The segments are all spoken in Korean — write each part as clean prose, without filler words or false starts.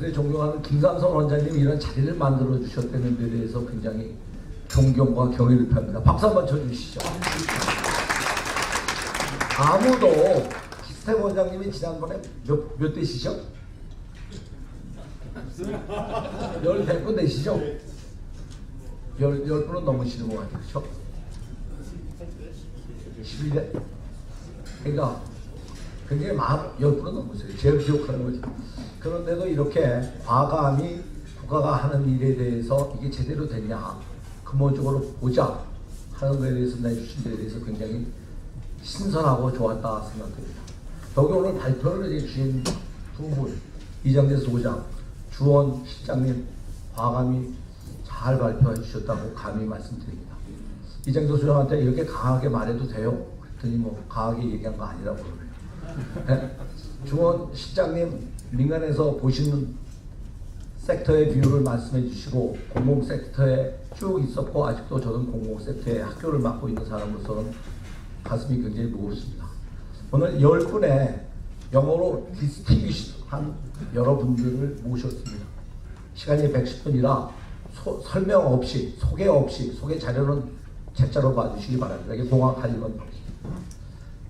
굉장히 존경하는 김삼선 원장님이 이런 자리를 만들어 주셨다는 데 대해서 굉장히 존경과 경의를 표합니다. 박수 한번 쳐주시죠. 아무도 김스텝 원장님이 지난번에 몇 대시죠? 10분 되시죠? 10분은 넘으시는 것 같아요. 그렇죠? 11대? 그러니까 굉장히 10분은 넘으세요. 제일 기억하는 거죠. 그런데도 이렇게 과감히 국가가 하는 일에 대해서 이게 제대로 됐냐, 근본적으로 보자 하는 것에 대해서 내주신 데에 대해서 굉장히 신선하고 좋았다 생각됩니다. 여기 오늘 발표를 해주신 두 분, 이장재 소장, 주원 실장님 과감히 잘 발표해 주셨다고 감히 말씀드립니다. 이장재 소장한테 이렇게 강하게 말해도 돼요? 그랬더니 뭐 강하게 얘기한 거 아니라고 그러네요. 네? 주원 실장님 민간에서 보시는 섹터의 비율을 말씀해 주시고 공공 섹터에 쭉 있었고 아직도 저는 공공 섹터에 학교를 맡고 있는 사람으로서는 가슴이 굉장히 무겁습니다. 오늘 10분의 영어로 디스티비시한 여러분들을 모셨습니다. 시간이 110분이라 설명 없이, 소개 자료는 책자로 봐주시기 바랍니다. 이게 공학관리원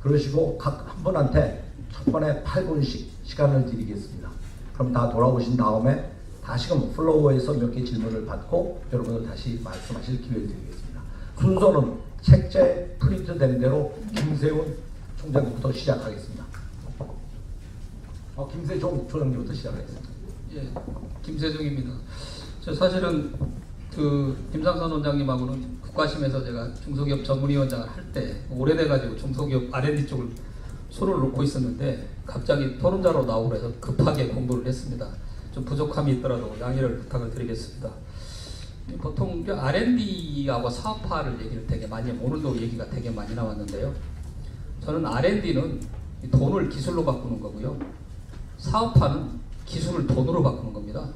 그러시고 각 한 분한테 첫 번에 8분씩 시간을 드리겠습니다. 그럼 다 돌아오신 다음에 다시금 플로어에서 몇 개 질문을 받고 여러분들 다시 말씀하실 기회를 드리겠습니다. 순서는 책자에 프린트된 대로 김세훈 총장님부터 시작하겠습니다. 김세종 총장님부터 시작하겠습니다. 예, 김세종입니다. 저 사실은 그 김삼선 원장님하고는 국가심에서 제가 중소기업 전문위원장을 할 때 오래돼가지고 중소기업 R&D 쪽을 손을 놓고 있었는데 갑자기 토론자로 나오고 해서 급하게 공부를 했습니다. 좀 부족함이 있더라도 양해를 부탁을 드리겠습니다. 보통 R&D하고 사업화를 얘기를 되게 많이 오늘도 얘기가 되게 많이 나왔는데요. 저는 R&D는 돈을 기술로 바꾸는 거고요. 사업화는 기술을 돈으로 바꾸는 겁니다.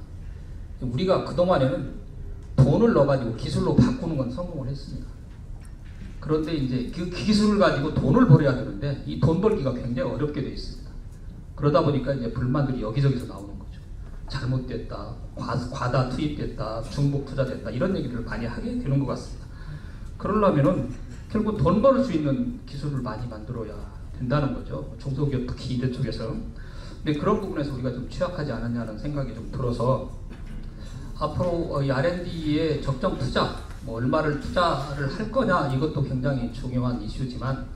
우리가 그동안에는 돈을 넣어가지고 기술로 바꾸는 건 성공을 했습니다. 그런데 이제 그 기술을 가지고 돈을 벌어야 되는데 이 돈 벌기가 굉장히 어렵게 되어 있습니다. 그러다 보니까 이제 불만들이 여기저기서 나오는 거죠. 잘못됐다, 과다 투입됐다, 중복 투자됐다 이런 얘기를 많이 하게 되는 것 같습니다. 그러려면은 결국 돈 벌 수 있는 기술을 많이 만들어야 된다는 거죠. 중소기업 특히 이대 쪽에서. 근데 그런 부분에서 우리가 좀 취약하지 않았냐는 생각이 좀 들어서 앞으로 이 R&D에 적정 투자, 뭐 얼마를 투자를 할 거냐 이것도 굉장히 중요한 이슈지만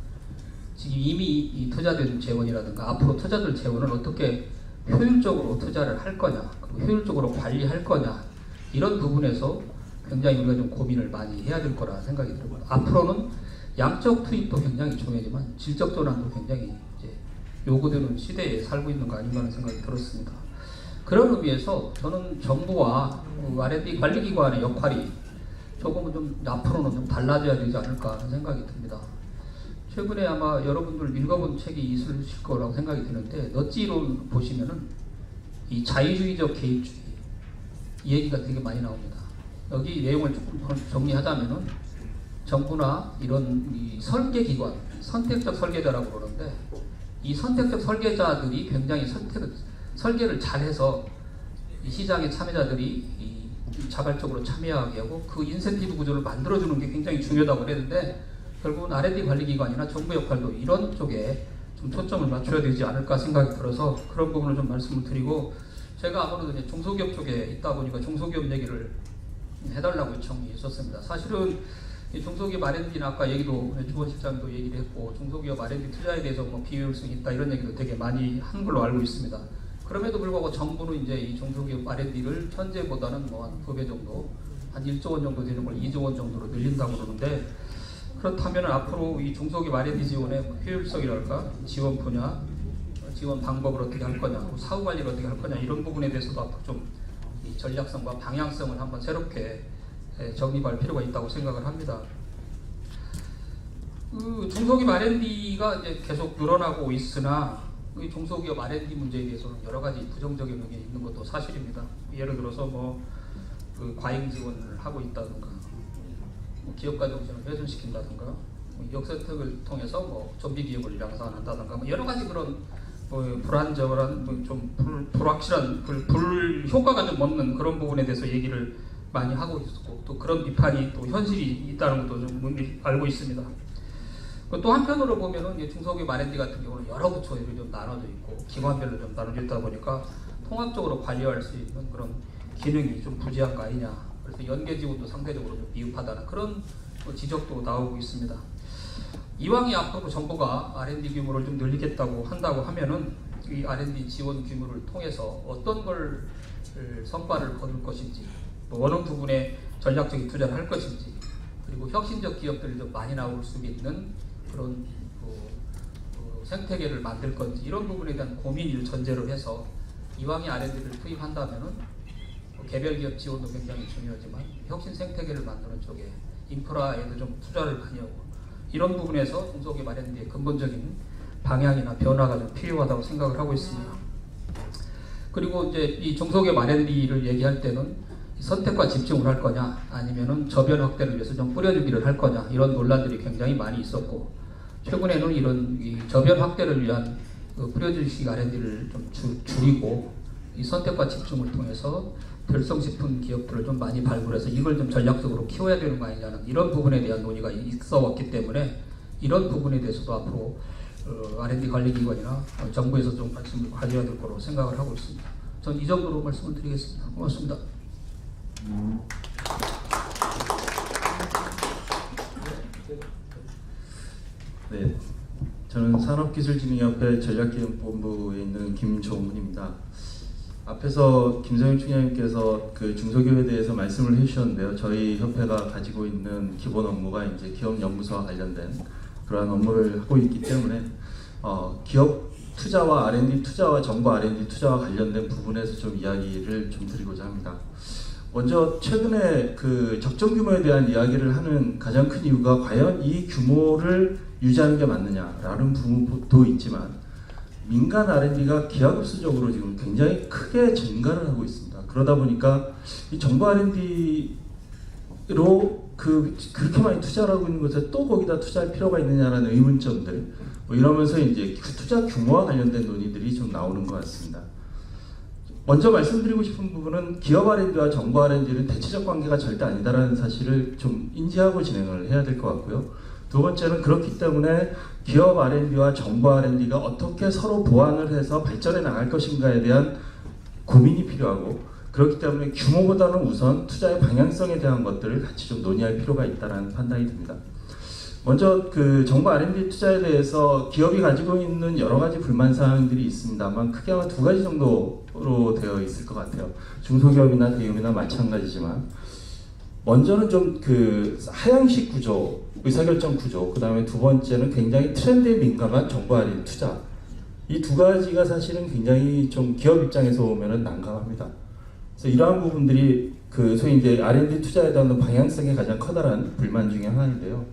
지금 이미 이 투자된 재원이라든가 앞으로 투자될 재원을 어떻게 효율적으로 투자를 할 거냐, 그리고 효율적으로 관리할 거냐 이런 부분에서 굉장히 우리가 좀 고민을 많이 해야 될 거라 생각이 들고요. 앞으로는 양적 투입도 굉장히 중요하지만 질적 전환도 굉장히 이제 요구되는 시대에 살고 있는 거 아닌가 하는 생각이 들었습니다. 그런 의미에서 저는 정부와 R&D 관리기관의 역할이 조금은 좀 앞으로는 좀 달라져야 되지 않을까 하는 생각이 듭니다. 최근에 아마 여러분들 읽어본 책이 있으실 거라고 생각이 드는데 너찌론 보시면은 이 자유주의적 개입주의 이 얘기가 되게 많이 나옵니다. 여기 내용을 조금 정리하자면은 정부나 이런 이 설계기관, 선택적 설계자라고 그러는데 이 선택적 설계자들이 굉장히 설계를 잘해서 이 시장의 참여자들이 자발적으로 참여하게 하고 그 인센티브 구조를 만들어주는 게 굉장히 중요하다고 그랬는데 결국은 R&D 관리기관이나 정부 역할도 이런 쪽에 좀 초점을 맞춰야 되지 않을까 생각이 들어서 그런 부분을 좀 말씀을 드리고 제가 아무래도 이제 중소기업 쪽에 있다 보니까 중소기업 얘기를 해달라고 요청이 있었습니다. 사실은 이 중소기업 R&D는 아까 얘기도 주원 실장도 얘기를 했고 중소기업 R&D 투자에 대해서 뭐 비효율성이 있다 이런 얘기도 되게 많이 한 걸로 알고 있습니다. 그럼에도 불구하고 정부는 이제 이 중소기업 R&D를 현재보다는 뭐 한 2배 정도, 한 1조 원 정도 되는 걸 2조 원 정도로 늘린다고 그러는데 그렇다면 앞으로 이 중소기업 R&D 지원의 효율성이랄까, 지원 분야, 지원 방법을 어떻게 할 거냐, 사후 관리를 어떻게 할 거냐 이런 부분에 대해서도 앞으로 좀 이 전략성과 방향성을 한번 새롭게 정립할 필요가 있다고 생각을 합니다. 그 중소기업 R&D가 이제 계속 늘어나고 있으나 이 중소기업 R&D 문제에 대해서는 여러 가지 부정적인 의견이 있는 것도 사실입니다. 예를 들어서 그 과잉 지원을 하고 있다든가, 기업가 정신을 훼손시킨다든가, 역선택을 통해서 좀비 기업을 양산한다든가 여러 가지 그런 불안정한 불확실한 불 효과가 좀 없는 그런 부분에 대해서 얘기를 많이 하고 있었고 또 그런 비판이 또 현실이 있다는 것도 좀 알고 있습니다. 또 한편으로 보면은 중소기업 R&D 같은 경우는 여러 부처로 좀 나눠져 있고 기관별로 좀 나눠져 있다 보니까 통합적으로 관리할 수 있는 그런 기능이 좀 부재한 거 아니냐. 그래서 연계 지원도 상대적으로 좀 미흡하다는 그런 지적도 나오고 있습니다. 이왕이 앞으로 정부가 R&D 규모를 좀 늘리겠다고 한다고 하면은 이 R&D 지원 규모를 통해서 어떤 걸 성과를 거둘 것인지, 어느 부분에 전략적인 투자를 할 것인지, 그리고 혁신적 기업들이 좀 많이 나올 수 있는 그런 생태계를 만들 건지 이런 부분에 대한 고민을 전제로 해서 이왕이 R&D를 투입한다면은 개별 기업 지원도 굉장히 중요하지만 혁신 생태계를 만드는 쪽에 인프라에도 좀 투자를 많이 하고 이런 부분에서 중소기업 R&D의 근본적인 방향이나 변화가 좀 필요하다고 생각을 하고 있습니다. 그리고 이제 이 중소기업 R&D를 얘기할 때는 선택과 집중을 할 거냐 아니면은 저변 확대를 위해서 좀 뿌려주기를 할 거냐 이런 논란들이 굉장히 많이 있었고 최근에는 이런 이 저변 확대를 위한 뿌려주식 R&D를 좀 줄이고 이 선택과 집중을 통해서 결성 싶은 기업들을 좀 많이 발굴해서 이걸 좀 전략적으로 키워야 되는 거 아니냐는 이런 부분에 대한 논의가 있어 왔기 때문에 이런 부분에 대해서도 앞으로 R&D 관리기관이나 정부에서 좀 말씀을 가져야 될 거로 생각을 하고 있습니다. 전 이 정도로 말씀을 드리겠습니다. 고맙습니다. 네, 저는 산업기술진흥협회 전략기획본부에 있는 김종훈입니다. 앞에서 김성윤 총장님께서 그 중소기업에 대해서 말씀을 해주셨는데요. 저희 협회가 가지고 있는 기본 업무가 이제 기업 연구소와 관련된 그러한 업무를 하고 있기 때문에 기업 투자와 R&D 투자와 정부 R&D 투자와 관련된 부분에서 좀 이야기를 좀 드리고자 합니다. 먼저 최근에 그 적정 규모에 대한 이야기를 하는 가장 큰 이유가 과연 이 규모를 유지하는 게 맞느냐라는 부분도 있지만 민간 R&D가 기하급수적으로 지금 굉장히 크게 증가를 하고 있습니다. 그러다 보니까 이 정부 R&D로 그렇게 많이 투자를 하고 있는 것에 또 거기다 투자할 필요가 있느냐라는 의문점들 이러면서 이제 투자 규모와 관련된 논의들이 좀 나오는 것 같습니다. 먼저 말씀드리고 싶은 부분은 기업 R&D와 정부 R&D는 대체적 관계가 절대 아니다라는 사실을 좀 인지하고 진행을 해야 될 것 같고요. 두 번째는 그렇기 때문에 기업 R&D와 정부 R&D가 어떻게 서로 보완을 해서 발전해 나갈 것인가에 대한 고민이 필요하고 그렇기 때문에 규모보다는 우선 투자의 방향성에 대한 것들을 같이 좀 논의할 필요가 있다는 판단이 듭니다. 먼저 그 정부 R&D 투자에 대해서 기업이 가지고 있는 여러 가지 불만 사항들이 있습니다만 크게 아마 두 가지 정도로 되어 있을 것 같아요. 중소기업이나 대기업이나 마찬가지지만 먼저는 좀 그 하향식 구조, 의사결정 구조, 그 다음에 두 번째는 굉장히 트렌드에 민감한 정부 R&D 투자. 이 두 가지가 사실은 굉장히 좀 기업 입장에서 보면은 난감합니다. 그래서 이러한 부분들이 그 소위 이제 R&D 투자에 대한 방향성의 가장 커다란 불만 중에 하나인데요.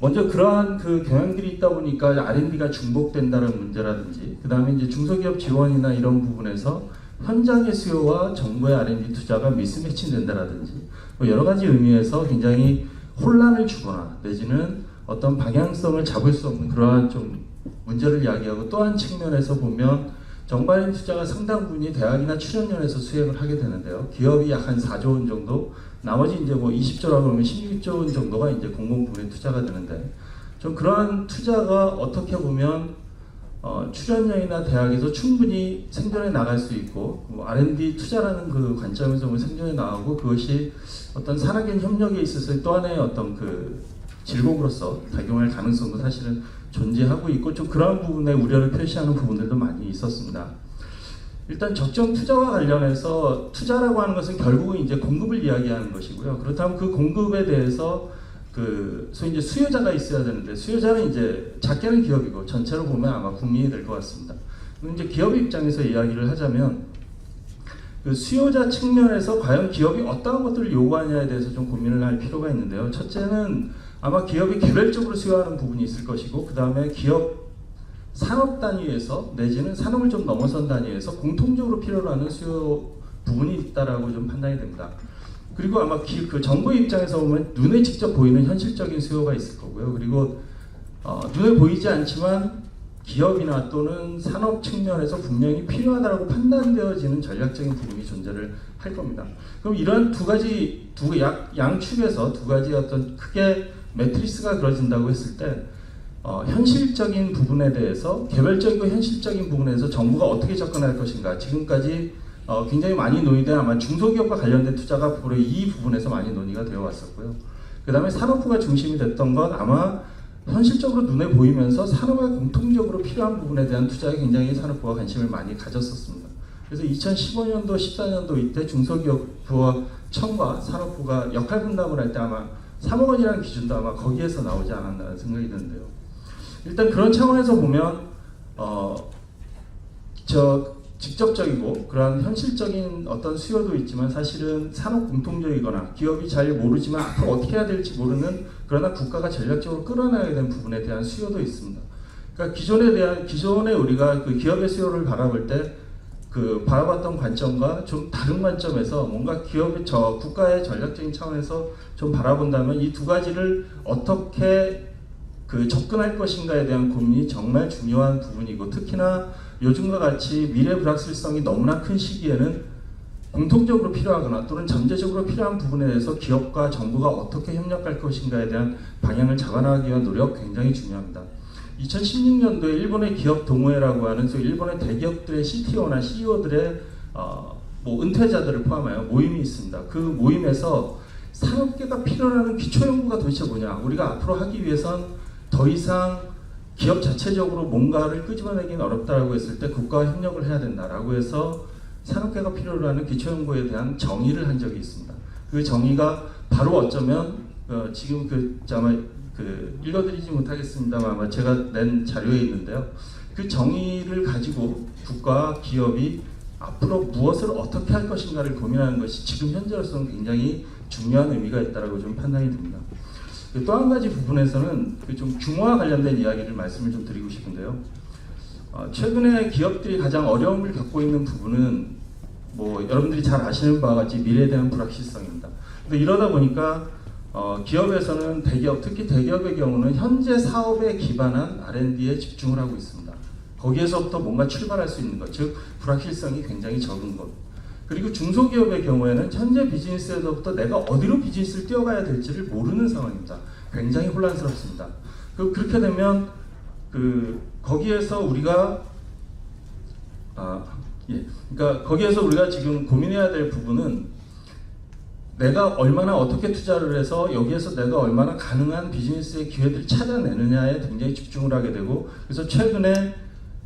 먼저 그러한 그 경향들이 있다 보니까 R&D가 중복된다는 문제라든지, 그 다음에 이제 중소기업 지원이나 이런 부분에서 현장의 수요와 정부의 R&D 투자가 미스매칭된다라든지 여러 가지 의미에서 굉장히 혼란을 주거나 내지는 어떤 방향성을 잡을 수 없는 그러한 좀 문제를 이야기하고 또 한 측면에서 보면 정부 R&D 투자가 상당 부분이 대학이나 출연연에서 수행을 하게 되는데요. 기업이 약 한 4조 원 정도, 나머지 이제 뭐 20조라고 하면 16조 원 정도가 이제 공공 부문에 투자가 되는데 좀 그러한 투자가 어떻게 보면 출연연이나 대학에서 충분히 생존해 나갈 수 있고 R&D 투자라는 그 관점에서 생존해 나가고 그것이 어떤 산학인 협력에 있어서 또 하나의 어떤 그 질곡으로서 작용할 가능성도 사실은 존재하고 있고 좀 그러한 부분에 우려를 표시하는 부분들도 많이 있었습니다. 일단 적정 투자와 관련해서 투자라고 하는 것은 결국은 이제 공급을 이야기하는 것이고요. 그렇다면 그 공급에 대해서 그 소위 이제 수요자가 있어야 되는데 수요자는 이제 작게는 기업이고 전체로 보면 아마 국민이 될 것 같습니다. 그럼 이제 기업 입장에서 이야기를 하자면 그 수요자 측면에서 과연 기업이 어떠한 것들을 요구하냐에 대해서 좀 고민을 할 필요가 있는데요. 첫째는 아마 기업이 개별적으로 수요하는 부분이 있을 것이고 그 다음에 기업 산업 단위에서 내지는 산업을 좀 넘어선 단위에서 공통적으로 필요로 하는 수요 부분이 있다라고 좀 판단이 됩니다. 그리고 아마 그 정부 입장에서 보면 눈에 직접 보이는 현실적인 수요가 있을 거고요. 그리고 눈에 보이지 않지만 기업이나 또는 산업 측면에서 분명히 필요하다고 판단되어지는 전략적인 부분이 존재를 할 겁니다. 그럼 이런 양축에서 두 가지 어떤 크게 매트리스가 그려진다고 했을 때 현실적인 부분에 대해서 개별적이고 현실적인 부분에 대해서 정부가 어떻게 접근할 것인가 지금까지 굉장히 많이 논의된 아마 중소기업과 관련된 투자가 바로 이 부분에서 많이 논의가 되어 왔었고요. 그 다음에 산업부가 중심이 됐던 건 아마 현실적으로 눈에 보이면서 산업에 공통적으로 필요한 부분에 대한 투자에 굉장히 산업부가 관심을 많이 가졌었습니다. 그래서 2015년도, 14년도 이때 중소기업부와 청과 산업부가 역할 분담을 할 때 아마 3억 원이라는 기준도 아마 거기에서 나오지 않았나 생각이 드는데요. 일단 그런 차원에서 보면 직접적이고 그러한 현실적인 어떤 수요도 있지만 사실은 산업 공통적이거나 기업이 잘 모르지만 앞으로 어떻게 해야 될지 모르는 그러나 국가가 전략적으로 끌어내야 되는 부분에 대한 수요도 있습니다. 그러니까 기존에 우리가 그 기업의 수요를 바라볼 때 그 바라봤던 관점과 좀 다른 관점에서 뭔가 국가의 전략적인 차원에서 좀 바라본다면 이 두 가지를 어떻게 접근할 것인가에 대한 고민이 정말 중요한 부분이고 특히나 요즘과 같이 미래 불확실성이 너무나 큰 시기에는 공통적으로 필요하거나 또는 잠재적으로 필요한 부분에 대해서 기업과 정부가 어떻게 협력할 것인가에 대한 방향을 잡아나가기 위한 노력 굉장히 중요합니다. 2016년도에 일본의 기업 동호회라고 하는 일본의 대기업들의 CTO나 CEO들의 은퇴자들을 포함하여 모임이 있습니다. 그 모임에서 산업계가 필요로 기초 연구가 도대체 뭐냐? 우리가 앞으로 하기 위해선 더 이상 기업 자체적으로 뭔가를 끄집어내기는 어렵다라고 했을 때 국가와 협력을 해야 된다라고 해서 산업계가 필요로 하는 기초 연구에 대한 정의를 한 적이 있습니다. 그 정의가 바로 어쩌면 지금 아마 읽어드리지 못하겠습니다만 아마 제가 낸 자료에 있는데요. 그 정의를 가지고 국가와 기업이 앞으로 무엇을 어떻게 할 것인가를 고민하는 것이 지금 현재로서는 굉장히 중요한 의미가 있다고 좀 판단이 듭니다. 또 한 가지 부분에서는 좀 규모와 관련된 이야기를 말씀을 좀 드리고 싶은데요. 최근에 기업들이 가장 어려움을 겪고 있는 부분은 여러분들이 잘 아시는 바와 같이 미래에 대한 불확실성입니다. 근데 이러다 보니까 기업에서는 특히 대기업의 경우는 현재 사업에 기반한 R&D에 집중을 하고 있습니다. 거기에서부터 뭔가 출발할 수 있는 것, 즉 불확실성이 굉장히 적은 것. 그리고 중소기업의 경우에는 현재 비즈니스에서부터 내가 어디로 비즈니스를 뛰어가야 될지를 모르는 상황입니다. 굉장히 혼란스럽습니다. 그렇게 되면 거기에서 우리가 거기에서 우리가 지금 고민해야 될 부분은 내가 얼마나 어떻게 투자를 해서 여기에서 내가 얼마나 가능한 비즈니스의 기회들을 찾아내느냐에 굉장히 집중을 하게 되고 그래서 최근에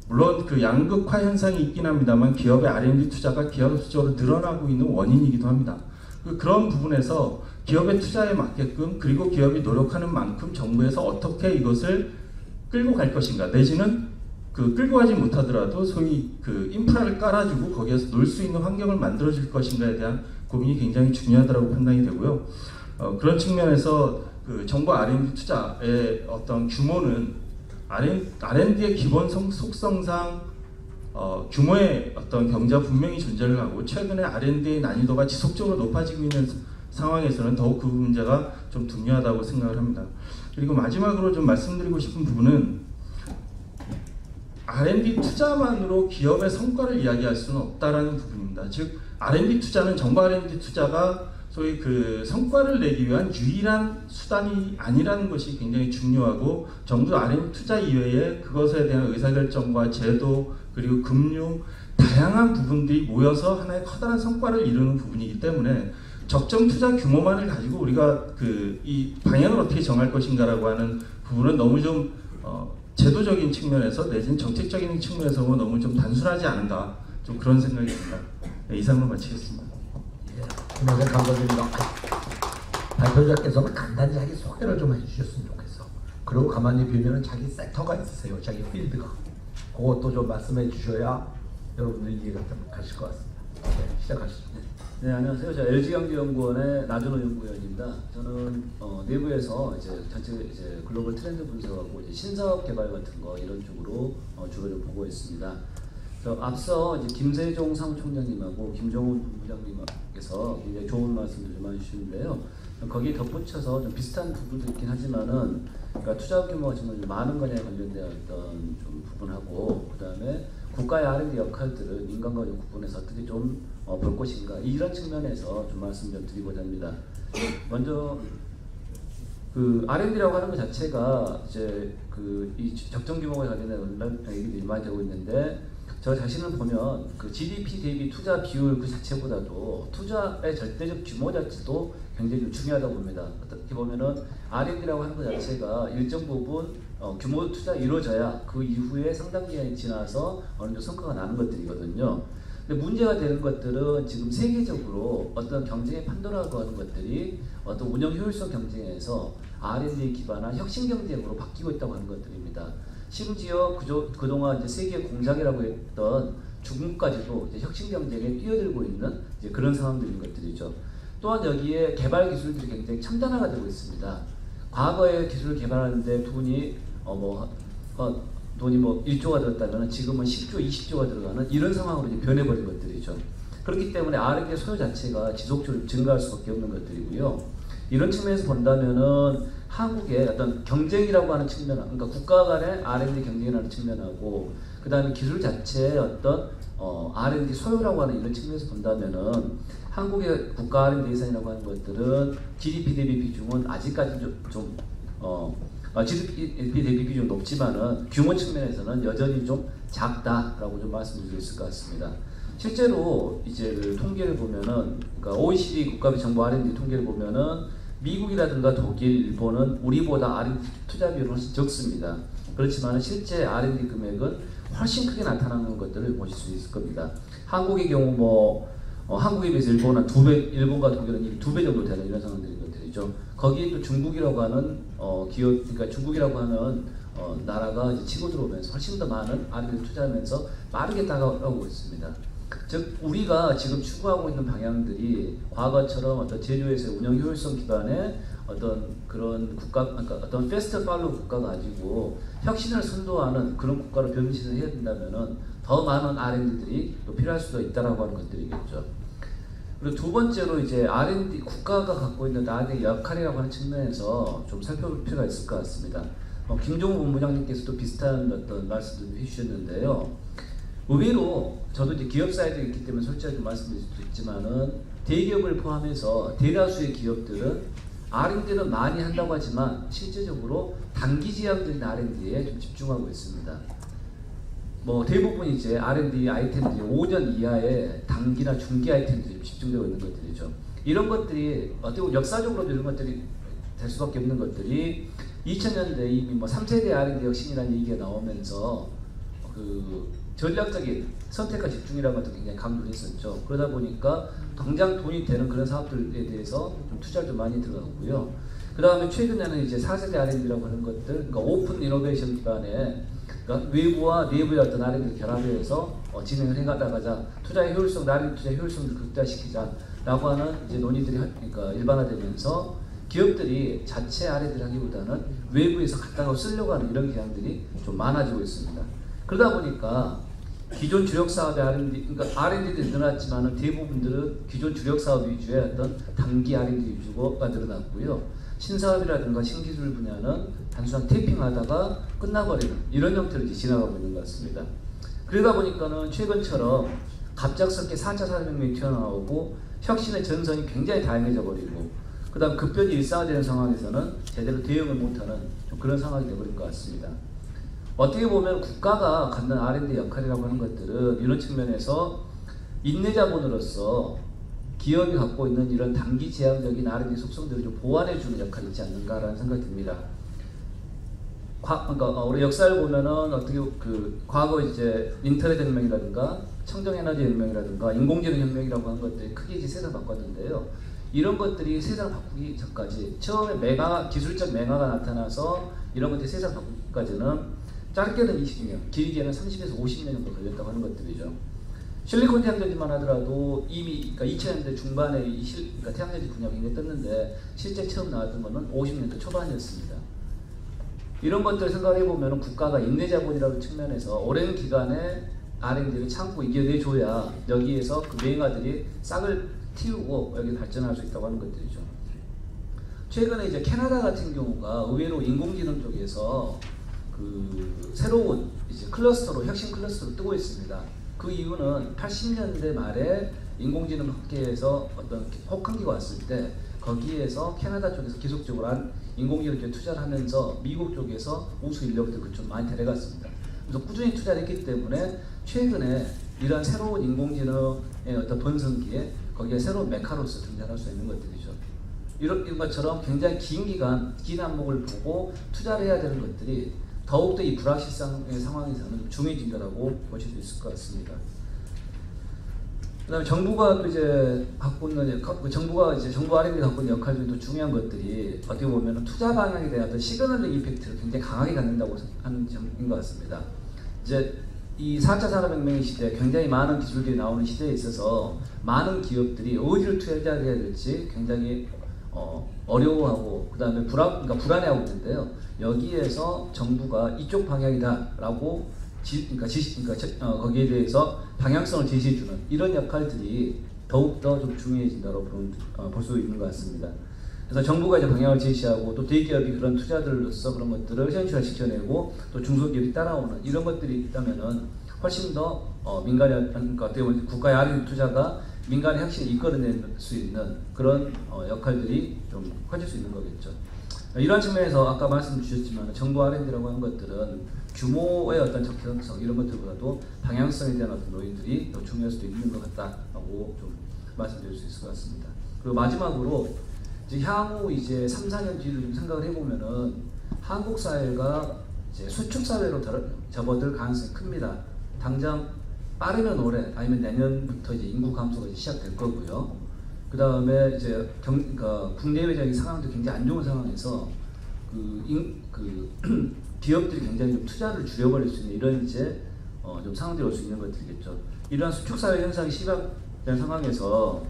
물론 양극화 현상이 있긴 합니다만 기업의 R&D 투자가 기하급수적으로 늘어나고 있는 원인이기도 합니다. 그런 부분에서 기업의 투자에 맞게끔 그리고 기업이 노력하는 만큼 정부에서 어떻게 이것을 끌고 갈 것인가 내지는 끌고 가지 못하더라도 소위 인프라를 깔아주고 거기에서 놀 수 있는 환경을 만들어줄 것인가에 대한 고민이 굉장히 중요하다고 판단이 되고요. 그런 측면에서 정부 R&D 투자의 어떤 규모는 R&D의 기본 속성상 규모의 어떤 경제가 분명히 존재를 하고 최근에 R&D의 난이도가 지속적으로 높아지고 있는 상황에서는 더욱 그 문제가 좀 중요하다고 생각을 합니다. 그리고 마지막으로 좀 말씀드리고 싶은 부분은 R&D 투자만으로 기업의 성과를 이야기할 수는 없다라는 부분입니다. 즉 R&D 투자는 정부 R&D 투자가 소위 성과를 내기 위한 유일한 수단이 아니라는 것이 굉장히 중요하고 정부 R&D 투자 이외에 그것에 대한 의사결정과 제도 그리고 금융 다양한 부분들이 모여서 하나의 커다란 성과를 이루는 부분이기 때문에 적정 투자 규모만을 가지고 우리가 이 방향을 어떻게 정할 것인가라고 하는 부분은 너무 좀 제도적인 측면에서 내지는 정책적인 측면에서 너무 좀 단순하지 않은가 좀 그런 생각이 듭니다. 네, 이상으로 마치겠습니다. 김학의 감독님과 발표자께서는 간단하게 소개를 좀 해주셨으면 좋겠어. 그리고 가만히 비면은 자기 섹터가 있으세요. 자기 필드가. 그것도 좀 말씀해 주셔야 여러분들 이해가 좀 가실 것 같습니다. 네, 시작하시죠. 네, 안녕하세요. 저 LG경제연구원의 나준호 연구위원입니다. 저는 내부에서 전체 글로벌 트렌드 분석하고 신사업 개발 같은 거 이런 쪽으로 주로 좀 보고 있습니다. 앞서 김세종 사무총장님하고 김정훈 본부장님께서 굉장히 좋은 말씀들 좀 해주시는데요. 거기에 덧붙여서 좀 비슷한 부분도 있긴 하지만은 그러니까 투자 규모가 정말 많은 거냐에 관련된 어떤 좀 부분하고 그다음에 국가의 R&D 역할들을 민간과 좀 구분해서 어떻게 좀 볼 것인가 이런 측면에서 좀 말씀 좀 드리고자 합니다. 먼저 그 R&D라고 하는 것 자체가 이제 그 이 적정 규모에 관련된 얘기들이 많이 되고 있는데 저 자신을 보면 그 GDP 대비 투자 비율 그 자체보다도 투자의 절대적 규모 자체도 굉장히 좀 중요하다고 봅니다. 어떻게 보면은 R&D라고 하는 것 자체가 일정 부분 규모 투자 이루어져야 그 이후에 상당 기간이 지나서 어느 정도 성과가 나는 것들이거든요. 근데 문제가 되는 것들은 지금 세계적으로 어떤 경쟁의 판도라고 하는 것들이 어떤 운영 효율성 경쟁에서 R&D 기반한 혁신 경쟁으로 바뀌고 있다고 하는 것들입니다. 심지어 그동안 이제 세계 공장이라고 했던 중국까지도 이제 혁신 경쟁에 뛰어들고 있는 이제 그런 상황들인 것들이죠. 또한 여기에 개발 기술들이 굉장히 첨단화가 되고 있습니다. 과거에 기술을 개발하는데 돈이 뭐 1조가 들었다면 지금은 10조, 20조가 들어가는 이런 상황으로 이제 변해버린 것들이죠. 그렇기 때문에 R&D 소요 자체가 지속적으로 증가할 수밖에 없는 것들이고요. 이런 측면에서 본다면은 한국의 어떤 경쟁이라고 하는 측면, 그러니까 국가 간의 R&D 경쟁이라는 측면하고 그 다음에 기술 자체의 어떤 R&D 소요라고 하는 이런 측면에서 본다면은 한국의 국가 R&D 예산이라고 하는 것들은 GDP 대비 비중은 아직까지 GDP 대비 비중 높지만은 규모 측면에서는 여전히 좀 작다라고 좀 말씀드릴 수 있을 것 같습니다. 실제로 이제 그 통계를 보면은 그러니까 OECD 국가비 정부 R&D 통계를 보면은 미국이라든가 독일, 일본은 우리보다 R&D 투자 비율은 훨씬 적습니다. 그렇지만 실제 R&D 금액은 훨씬 크게 나타나는 것들을 보실 수 있을 겁니다. 한국의 경우 한국에 비해서 일본은 2배, 일본과 독일은 2배 정도 되는 이런 상황들인 것들이죠. 거기에 또 중국이라고 하는 기업, 그러니까 중국이라고 하는 나라가 이제 치고 들어오면서 훨씬 더 많은 R&D 투자하면서 빠르게 다가오고 있습니다. 즉 우리가 지금 추구하고 있는 방향들이 과거처럼 어떤 제조에서의 운영 효율성 기반의 어떤 그런 국가, 그러니까 어떤 패스트 팔로우 국가가 아니고 혁신을 선도하는 그런 국가로 변신을 해야 된다면은 더 많은 R&D들이 필요할 수도 있다라고 하는 것들이겠죠. 그리고 두 번째로 이제 R&D 국가가 갖고 있는 R&D 역할이라고 하는 측면에서 좀 살펴볼 필요가 있을 것 같습니다. 김종우 본부장님께서도 비슷한 어떤 말씀을 해주셨는데요. 의외로 저도 이제 기업사에도 있기 때문에 솔직하게 말씀드릴 수도 있지만은 대기업을 포함해서 대다수의 기업들은 R&D는 많이 한다고 하지만 실제적으로 단기 지향적인 R&D에 좀 집중하고 있습니다. 대부분 이제 R&D 아이템들이 5년 이하의 단기나 중기 아이템들이 집중되고 있는 것들이죠. 이런 것들이 어떻게 보면 역사적으로도 이런 것들이 될 수밖에 없는 것들이 2000년대 이미 3세대 R&D 혁신이라는 얘기가 나오면서 그 전략적인 선택과 집중이라는 것도 굉장히 강조를 했었죠. 그러다 보니까 당장 돈이 되는 그런 사업들에 대해서 좀 투자를 좀 많이 들어갔고요. 그 다음에 최근에는 이제 4세대 R&D라고 하는 것들, 그러니까 오픈 이노베이션 기반의 그러니까 외부와 내부의 어떤 R&D를 결합해서 진행을 해가다가 투자의 효율성, R&D 투자의 효율성을 극대화시키자라고 하는 이제 논의들이 그러니까 일반화되면서 기업들이 자체 R&D를 하기보다는 외부에서 갖다가 쓰려고 하는 이런 경향들이 좀 많아지고 있습니다. 그러다 보니까 기존 주력 사업의 R&D, 그러니까 R&D들이 늘어났지만은 대부분들은 기존 주력 사업 위주의 어떤 단기 R&D 위주가 늘어났고요. 신사업이라든가 신기술 분야는 단순한 태핑하다가 끝나버리는 이런 형태로 이제 지나가고 있는 것 같습니다. 그러다 보니까는 최근처럼 갑작스럽게 4차 산업혁명이 튀어나오고 혁신의 전선이 굉장히 다양해져 버리고 그 다음 급변이 일상화되는 상황에서는 제대로 대응을 못하는 좀 그런 상황이 되어버린 것 같습니다. 어떻게 보면 국가가 갖는 R&D 역할이라고 하는 것들은 이런 측면에서 인내자본으로서 기업이 갖고 있는 이런 단기 제한적인 R&D 속성들을 좀 보완해주는 역할이 있지 않는가라는 생각이 듭니다. 그러니까 우리 역사를 보면은 어떻게 과거 이제 인터넷 혁명이라든가 청정에너지 혁명이라든가 인공지능 혁명이라고 하는 것들이 크게 이제 세상을 바꿨는데요. 이런 것들이 세상을 바꾸기 전까지 처음에 기술적 맹화가 나타나서 이런 것들이 세상을 바꾸기까지는 짧게는 20년, 길게는 30에서 50년 정도 걸렸다고 하는 것들이죠. 실리콘 태양전지만 하더라도 이미 그러니까 2000년대 중반에 그러니까 태양전지 분야가 굉장히 떴는데 실제 처음 나왔던 거는 50년대 초반이었습니다. 이런 것들을 생각해 보면 국가가 인내자본이라는 측면에서 오랜 기간에 R&D를 참고 이겨내줘야 여기에서 그 맹아들이 싹을 틔우고 여기 발전할 수 있다고 하는 것들이죠. 최근에 이제 캐나다 같은 경우가 의외로 인공지능 쪽에서 그 새로운 이제 클러스터로 혁신 클러스터로 뜨고 있습니다. 그 이유는 80년대 말에 인공지능 학계에서 어떤 혹한기가 왔을 때 거기에서 캐나다 쪽에서 기술적으로 한 인공지능 쪽에 투자를 하면서 미국 쪽에서 우수 인력들을 좀 많이 데려갔습니다. 그래서 꾸준히 투자를 했기 때문에 최근에 이런 새로운 인공지능의 어떤 번성기에 거기에 새로운 메카로서 등장할 수 있는 것들이죠. 이런 것처럼 굉장히 긴 기간, 긴 안목을 보고 투자를 해야 되는 것들이 더욱더 이 불확실성의 상황에서는 좀 중요해진다라고 보실 수 있을 것 같습니다. 그다음에 정부가 또 이제 갖고 있는 정부 R&D 갖고 있는 역할 중에 또 중요한 것들이 어떻게 보면 투자 방향에 대한 어떤 시그널링 임팩트를 굉장히 강하게 갖는다고 하는 점인 것 같습니다. 이제 이 4차 산업혁명의 시대, 굉장히 많은 기술들이 나오는 시대에 있어서 많은 기업들이 어디를 투자를 해야 될지 굉장히 어려워하고 그다음에 불안해하고 있는데요. 여기에서 정부가 이쪽 방향이다라고 거기에 대해서 방향성을 제시해주는 이런 역할들이 더욱더 좀 중요해진다고 볼 수 있는 것 같습니다. 그래서 정부가 이제 방향을 제시하고 또 대기업이 그런 투자들로서 그런 것들을 현실화시켜내고 또 중소기업이 따라오는 이런 것들이 있다면은 훨씬 더 민간의 그러니까 어떻게 보면 국가의 R&D 투자가 민간의 혁신을 이끌어낼 수 있는 그런 역할들이 좀 커질 수 있는 거겠죠. 이러한 측면에서 아까 말씀 주셨지만 정부 R&D라고 하는 것들은 규모의 어떤 적정성 이런 것들보다도 방향성에 대한 어떤 요인들이 더 중요할 수도 있는 것 같다라고 좀 말씀드릴 수 있을 것 같습니다. 그리고 마지막으로 이제 향후 이제 3, 4년 뒤를 좀 생각을 해보면은 한국 사회가 이제 수축 사회로 접어들 가능성이 큽니다. 당장 빠르면 올해 아니면 내년부터 이제 인구 감소가 이제 시작될 거고요. 그 다음에 이제 그러니까 국내외적인 상황도 굉장히 안 좋은 상황에서 기업들이 굉장히 좀 투자를 줄여버릴 수 있는 이런 이제 좀 상황들이 올 수 있는 것들이겠죠. 이러한 수축 사회 현상이 시작된 상황에서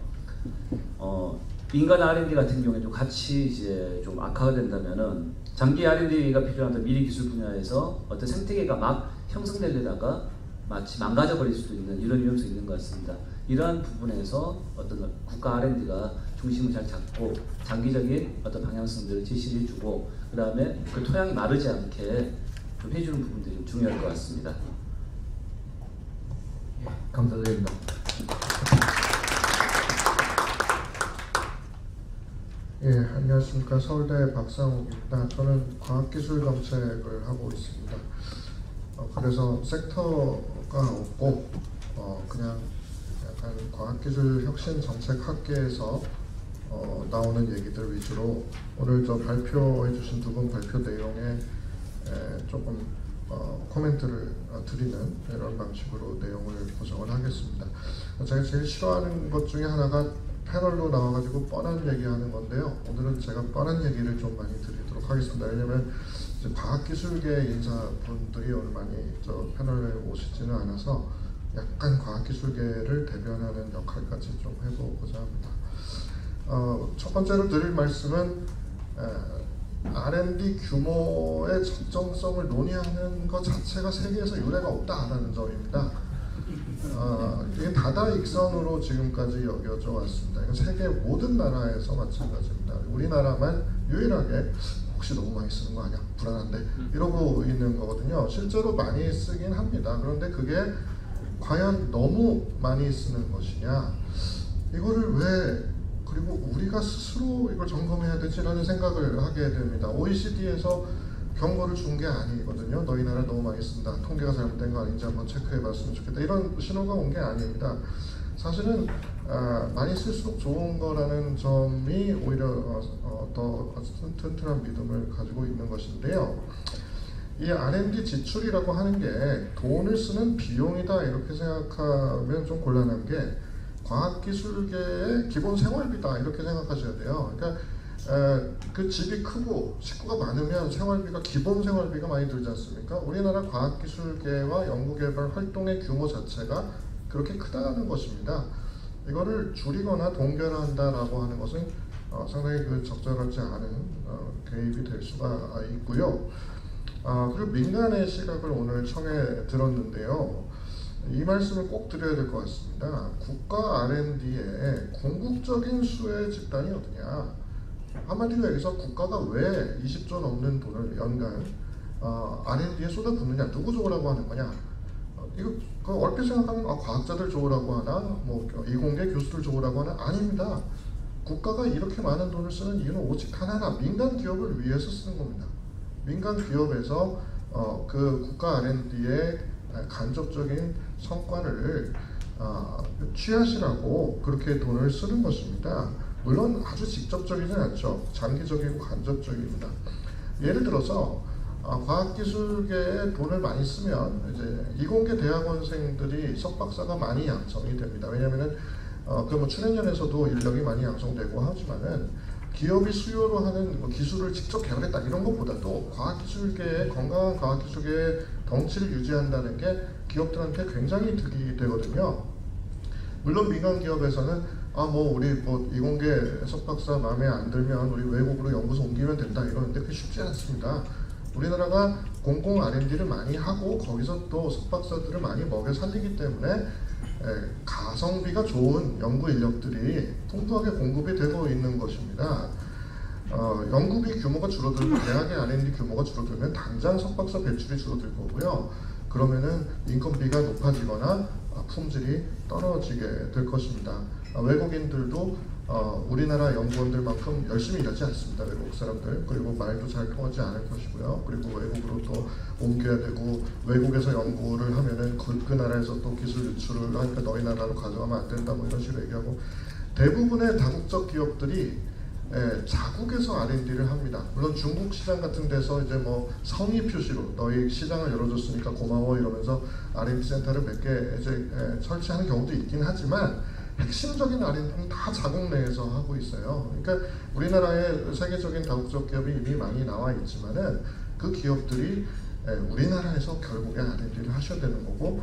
민간 R&D 같은 경우에 좀 같이 이제 좀 악화가 된다면은 장기 R&D가 필요한 어떤 미래 기술 분야에서 어떤 생태계가 막 형성되려다가 마치 망가져 버릴 수도 있는 이런 위험성이 있는 것 같습니다. 이러한 부분에서 어떤 국가 R&D가 중심을 잘 잡고 장기적인 어떤 방향성들을 제시를 해주고 그 다음에 그 토양이 마르지 않게 좀 해주는 부분들이 좀 중요할 것 같습니다. 감사드립니다. 예, 안녕하십니까. 서울대 박상욱입니다. 저는 과학기술 정책을 하고 있습니다. 그래서 섹터가 없고 그냥 약간 과학기술 혁신 정책 학계에서 나오는 얘기들 위주로 오늘 저 발표해 주신 두 분 발표 내용에 조금 코멘트를 드리는 이런 방식으로 내용을 구성을 하겠습니다. 제가 제일 싫어하는 것 중에 하나가 패널로 나와가지고 뻔한 얘기하는 건데요. 오늘은 제가 뻔한 얘기를 좀 많이 드리도록 하겠습니다. 왜냐면 이제 과학기술계 인사분들이 오늘 많이 저 패널에 오시지는 않아서 약간 과학기술계를 대변하는 역할까지 좀 해보고자 합니다. 첫 번째로 드릴 말씀은 R&D 규모의 적정성을 논의하는 것 자체가 세계에서 유례가 없다라는 점입니다. 이게 다다익선으로 지금까지 여겨져 왔습니다. 이건 세계 모든 나라에서 마찬가지입니다. 우리나라만 유일하게 혹시 너무 많이 쓰는 거 아니야? 불안한데? 이러고 있는 거거든요. 실제로 많이 쓰긴 합니다. 그런데 그게 과연 너무 많이 쓰는 것이냐? 이거를 왜 그리고 우리가 스스로 이걸 점검해야 되지라는 생각을 하게 됩니다. OECD에서 경고를 준 게 아니거든요. 너희 나라 너무 많이 쓴다. 통계가 잘못된 거 아닌지 한번 체크해 봤으면 좋겠다. 이런 신호가 온 게 아닙니다. 사실은 많이 쓸수록 좋은 거라는 점이 오히려 더 튼튼한 믿음을 가지고 있는 것인데요. 이 R&D 지출이라고 하는 게 돈을 쓰는 비용이다 이렇게 생각하면 좀 곤란한 게 과학기술계의 기본 생활비다 이렇게 생각하셔야 돼요. 그러니까 그 집이 크고 식구가 많으면 생활비가 기본 생활비가 많이 들지 않습니까? 우리나라 과학기술계와 연구개발 활동의 규모 자체가 그렇게 크다는 것입니다. 이거를 줄이거나 동결한다라고 하는 것은 상당히 적절하지 않은 개입이 될 수가 있고요. 그리고 민간의 시각을 오늘 청해 들었는데요. 이 말씀을 꼭 드려야 될 것 같습니다. 국가 R&D에 궁극적인 수혜 집단이 어디냐? 한마디로 얘기해서 국가가 왜 20조 넘는 돈을 연간 R&D에 쏟아붓느냐, 누구 좋으라고 하는 거냐? 이거 얼핏 생각하면 과학자들 좋으라고 하나, 뭐 이공계 교수들 좋으라고 하나? 아닙니다. 국가가 이렇게 많은 돈을 쓰는 이유는 오직 하나나, 민간 기업을 위해서 쓰는 겁니다. 민간 기업에서 그 국가 R&D의 간접적인 성과를 취하시라고 그렇게 돈을 쓰는 것입니다. 물론 아주 직접적이진 않죠. 장기적이고 간접적입니다. 예를 들어서 과학기술계에 돈을 많이 쓰면 이제 이공계 대학원생들이 석박사가 많이 양성이 됩니다. 왜냐하면은 그 출연연에서도 인력이 많이 양성되고 하지만은 기업이 수요로 하는 뭐 기술을 직접 개발했다 이런 것보다도 과학기술계의 건강한 과학기술계의 덩치를 유지한다는 게 기업들한테 굉장히 득이 되거든요. 물론 민간 기업에서는 뭐 우리 뭐 이공계 석박사 마음에 안 들면 우리 외국으로 연구소 옮기면 된다 이러는데 그게 쉽지 않습니다. 우리나라가 공공 R&D를 많이 하고 거기서 또 석박사들을 많이 먹여 살리기 때문에 가성비가 좋은 연구 인력들이 풍부하게 공급이 되고 있는 것입니다. 연구비 규모가 줄어들고 대학의 R&D 규모가 줄어들면 당장 석박사 배출이 줄어들 거고요. 그러면은 인건비가 높아지거나 품질이 떨어지게 될 것입니다. 외국인들도 우리나라 연구원들만큼 열심히 일하지 않습니다. 외국 사람들. 그리고 말도 잘 통하지 않을 것이고요. 그리고 외국으로 또 옮겨야 되고 외국에서 연구를 하면은 그 나라에서 또 기술 유출을 하니까 너희 나라로 가져가면 안 된다 뭐 이런 식으로 얘기하고 대부분의 다국적 기업들이 자국에서 R&D를 합니다. 물론 중국 시장 같은 데서 이제 뭐 성의 표시로 너희 시장을 열어줬으니까 고마워 이러면서 R&D 센터를 몇 개 이제 설치하는 경우도 있긴 하지만 핵심적인 R&D는 다 자국 내에서 하고 있어요. 그러니까 우리나라의 세계적인 다국적 기업이 이미 많이 나와 있지만은 그 기업들이 우리나라에서 결국에 R&D를 하셔야 되는 거고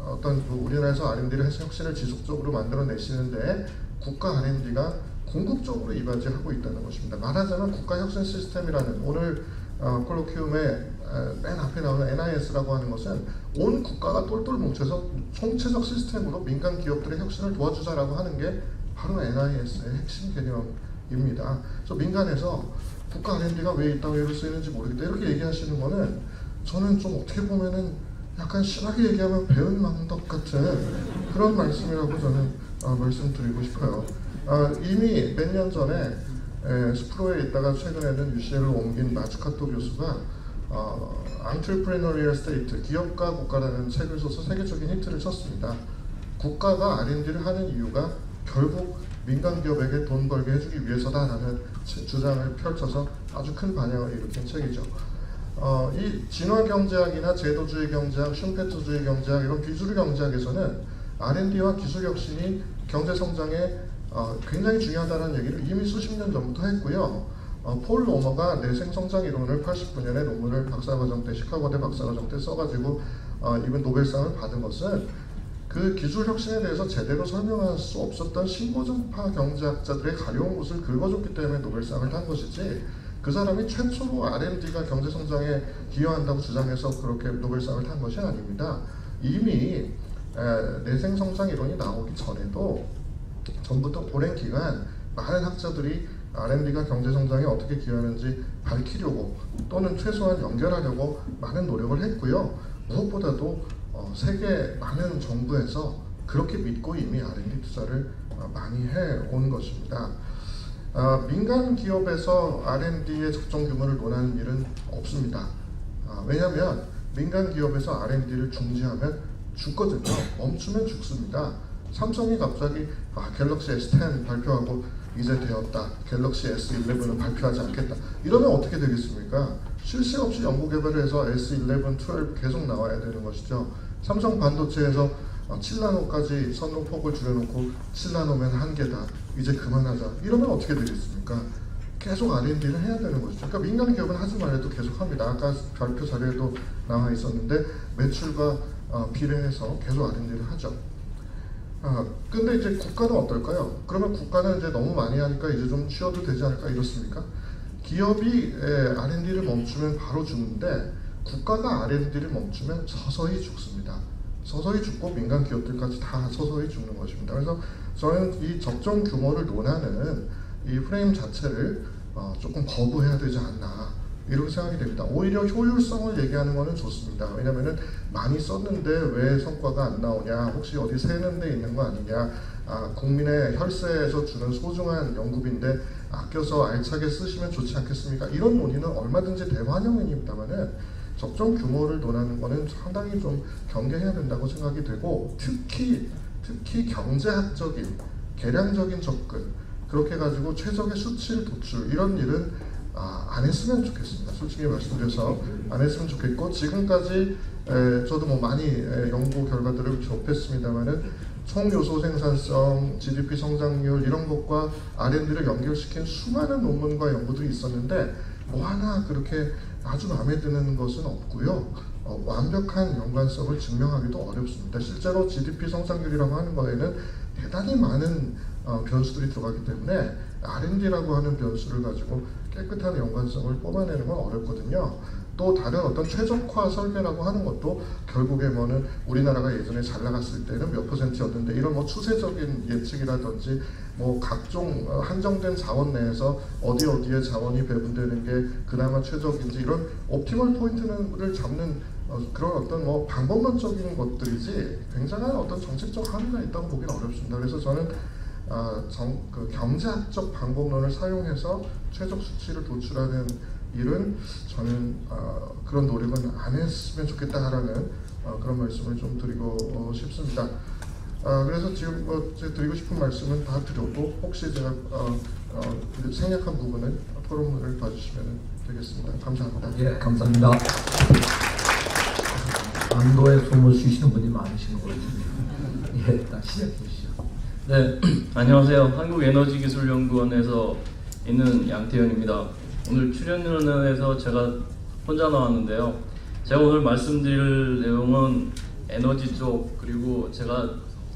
어떤 우리나라에서 R&D를 해서 혁신을 지속적으로 만들어내시는데 국가 R&D가 공급적으로 이바지하고 있다는 것입니다. 말하자면 국가혁신 시스템이라는 오늘 콜로키움의 맨 앞에 나오는 NIS라고 하는 것은 온 국가가 똘똘 뭉쳐서 총체적 시스템으로 민간 기업들의 혁신을 도와주자라고 하는 게 바로 NIS의 핵심 개념입니다. 그래서 민간에서 국가 R&D가 왜 이따 왜로 쓰이는지 모르겠다 이렇게 얘기하시는 거는 저는 좀 어떻게 보면은 약간 심하게 얘기하면 배은망덕 같은 그런 말씀이라고 저는 말씀드리고 싶어요. 이미 몇 년 전에 스프로에 있다가 최근에는 UCL을 옮긴 마츠카토 교수가 Entrepreneurial State, 기업가 국가라는 책을 써서 세계적인 히트를 쳤습니다. 국가가 R&D를 하는 이유가 결국 민간 기업에게 돈 벌게 해주기 위해서다라는 주장을 펼쳐서 아주 큰 반향을 일으킨 책이죠. 이 진화경제학이나 제도주의 경제학, 슌페트주의 경제학 이런 비주류 경제학에서는 R&D와 기술 혁신이 경제 성장에 굉장히 중요하다는 얘기를 이미 수십 년 전부터 했고요. 폴 로머가 내생성장 이론을 89년에 논문을 박사과정 때 시카고대 박사과정 때 써가지고 이번 노벨상을 받은 것은 그 기술 혁신에 대해서 제대로 설명할 수 없었던 신고전파 경제학자들의 가려운 곳을 긁어줬기 때문에 노벨상을 탄 것이지 그 사람이 최초로 R&D가 경제 성장에 기여한다고 주장해서 그렇게 노벨상을 탄 것이 아닙니다. 이미 내생성장 이론이 나오기 전부터 오랜 기간 많은 학자들이 R&D가 경제 성장에 어떻게 기여하는지 밝히려고 또는 최소한 연결하려고 많은 노력을 했고요. 무엇보다도 세계 많은 정부에서 그렇게 믿고 이미 R&D 투자를 많이 해온 것입니다. 민간 기업에서 R&D의 적정 규모를 논하는 일은 없습니다. 왜냐하면 민간 기업에서 R&D를 중지하면 죽거든요. 멈추면 죽습니다. 삼성이 갑자기 갤럭시 S10 발표하고 이제 되었다. 갤럭시 S11을 발표하지 않겠다. 이러면 어떻게 되겠습니까? 쉴 새 없이 연구개발을 해서 S11, 12 계속 나와야 되는 것이죠. 삼성 반도체에서 7나노까지 선로폭을 줄여놓고 7나노면 한계다. 이제 그만하자. 이러면 어떻게 되겠습니까? 계속 R&D를 해야 되는 것이죠. 그러니까 민간 기업은 하지 말아도 계속 합니다. 아까 발표 자료에도 나와 있었는데 매출과 비례해서 계속 R&D를 하죠. 근데 이제 국가는 어떨까요? 그러면 국가는 이제 너무 많이 하니까 이제 좀 쉬어도 되지 않을까 이렇습니까? 기업이 R&D를 멈추면 바로 죽는데 국가가 R&D를 멈추면 서서히 죽습니다. 서서히 죽고 민간 기업들까지 다 서서히 죽는 것입니다. 그래서 저는 이 적정 규모를 논하는 이 프레임 자체를 조금 거부해야 되지 않나 이렇게 생각이 됩니다. 오히려 효율성을 얘기하는 거는 좋습니다. 왜냐하면 많이 썼는데 왜 성과가 안 나오냐, 혹시 어디 새는 데 있는 거 아니냐, 국민의 혈세에서 주는 소중한 연구비인데 아껴서 알차게 쓰시면 좋지 않겠습니까? 이런 논의는 얼마든지 대환영입니다만은 적정 규모를 논하는 거는 상당히 좀 경계해야 된다고 생각이 되고, 특히 경제학적인 계량적인 접근, 그렇게 해가지고 최적의 수치를 도출, 이런 일은 안 했으면 좋겠습니다. 솔직히 말씀드려서 안 했으면 좋겠고, 지금까지 저도 뭐 많이 연구 결과들을 접했습니다만은 총 요소 생산성, GDP 성장률 이런 것과 R&D를 연결시킨 수많은 논문과 연구들이 있었는데 뭐 하나 그렇게 아주 마음에 드는 것은 없고요. 완벽한 연관성을 증명하기도 어렵습니다. 실제로 GDP 성장률이라고 하는 거에는 대단히 많은 변수들이 들어가기 때문에 R&D라고 하는 변수를 가지고 깨끗한 연관성을 뽑아내는 건 어렵거든요. 또 다른 어떤 최적화 설계라고 하는 것도 결국에 뭐는 우리나라가 예전에 잘 나갔을 때는 몇 %였는데 이런 뭐 추세적인 예측이라든지 뭐 각종 한정된 자원 내에서 어디에 자원이 배분되는 게 그나마 최적인지 이런 옵티멀 포인트를 잡는 그런 어떤 뭐 방법론적인 것들이지 굉장한 어떤 정책적 함의가 있다고 보기는 어렵습니다. 그래서 저는 경제학적 방법론을 사용해서 최적 수치를 도출하는 일은 저는 그런 노력은 안 했으면 좋겠다라는 그런 말씀을 좀 드리고 싶습니다. 그래서 지금 제가 드리고 싶은 말씀은 다 드렸고, 혹시 제가 생략한 부분은 토론문을 봐주시면 되겠습니다. 감사합니다. 예, 감사합니다. 안도에 숨을 쉬시는 분이 많으신 것 같습니다. 예, 일단 시작해 주시죠. 네, 안녕하세요. 한국에너지기술연구원에서 있는 양태현입니다. 오늘 출연위원회에서 제가 혼자 나왔는데요. 제가 오늘 말씀드릴 내용은 에너지 쪽, 그리고 제가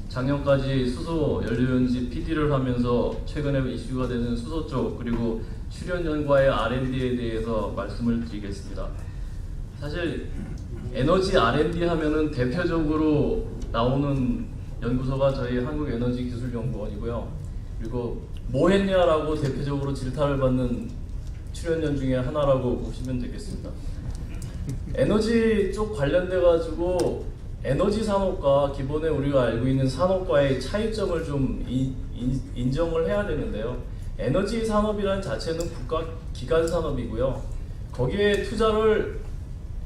작년까지 수소 연료연지 PD를 하면서 최근에 이슈가 되는 수소 쪽, 그리고 출연연과의 R&D에 대해서 말씀을 드리겠습니다. 사실 에너지 R&D 하면은 대표적으로 나오는 연구소가 저희 한국에너지기술연구원이고요. 그리고 뭐 했냐라고 대표적으로 질타를 받는 출연연 중에 하나라고 보시면 되겠습니다. 에너지 쪽 관련돼 가지고 에너지 산업과 기본에 우리가 알고 있는 산업과의 차이점을 좀 인정을 해야 되는데요. 에너지 산업이라는 자체는 국가 기관 산업이고요. 거기에 투자를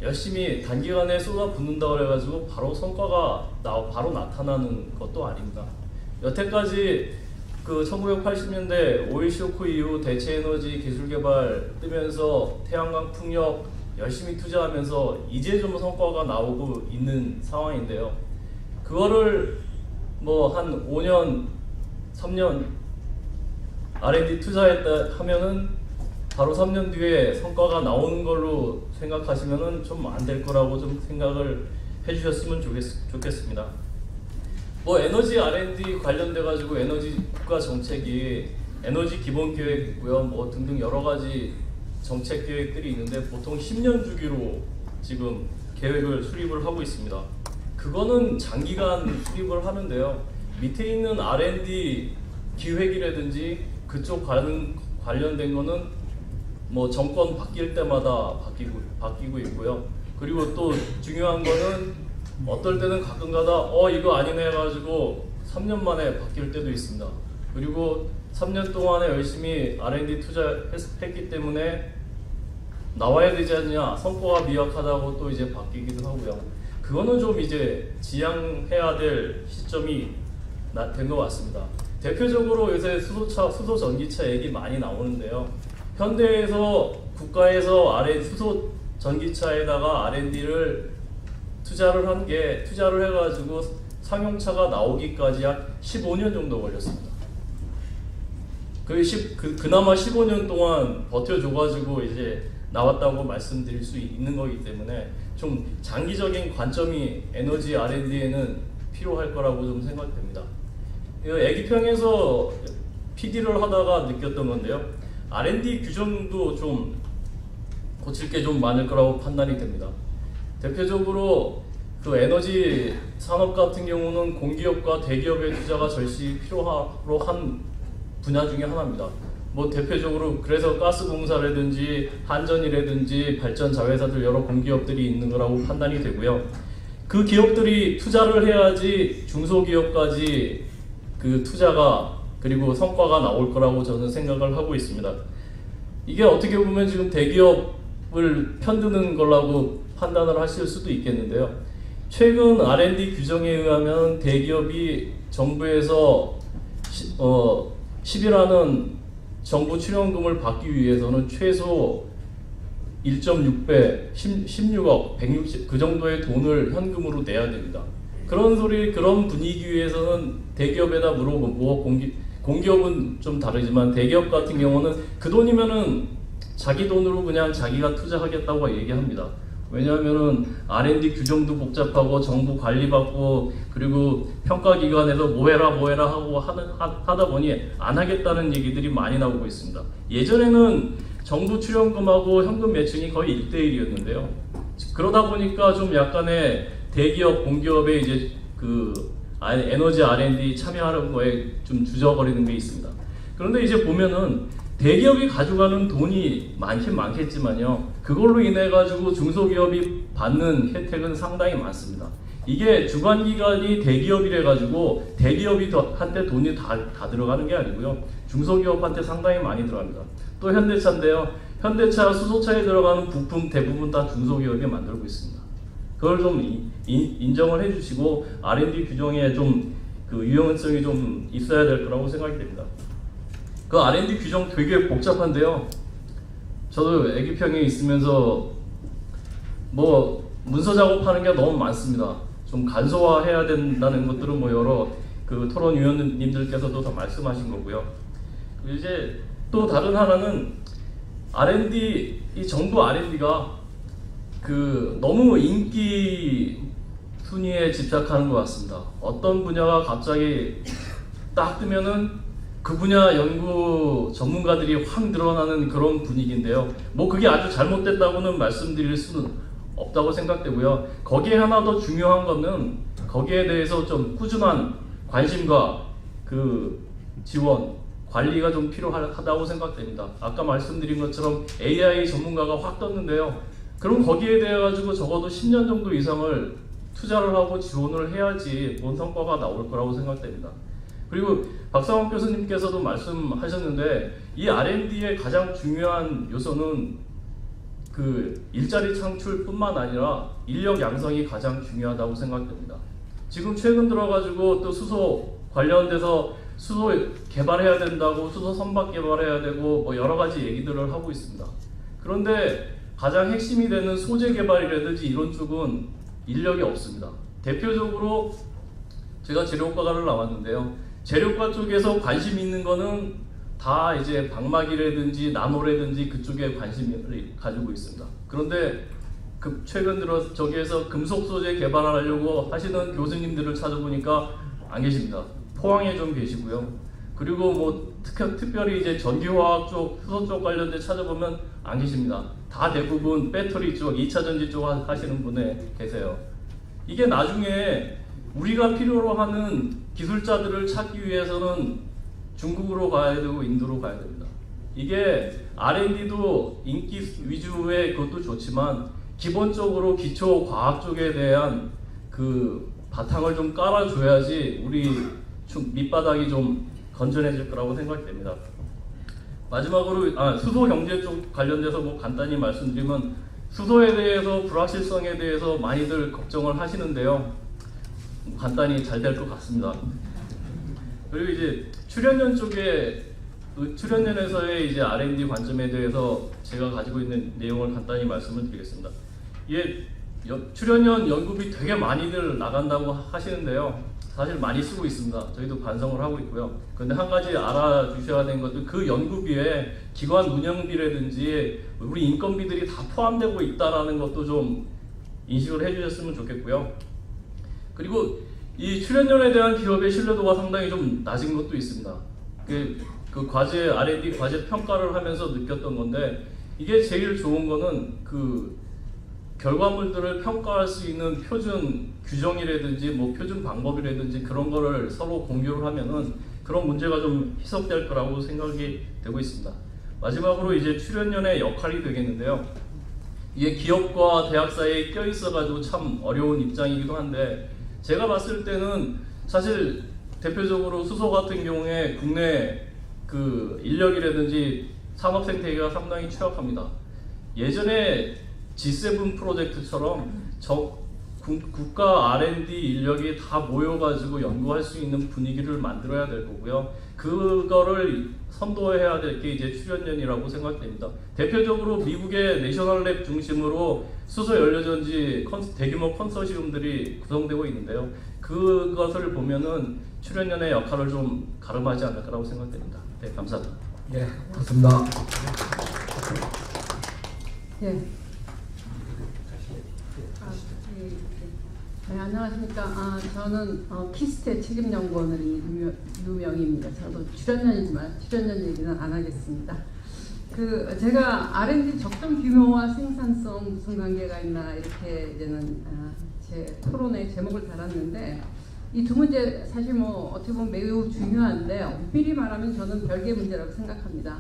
열심히 단기간에 쏟아붓는다고 해가지고 바로 성과가 바로 나타나는 것도 아닙니다. 여태까지 그 1980년대 오일 쇼크 이후 대체 에너지 기술 개발 뜨면서 태양광 풍력 열심히 투자하면서 이제 좀 성과가 나오고 있는 상황인데요. 그거를 뭐 한 5년, 3년 R&D 투자했다 하면은 바로 3년 뒤에 성과가 나오는 걸로 생각하시면은 좀 안 될 거라고 좀 생각을 해주셨으면 좋겠습니다. 뭐 에너지 R&D 관련돼 가지고 에너지 국가 정책이 에너지 기본 계획 있고요, 뭐 등등 여러 가지 정책 계획들이 있는데 보통 10년 주기로 지금 계획을 수립을 하고 있습니다. 그거는 장기간 수립을 하는데요. 밑에 있는 R&D 기획이라든지 그쪽 관련된 거는 뭐 정권 바뀔 때마다 바뀌고 있고요. 그리고 또 중요한 거는 어떨 때는 가끔가다 이거 아니네 해가지고 3년 만에 바뀔 때도 있습니다. 그리고 3년 동안에 열심히 R&D 투자했기 때문에 나와야 되지 않냐, 성과가 미약하다고 또 이제 바뀌기도 하고요. 그거는 좀 이제 지양해야 될 시점이 된 것 같습니다. 대표적으로 요새 수소차, 수소 전기차 얘기 많이 나오는데요. 현대에서 국가에서 수소 전기차에다가 R&D를 투자를 해가지고 상용차가 나오기까지 약 15년 정도 걸렸습니다. 그나마 15년 동안 버텨줘가지고 이제 나왔다고 말씀드릴 수 있는 거기 때문에 좀 장기적인 관점이 에너지 R&D에는 필요할 거라고 좀 생각됩니다. 애기평에서 PD를 하다가 느꼈던 건데요. R&D 규정도 좀 고칠 게 좀 많을 거라고 판단이 됩니다. 대표적으로 그 에너지 산업 같은 경우는 공기업과 대기업의 투자가 절시 필요로 한 분야 중에 하나입니다. 뭐 대표적으로 그래서 가스공사라든지 한전이라든지 발전 자회사들 여러 공기업들이 있는 거라고 판단이 되고요. 그 기업들이 투자를 해야지 중소기업까지 그 투자가 그리고 성과가 나올 거라고 저는 생각을 하고 있습니다. 이게 어떻게 보면 지금 대기업을 편드는 거라고 판단을 하실 수도 있겠는데요. 최근 R&D 규정에 의하면 대기업이 정부에서 10이라는 정부 출연금을 받기 위해서는 최소 1.6배, 16억, 160, 그 정도의 돈을 현금으로 내야 됩니다. 그런 분위기에서는 대기업에다 물어보고 공기업은 좀 다르지만 대기업 같은 경우는 그 돈이면은 자기 돈으로 그냥 자기가 투자하겠다고 얘기합니다. 왜냐하면은 R&D 규정도 복잡하고 정부 관리받고 그리고 평가기관에서 뭐해라 하고 하다 보니 안 하겠다는 얘기들이 많이 나오고 있습니다. 예전에는 정부 출연금하고 현금 매칭이 거의 1대1이었는데요. 그러다 보니까 좀 약간의 대기업, 공기업의 이제 그 에너지 R&D 참여하는 거에 좀 주저거리는 게 있습니다. 그런데 이제 보면은 대기업이 가져가는 돈이 많긴 많겠지만요. 그걸로 인해 가지고 중소기업이 받는 혜택은 상당히 많습니다. 이게 주관기관이 대기업이래 가지고 대기업이 한테 돈이 다 들어가는 게 아니고요. 중소기업한테 상당히 많이 들어갑니다. 또 현대차인데요. 현대차 수소차에 들어가는 부품 대부분 다 중소기업이 만들고 있습니다. 그걸 좀 인정을 해주시고 R&D 규정에 좀 그 유연성이 좀 있어야 될 거라고 생각이 됩니다. 그 R&D 규정 되게 복잡한데요. 저도 애기평에 있으면서 뭐 문서 작업하는 게 너무 많습니다. 좀 간소화해야 된다는 것들은 뭐 여러 그 토론위원님들께서도 다 말씀하신 거고요. 이제 또 다른 하나는 R&D, 이 정부 R&D가 그 너무 인기 순위에 집착하는 것 같습니다. 어떤 분야가 갑자기 딱 뜨면은 그 분야 연구 전문가들이 확 늘어나는 그런 분위기인데요. 뭐 그게 아주 잘못됐다고는 말씀드릴 수는 없다고 생각되고요. 거기에 하나 더 중요한 거는 거기에 대해서 좀 꾸준한 관심과 그 지원, 관리가 좀 필요하다고 생각됩니다. 아까 말씀드린 것처럼 AI 전문가가 확 떴는데요. 그럼 거기에 대해 가지고 적어도 10년 정도 이상을 투자를 하고 지원을 해야지 본 성과가 나올 거라고 생각됩니다. 그리고 박상원 교수님께서도 말씀하셨는데 이 R&D의 가장 중요한 요소는 그 일자리 창출뿐만 아니라 인력 양성이 가장 중요하다고 생각됩니다. 지금 최근 들어가지고 또 수소 관련돼서 수소 개발해야 된다고 수소 선박 개발해야 되고 뭐 여러 가지 얘기들을 하고 있습니다. 그런데 가장 핵심이 되는 소재 개발이라든지 이런 쪽은 인력이 없습니다. 대표적으로 제가 재료과를 나왔는데요. 재료과 쪽에서 관심 있는 거는 다 이제 방막이라든지 나노라든지 그쪽에 관심을 가지고 있습니다. 그런데 최근 들어 저기에서 금속 소재 개발하려고 하시는 교수님들을 찾아보니까 안 계십니다. 포항에 좀 계시고요. 그리고 뭐 특별히 이제 전기화학 쪽, 수소 쪽 관련돼 찾아보면 안 계십니다. 다 대부분 배터리 쪽, 2차 전지 쪽 하시는 분에 계세요. 이게 나중에 우리가 필요로 하는 기술자들을 찾기 위해서는 중국으로 가야 되고 인도로 가야 됩니다. 이게 R&D도 인기 위주의 그것도 좋지만 기본적으로 기초 과학 쪽에 대한 그 바탕을 좀 깔아줘야지 우리 밑바닥이 좀 건전해질 거라고 생각됩니다. 마지막으로 수소 경제 쪽 관련돼서 뭐 간단히 말씀드리면 수소에 대해서 불확실성에 대해서 많이들 걱정을 하시는데요. 간단히 잘 될 것 같습니다. 그리고 이제 출연연 쪽에 출연연에서의 이제 R&D 관점에 대해서 제가 가지고 있는 내용을 간단히 말씀을 드리겠습니다. 이게 출연연 연구비 되게 많이들 나간다고 하시는데요. 사실 많이 쓰고 있습니다. 저희도 반성을 하고 있고요. 그런데 한 가지 알아주셔야 되는 것도 그 연구비에 기관 운영비라든지 우리 인건비들이 다 포함되고 있다는 것도 좀 인식을 해주셨으면 좋겠고요. 그리고 이 출연연에 대한 기업의 신뢰도가 상당히 좀 낮은 것도 있습니다. 그 과제 R&D 과제 평가를 하면서 느꼈던 건데 이게 제일 좋은 거는 그 결과물들을 평가할 수 있는 표준 규정이라든지 뭐 표준 방법이라든지 그런 거를 서로 공유를 하면은 그런 문제가 좀 희석될 거라고 생각이 되고 있습니다. 마지막으로 이제 출연연의 역할이 되겠는데요. 이게 기업과 대학 사이에 껴 있어가지고 참 어려운 입장이기도 한데, 제가 봤을 때는 사실 대표적으로 수소 같은 경우에 국내 그 인력이라든지 산업 생태계가 상당히 취약합니다. 예전에 G7 프로젝트처럼 국가 R&D 인력이 다 모여가지고 연구할 수 있는 분위기를 만들어야 될 거고요. 그거를 선도해야 될 게 이제 출연연이라고 생각됩니다. 대표적으로 미국의 내셔널랩 중심으로 수소 연료전지 대규모 컨소시엄들이 구성되고 있는데요. 그것을 보면은 출연연의 역할을 좀 가름하지 않을 거라고 생각됩니다. 네, 감사합니다. 예, 맞습니다. 예. 네, 안녕하십니까. 저는 키스테 책임연구원으로 유명입니다. 저도 출연연이지만 출연연 얘기는 안 하겠습니다. 제가 R&D 적정 규모와 생산성 무슨 관계가 있나 이렇게 이제는 제 토론의 제목을 달았는데, 이 두 문제 사실 뭐 어떻게 보면 매우 중요한데, 엄밀히 말하면 저는 별개의 문제라고 생각합니다.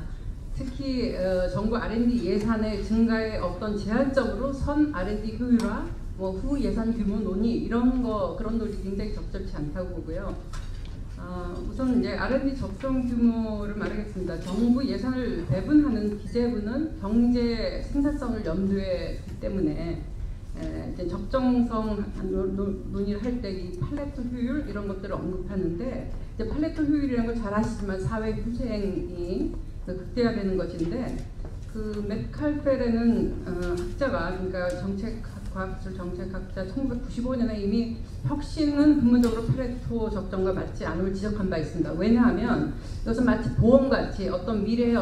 특히 정부 R&D 예산의 증가에 어떤 제한적으로 선 R&D 효율화, 후 예산 규모 논의 그런 논의 굉장히 적절치 않다고 보고요. 우선 이제 R&D 적정 규모를 말하겠습니다. 정부 예산을 배분하는 기재부는 경제 생산성을 염두에 두기 때문에 이제 적정성 논의를 할 때 이 팔레토 효율 이런 것들을 언급하는데, 이제 팔레토 효율이라는 걸 잘 아시지만 사회 후생이 극대화되는 것인데, 맥칼페라는 학자가, 그러니까 과학기술 정책학자 1995년에 이미 혁신은 근본적으로 파레토 적정과 맞지 않음을 지적한 바 있습니다. 왜냐하면 이것은 마치 보험같이 어떤 미래의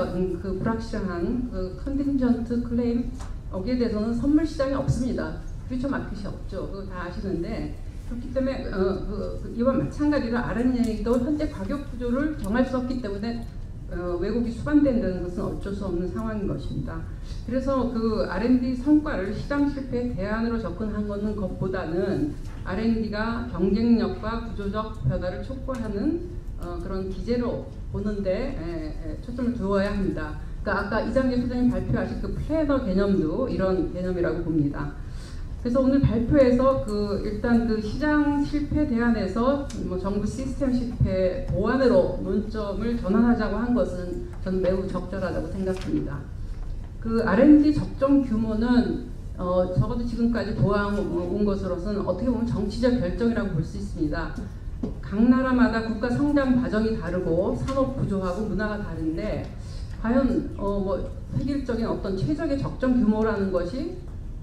그 불확실한 컨틴전트 클레임 여기에 대해서는 선물 시장이 없습니다. 퓨처 마켓이 없죠. 그거 다 아시는데, 그렇기 때문에 이와 마찬가지로 R&D도 현재 가격 구조를 정할 수 없기 때문에 왜곡이 수반된다는 것은 어쩔 수 없는 상황인 것입니다. 그래서 R&D 성과를 시장 실패의 대안으로 접근한 것보다는 R&D가 경쟁력과 구조적 변화를 촉구하는 그런 기제로 보는데 초점을 두어야 합니다. 그러니까 아까 이장재 소장님 발표하신 플래너 개념도 이런 개념이라고 봅니다. 그래서 오늘 발표에서 일단 시장 실패 대안에서 정부 시스템 실패 보완으로 논점을 전환하자고 한 것은 저는 매우 적절하다고 생각합니다. R&D 적정 규모는 적어도 지금까지 보아온 것으로서는 어떻게 보면 정치적 결정이라고 볼 수 있습니다. 각 나라마다 국가 성장 과정이 다르고 산업 구조하고 문화가 다른데, 과연 획일적인 어떤 최적의 적정 규모라는 것이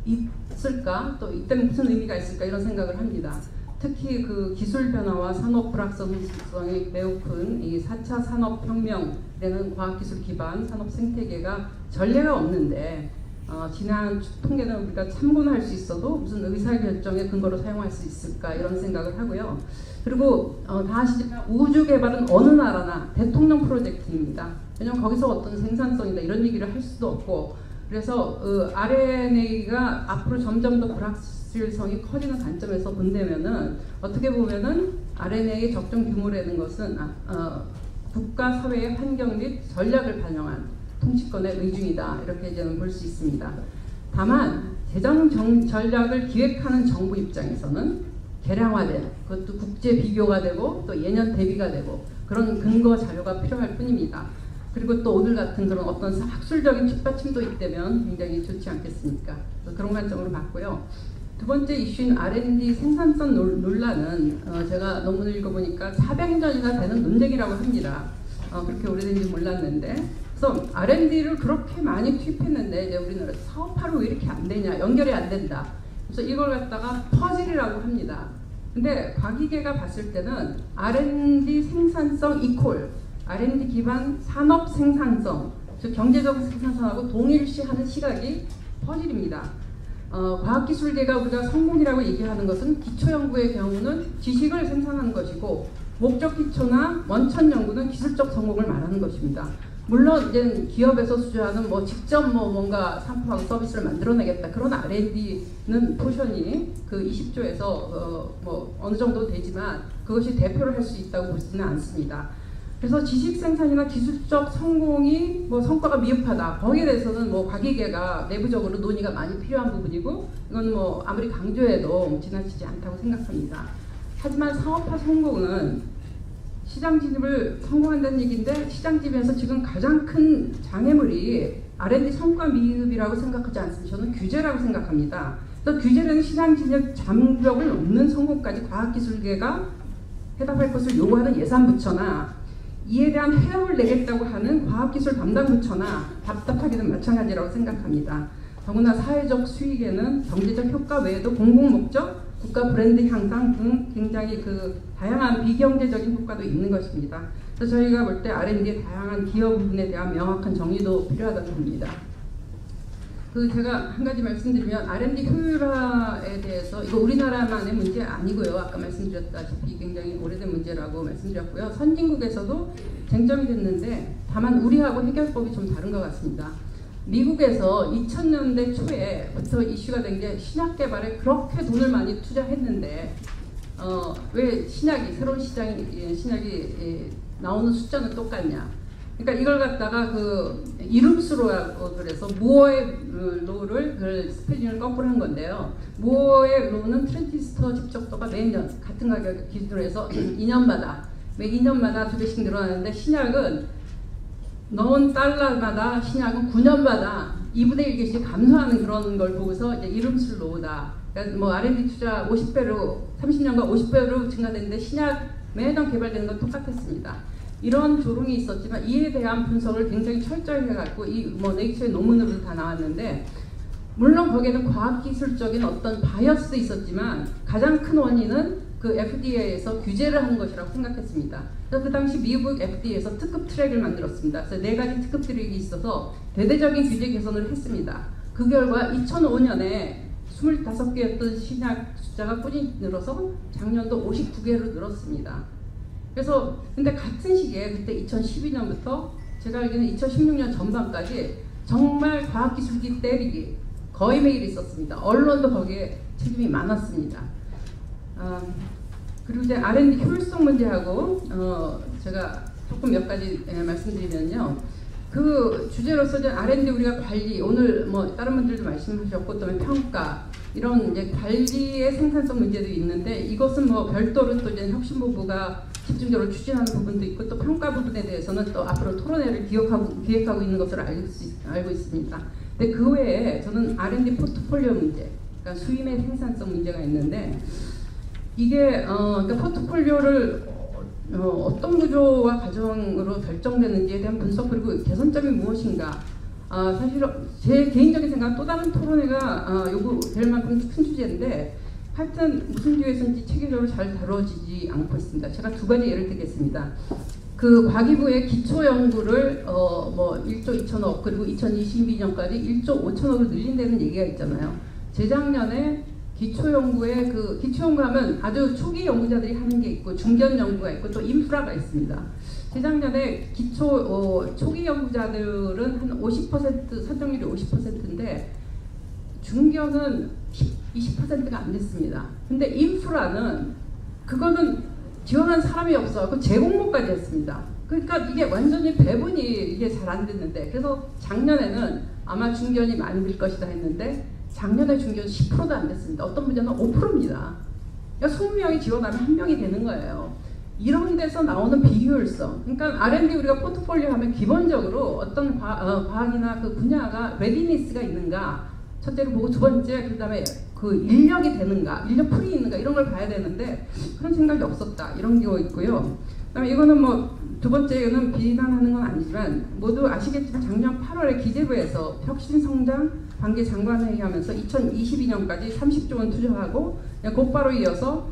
있을까? 또 이때는 무슨 의미가 있을까? 이런 생각을 합니다. 특히 기술 변화와 산업 불확실성이 매우 큰 이 4차 산업혁명이라는 과학기술 기반 산업 생태계가 전례가 없는데, 지난 통계는 우리가 참고는 할 수 있어도 무슨 의사결정의 근거로 사용할 수 있을까? 이런 생각을 하고요. 그리고 다 아시지만 우주 개발은 어느 나라나 대통령 프로젝트입니다. 왜냐하면 거기서 어떤 생산성이다 이런 얘기를 할 수도 없고, 그래서 R&A가 앞으로 점점 더 불확실성이 커지는 관점에서 본다면은, 어떻게 보면은 R&A의 적정 규모라는 것은 국가 사회의 환경 및 전략을 반영한 통치권의 의중이다, 이렇게 이제는 볼 수 있습니다. 다만 재정 전략을 기획하는 정부 입장에서는 개량화된, 그것도 국제 비교가 되고 또 예년 대비가 되고 그런 근거 자료가 필요할 뿐입니다. 그리고 또 오늘 같은 그런 어떤 학술적인 뒷받침도 있다면 굉장히 좋지 않겠습니까? 그런 관점으로 봤고요. 두 번째 이슈인 R&D 생산성 논란은 제가 논문을 읽어보니까 400년이나 되는 논쟁이라고 합니다. 그렇게 오래된지 몰랐는데, 그래서 R&D를 그렇게 많이 투입했는데 이제 우리나라 사업화로 왜 이렇게 안 되냐, 연결이 안 된다. 그래서 이걸 갖다가 퍼즐이라고 합니다. 근데 과기계가 봤을 때는 R&D 생산성 이퀄 R&D 기반 산업 생산성, 즉 경제적 생산성하고 동일시하는 시각이 퍼즐입니다. 과학기술계가 우리가 성공이라고 얘기하는 것은 기초연구의 경우는 지식을 생산하는 것이고, 목적 기초나 원천 연구는 기술적 성공을 말하는 것입니다. 물론 이제 기업에서 수주하는 직접 뭔가 상품하고 서비스를 만들어내겠다, 그런 R&D는 포션이 20조에서 어느 정도 되지만 그것이 대표를 할 수 있다고 보지는 않습니다. 그래서 지식 생산이나 기술적 성공이 뭐 성과가 미흡하다. 거기에 대해서는 뭐 과기계가 내부적으로 논의가 많이 필요한 부분이고 이건 뭐 아무리 강조해도 지나치지 않다고 생각합니다. 하지만 사업화 성공은 시장 진입을 성공한다는 얘기인데 시장 진입에서 지금 가장 큰 장애물이 R&D 성과 미흡이라고 생각하지 않습니다. 저는 규제라고 생각합니다. 또 규제는 시장 진입 장벽을 넘는 성공까지 과학기술계가 해답할 것을 요구하는 예산부처나 이에 대한 해답을 내겠다고 하는 과학기술 담당 부처나 답답하기는 마찬가지라고 생각합니다. 더구나 사회적 수익에는 경제적 효과 외에도 공공목적, 국가 브랜드 향상 등 굉장히 그 다양한 비경제적인 효과도 있는 것입니다. 그래서 저희가 볼 때 R&D의 다양한 기여 부분에 대한 명확한 정의도 필요하다고 봅니다. 제가 한 가지 말씀드리면 R&D 효율화에 대해서 이거 우리나라만의 문제 아니고요. 아까 말씀드렸다시피 굉장히 오래된 문제라고 말씀드렸고요. 선진국에서도 쟁점이 됐는데 다만 우리하고 해결법이 좀 다른 것 같습니다. 미국에서 2000년대 초에부터 이슈가 된 게 신약 개발에 그렇게 돈을 많이 투자했는데 왜 새로운 신약이 나오는 숫자는 똑같냐? 그러니까 이걸 갖다가 이름수로 그래서 무어의 로를 스펠링을 거꾸로 한 건데요. 무어의 로는 트랜지스터 집적도가 매년 같은 가격 기준으로 해서 2년마다 매 2년마다 2배씩 늘어나는데 신약은 넣은 달러마다 신약은 9년마다 2분의 1개씩 감소하는 그런 걸 보고서 이제 이름수를 놓으다. 그러니까 뭐 R&D 투자 50배로 30년간 50배로 증가됐는데 신약 매년 개발되는 건 똑같았습니다. 이런 조롱이 있었지만 이에 대한 분석을 굉장히 철저히 해갖고 네이처의 논문으로도 다 나왔는데 물론 거기에는 과학기술적인 어떤 바이어스도 있었지만 가장 큰 원인은 그 FDA에서 규제를 한 것이라고 생각했습니다. 그래서 그 당시 미국 FDA에서 특급 트랙을 만들었습니다. 그래서 4가지 특급 트랙이 있어서 대대적인 규제 개선을 했습니다. 그 결과 2005년에 25개였던 신약 숫자가 꾸준히 늘어서 작년도 59개로 늘었습니다. 그래서 근데 같은 시기에 그때 2012년부터 제가 알기로는 2016년 전반까지 정말 과학기술기 때리기 거의 매일 있었습니다. 언론도 거기에 책임이 많았습니다. 그리고 이제 R&D 효율성 문제하고 제가 조금 몇 가지 말씀드리면요. 그 주제로서 이제 R&D 우리가 관리 오늘 뭐 다른 분들도 말씀하셨고 또 평가 이런 이제 관리의 생산성 문제도 있는데 이것은 뭐 별도로 또 이제 혁신본부가 집중적으로 추진하는 부분도 있고 또 평가 부분에 대해서는 또 앞으로 토론회를 기획하고 있는 것으로 알고 있습니다. 근데 그 외에 저는 R&D 포트폴리오 문제, 그러니까 수임의 생산성 문제가 있는데 이게 그러니까 포트폴리오를 어떤 구조와 과정으로 결정되는지에 대한 분석 그리고 개선점이 무엇인가 사실 제 개인적인 생각은 또 다른 토론회가 요구될 만큼 큰 주제인데 하여튼 무슨 기회에서인지 체계적으로 잘 다뤄지지 않고 있습니다. 제가 2가지 예를 들겠습니다. 그 과기부의 기초연구를 뭐 1조 2천억 그리고 2022년까지 1조 5천억을 늘린다는 얘기가 있잖아요. 재작년에 기초연구에 기초연구하면 아주 초기 연구자들이 하는 게 있고 중견 연구가 있고 또 인프라가 있습니다. 재작년에 초기 연구자들은 한 50% 선정률이 50%인데 중견은 20%가 안 됐습니다. 근데 인프라는 그거는 지원한 사람이 없어서 제공모까지 했습니다. 그러니까 이게 완전히 배분이 이게 잘 안 됐는데 그래서 작년에는 아마 중견이 많이 될 것이다 했는데 작년에 중견 10%도 안 됐습니다. 어떤 분야는 5%입니다. 그러니까 20명이 지원하면 1명이 되는 거예요. 이런 데서 나오는 비효율성. 그러니까 R&D 우리가 포트폴리오 하면 기본적으로 어떤 과학이나 그 분야가 레디니스가 있는가 첫째로 보고 두 번째 그다음에 그 인력이 되는가, 인력 풀이 있는가 이런 걸 봐야 되는데 그런 생각이 없었다 이런 게 있고요. 그다음에 이거는 뭐 두 번째는 비난하는 건 아니지만 모두 아시겠지만 작년 8월에 기재부에서 혁신성장 관계 장관회의 하면서 2022년까지 30조 원 투자하고 곧바로 이어서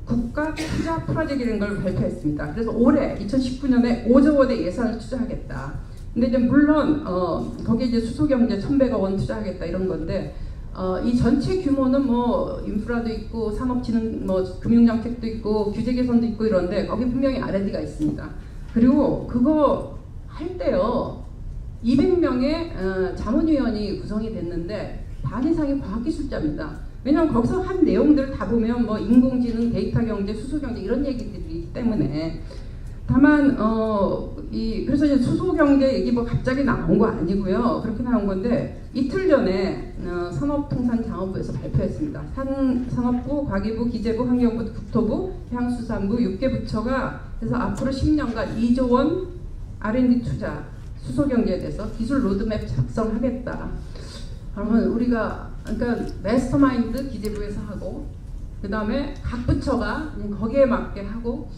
국가 투자 프로젝트라는 걸 발표했습니다. 그래서 올해 2019년에 5조 원의 예산을 투자하겠다. 근데 이제 물론 거기에 이제 수소경제 1,100억 원 투자하겠다 이런 건데 이 전체 규모는 뭐 인프라도 있고 산업진흥 뭐 금융정책도 있고 규제 개선도 있고 이런데 거기 분명히 R&D가 있습니다. 그리고 그거 할 때요 200명의 자문위원이 구성이 됐는데 반 이상이 과학기술자입니다. 왜냐하면 거기서 한 내용들을 다 보면 뭐 인공지능, 데이터 경제, 수소 경제 이런 얘기들이기 때문에 다만 그래서 이제 수소경제 얘기 뭐 갑자기 나온 거 아니고요. 그렇게 나온 건데 이틀 전에 산업통상자원부에서 발표했습니다. 산업부, 과기부, 기재부, 환경부, 국토부, 해양수산부 6개 부처가 그래서 앞으로 10년간 2조 원 R&D 투자 수소경제에 대해서 기술 로드맵 작성하겠다. 그러면 우리가 그러니까 마스터마인드 기재부에서 하고 그 다음에 각 부처가 거기에 맞게 하고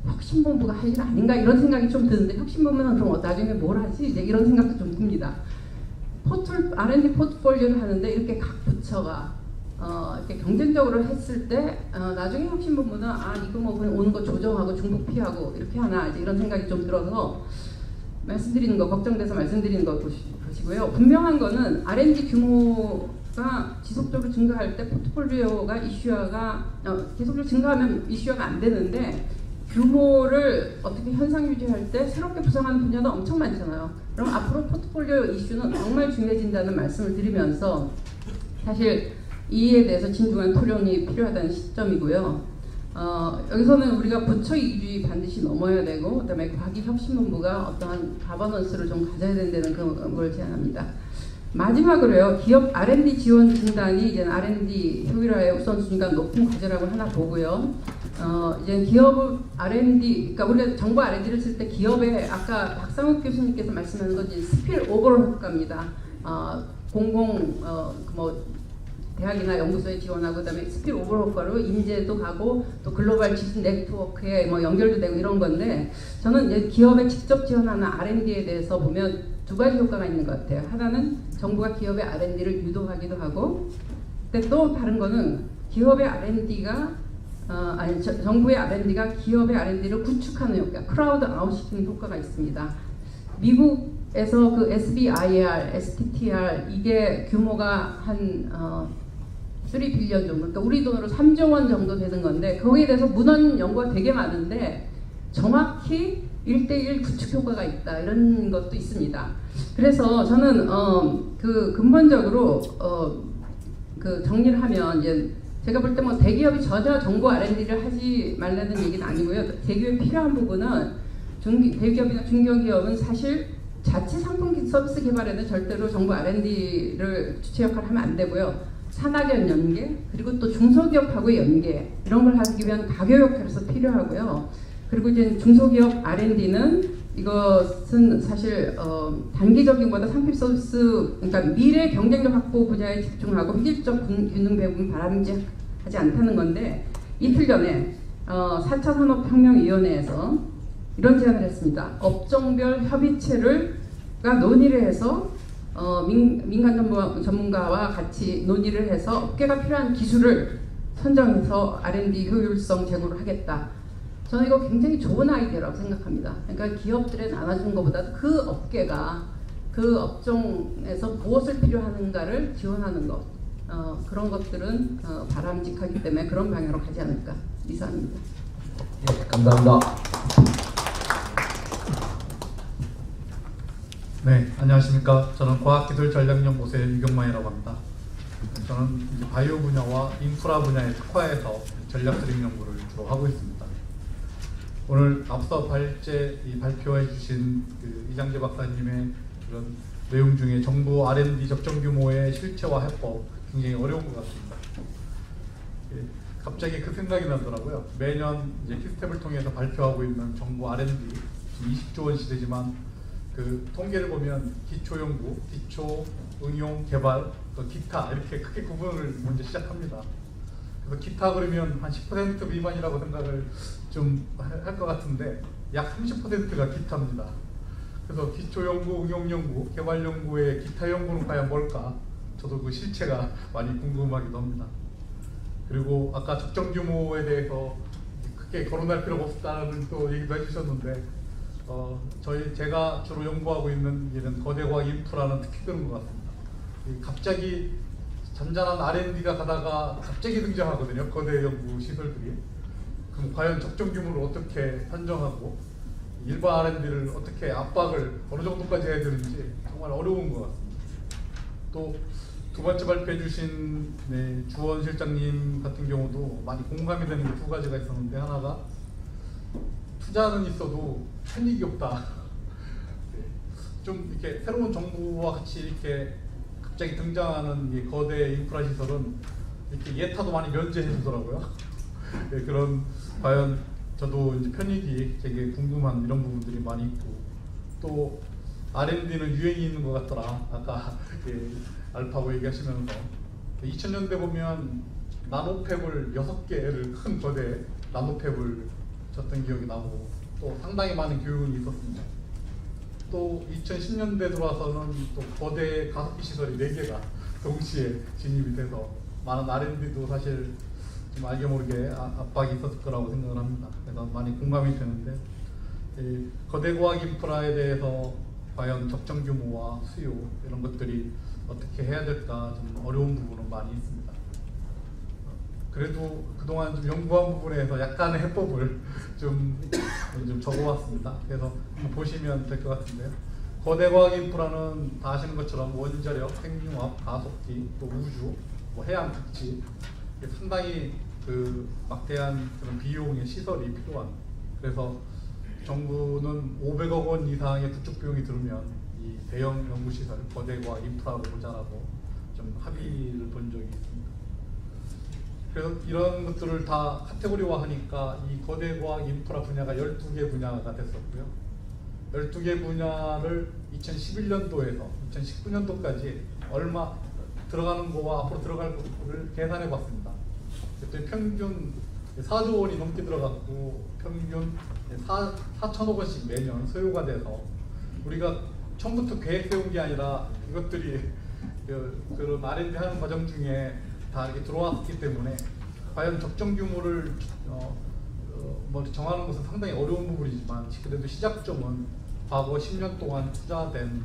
혁신본부가 할 일 아닌가 이런 생각이 좀 드는데 혁신본부는 그럼 나중에 뭘 하지? 이제 이런 생각도 좀 듭니다. R&D 포트폴리오를 하는데 이렇게 각 부처가 이렇게 경쟁적으로 했을 때 나중에 혁신본부는 이거 뭐 그냥 오는 거 조정하고 중복 피하고 이렇게 하나 이제 이런 생각이 좀 들어서 말씀드리는 거 걱정돼서 말씀드리는 거 보시고요. 분명한 거는 R&D 규모가 지속적으로 증가할 때 포트폴리오가 이슈화가 계속적으로 증가하면 이슈화가 안 되는데 규모를 어떻게 현상 유지할 때 새롭게 부상하는 분야도 엄청 많잖아요. 그럼 앞으로 포트폴리오 이슈는 정말 중요해진다는 말씀을 드리면서 사실 이에 대해서 진중한 토론이 필요하다는 시점이고요. 여기서는 우리가 부처 이주의 반드시 넘어야 되고 그다음에 과기혁신본부가 어떠한 가버넌스를 좀 가져야 된다는 그걸 제안합니다. 마지막으로요. 기업 R&D 지원 진단이 이제 R&D 효율화의 우선순위가 높은 과제라고 하나 보고요. 이제 기업 R&D, 그러니까 우리가 정부 R&D를 쓸 때 기업에 아까 박상욱 교수님께서 말씀하는 건 이제 스킬 오버롤 효과입니다. 대학이나 연구소에 지원하고 그다음에 스킬 오버롤 효과로 인재도 가고 또 글로벌 지식 네트워크에 뭐 연결도 되고 이런 건데 저는 이제 기업에 직접 지원하는 R&D에 대해서 보면 두 가지 효과가 있는 것 같아요. 하나는 정부가 기업의 R&D를 유도하기도 하고, 근데 또 다른 거는 기업의 R&D가 정부의 R&D가 기업의 R&D를 구축하는 효과, 크라우드 아웃시키는 효과가 있습니다. 미국에서 그 SBIR, STTR 이게 규모가 한 3빌리언 정도, 그러니까 우리 돈으로 3조 원 정도 되는 건데 거기에 대해서 문헌 연구가 되게 많은데 정확히 1대1 구축 효과가 있다 이런 것도 있습니다. 그래서 저는 그 근본적으로 그 정리를 하면 이제 제가 볼 때 뭐 대기업이 전혀 정부 R&D를 하지 말라는 얘기는 아니고요. 대기업이 필요한 부분은 대기업이나 중견기업은 사실 자체 상품 서비스 개발에는 절대로 정부 R&D를 주체 역할을 하면 안 되고요. 산학연 연계 그리고 또 중소기업하고의 연계 이런 걸 하기 위한 가교 역할에서 필요하고요. 그리고 이제 중소기업 R&D는 이것은 사실 단기적인보다 상품 서비스 그러니까 미래 경쟁력 확보 분야에 집중하고 획일적 균등 배분 바람직하지 않다는 건데 이틀 전에 4차 산업혁명위원회에서 이런 제안을 했습니다. 업종별 협의체가 논의를 해서 민간 전문가와 같이 논의를 해서 업계가 필요한 기술을 선정해서 R&D 효율성 제고를 하겠다. 저는 이거 굉장히 좋은 아이디어라고 생각합니다. 그러니까 기업들에 나눠주는 것보다 그 업계가 그 업종에서 무엇을 필요하는가를 지원하는 것 그런 것들은 바람직하기 때문에 그런 방향으로 가지 않을까 이상입니다. 네, 감사합니다. 네, 안녕하십니까. 저는 과학기술전략연구소의 유경만이라고 합니다. 저는 이제 바이오 분야와 인프라 분야에 특화해서 전략적인 연구를 주로 하고 있습니다. 오늘 앞서 발표해 주신 그 이장재 박사님의 그런 내용 중에 정부 R&D 적정 규모의 실체화 해법 굉장히 어려운 것 같습니다. 갑자기 그 생각이 나더라고요. 매년 이제 키스텝을 통해서 발표하고 있는 정부 R&D 20조 원 시대지만 그 통계를 보면 기초연구, 기초 응용 개발, 또 기타 이렇게 크게 구분을 먼저 시작합니다. 그래서 기타 그러면 한 10% 미만이라고 생각을 좀 할 것 같은데 약 30%가 기타입니다. 그래서 기초연구, 응용연구, 개발연구의 기타 연구는 과연 뭘까? 저도 그 실체가 많이 궁금하기도 합니다. 그리고 아까 적정 규모에 대해서 크게 거론할 필요가 없다는 또 얘기도 해주셨는데 제가 주로 연구하고 있는 일은 거대과학 인프라는 특히 그런 것 같습니다. 갑자기 잔잔한 R&D가 가다가 갑자기 등장하거든요. 거대 연구 시설들이. 그럼 과연 적정 규모를 어떻게 판정하고 일반 R&D를 어떻게 압박을 어느 정도까지 해야 되는지 정말 어려운 것 같습니다. 또 두 번째 발표해 주신 주원 실장님 같은 경우도 많이 공감이 되는 게 두 가지가 있었는데 하나가 투자는 있어도 편익이 없다. 좀 이렇게 새로운 정부와 같이 이렇게 갑자기 등장하는 이 거대 인프라 시설은 이렇게 예타도 많이 면제해 주더라고요. 네, 그런 과연 저도 이제 편익이 되게 궁금한 이런 부분들이 많이 있고, 또 R&D는 유행이 있는 것 같더라. 아까 알파고 얘기하시면서 2000년대 보면 나노팹을 6개를 큰 거대 나노팹을 쳤던 기억이 나고, 또 상당히 많은 교육이 있었습니다. 또 2010년대 들어와서는 또 거대 가습기 시설이 4개가 동시에 진입이 돼서 많은 R&D도 사실 좀 알게 모르게 압박이 있었을 거라고 생각을 합니다. 그래서 많이 공감이 되는데, 거대 과학 인프라에 대해서 과연 적정 규모와 수요 이런 것들이 어떻게 해야 될까 좀 어려운 부분은 많이 있습니다. 그래도 그동안 좀 연구한 부분에서 약간의 해법을 좀 적어봤습니다. 그래서 한번 보시면 될 것 같은데요. 거대 과학 인프라는 다 아시는 것처럼 원자력, 핵융합, 가속기, 또 우주, 뭐 해양 특지, 상당히 그 막대한 그런 비용의 시설이 필요한. 그래서 정부는 500억 원 이상의 구축 비용이 들으면 이 대형 연구시설, 거대 과학 인프라로 보자라고 좀 합의를 본 적이 있습니다. 그래서 이런 것들을 다 카테고리화하니까 이 거대 과학 인프라 분야가 12개 분야가 됐었고요. 12개 분야를 2011년도에서 2019년도까지 얼마 들어가는 거와 앞으로 들어갈 거를 계산해 봤습니다. 그때 평균 4조 원이 넘게 들어갔고 평균 4천억 원씩 매년 소요가 돼서, 우리가 처음부터 계획 세운 게 아니라 이것들이 그런 R&D 하는 과정 중에 다 이렇게 들어왔기 때문에 과연 적정 규모를 뭐 정하는 것은 상당히 어려운 부분이지만, 그래도 시작점은 과거 10년 동안 투자된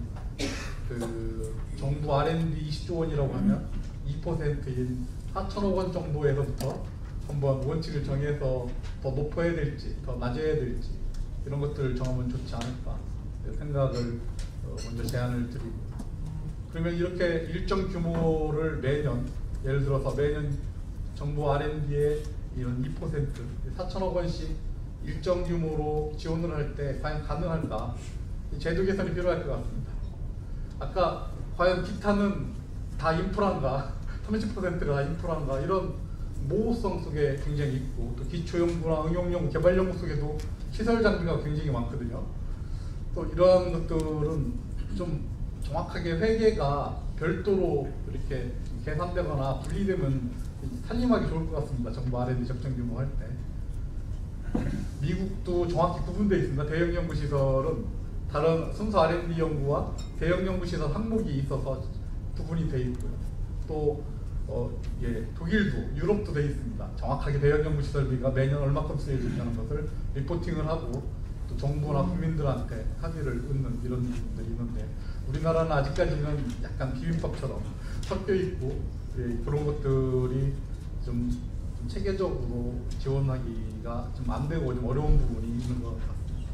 그 정부 R&D 20조 원이라고 하면 2%인 4천억 원 정도에서부터 한번 원칙을 정해서 더 높아야 될지 더 낮아야 될지 이런 것들을 정하면 좋지 않을까 생각을 먼저 제안을 드리고, 그러면 이렇게 일정 규모를 매년, 예를 들어서 매년 정부 R&D에 이런 2% 4천억 원씩 일정 규모로 지원을 할 때 과연 가능할까? 제도 개선이 필요할 것 같습니다. 아까 과연 기타는 다 인프라인가, 30%가 다 인프라인가, 이런 모호성 속에 굉장히 있고, 또 기초연구나 응용연구, 개발연구 속에도 시설 장비가 굉장히 많거든요. 또 이러한 것들은 좀 정확하게 회계가 별도로 이렇게 계산되거나 분리되면 살림하기 좋을 것 같습니다. 정부 R&D 적정 규모 할 때. 미국도 정확히 구분되어 있습니다. 대형 연구시설은 다른 순수 R&D 연구와 대형 연구시설 항목이 있어서 구분이 되어 있고요. 또 독일도, 유럽도 되어 있습니다. 정확하게 대형 연구시설비가 매년 얼마큼 쓰여진다는 것을 리포팅을 하고 또 정부나 국민들한테 합의를 얻는 이런 부분들이 있는데, 우리나라는 아직까지는 약간 비빔밥처럼 섞여 있고, 그런 것들이 좀 체계적으로 지원하기가 좀 안 되고 좀 어려운 부분이 있는 것 같습니다.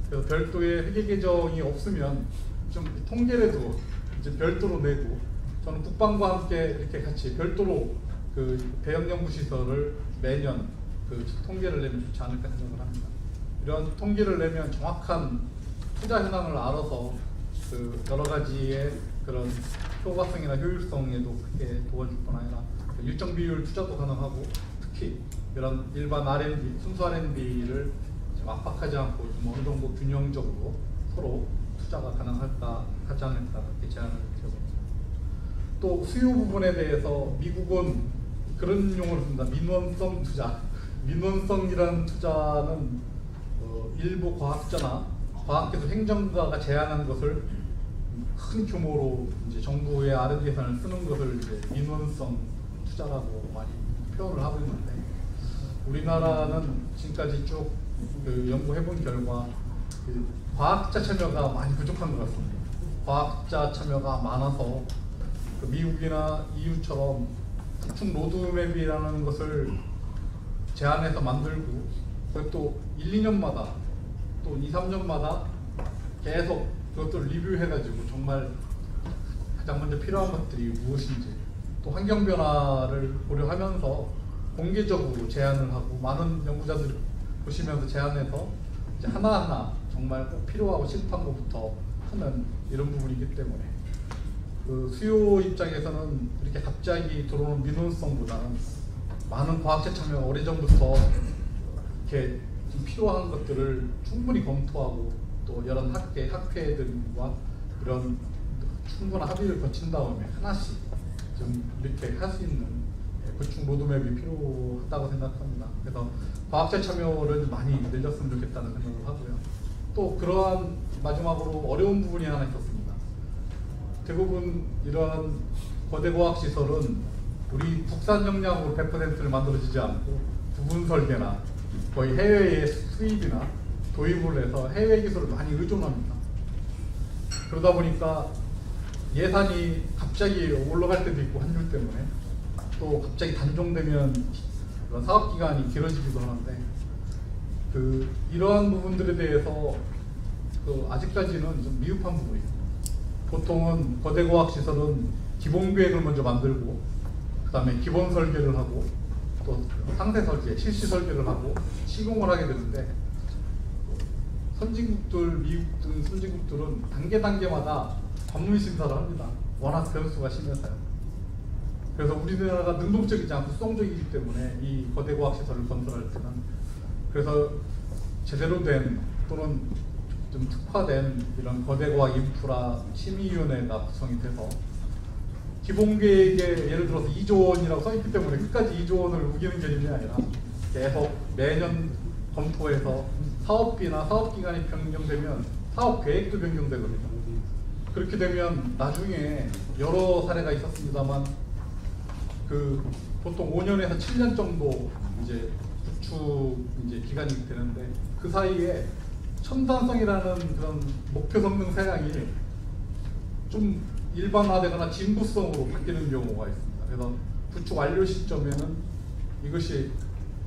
그래서 별도의 회계 계정이 없으면 좀 통계라도 이제 별도로 내고, 저는 국방과 함께 이렇게 같이 별도로 그 대형 연구시설을 매년 그 통계를 내면 좋지 않을까 생각을 합니다. 이런 통계를 내면 정확한 투자 현황을 알아서 그 여러 가지의 그런 효과성이나 효율성에도 크게 도와줄 뿐 아니라 일정 비율 투자도 가능하고, 특히 이런 일반 R&D, 순수 R&D를 압박하지 않고 좀 어느 정도 균형적으로 서로 투자가 가능할까 하지 않을까 이렇게 제안을 드려봅니다. 또 수요 부분에 대해서 미국은 그런 용어를 씁니다. 민원성 투자. 민원성이라는 투자는 일부 과학자나 과학기술 행정가가 제안한 것을 큰 규모로 이제 정부의 R&D 예산을 쓰는 것을 이제 민원성 투자라고 많이 표현을 하고 있는데, 우리나라는 지금까지 쭉 그 연구해본 결과 그 과학자 참여가 많이 부족한 것 같습니다. 과학자 참여가 많아서 그 미국이나 EU처럼 구축 로드맵이라는 것을 제안해서 만들고, 그것도 1, 2년마다 또 2, 3년마다 계속 그것들을 리뷰해가지고 정말 가장 먼저 필요한 것들이 무엇인지, 또 환경 변화를 고려하면서 공개적으로 제안을 하고 많은 연구자들이 보시면서 제안해서 이제 하나하나 정말 꼭 필요하고 싶은 것부터 하는 이런 부분이기 때문에 그 수요 입장에서는 이렇게 갑자기 들어오는 민원성보다는 많은 과학자 참여 오래전부터 이렇게 좀 필요한 것들을 충분히 검토하고 또 여러 학회들과 이런 충분한 합의를 거친 다음에 하나씩 좀 이렇게 할 수 있는 구축 로드맵이 필요하다고 생각합니다. 그래서 과학자 참여를 많이 늘렸으면 좋겠다는 생각을 하고요. 또 그러한 마지막으로 어려운 부분이 하나 있었습니다. 대부분 이러한 거대 과학 시설은 우리 국산 역량으로 100%를 만들어지지 않고 부분 설계나 거의 해외의 수입이나 도입을 해서 해외 기술을 많이 의존합니다. 그러다 보니까 예산이 갑자기 올라갈 때도 있고 환율 때문에 또 갑자기 단종되면 그런 사업 기간이 길어지기도 하는데 이러한 부분들에 대해서 아직까지는 좀 미흡한 부분이에요. 보통은 거대 과학 시설은 기본 계획을 먼저 만들고 그다음에 기본 설계를 하고 또 상세 설계, 실시 설계를 하고 시공을 하게 되는데 선진국들, 미국 등 선진국들은 단계마다 관문 심사를 합니다. 워낙 변수가 심해서요. 그래서 우리나라가 능동적이지 않고 수동적이기 때문에 이 거대 과학 시설을 건설할 때는 그래서 제대로 된 또는 좀 특화된 이런 거대 과학 인프라 심의위원회가 구성이 돼서 기본 계획에 예를 들어서 2조 원이라고 써있기 때문에 끝까지 2조 원을 우기는 개념이 아니라 계속 매년 검토해서 사업비나 사업기간이 변경되면 사업 계획도 변경되거든요. 그렇게 되면 나중에 여러 사례가 있었습니다만 보통 5년에서 7년 정도 이제 구축 기간이 되는데 그 사이에 첨단성이라는 그런 목표 성능 사양이 좀 일반화되거나 진부성으로 바뀌는 경우가 있습니다. 그래서 구축 완료 시점에는 이것이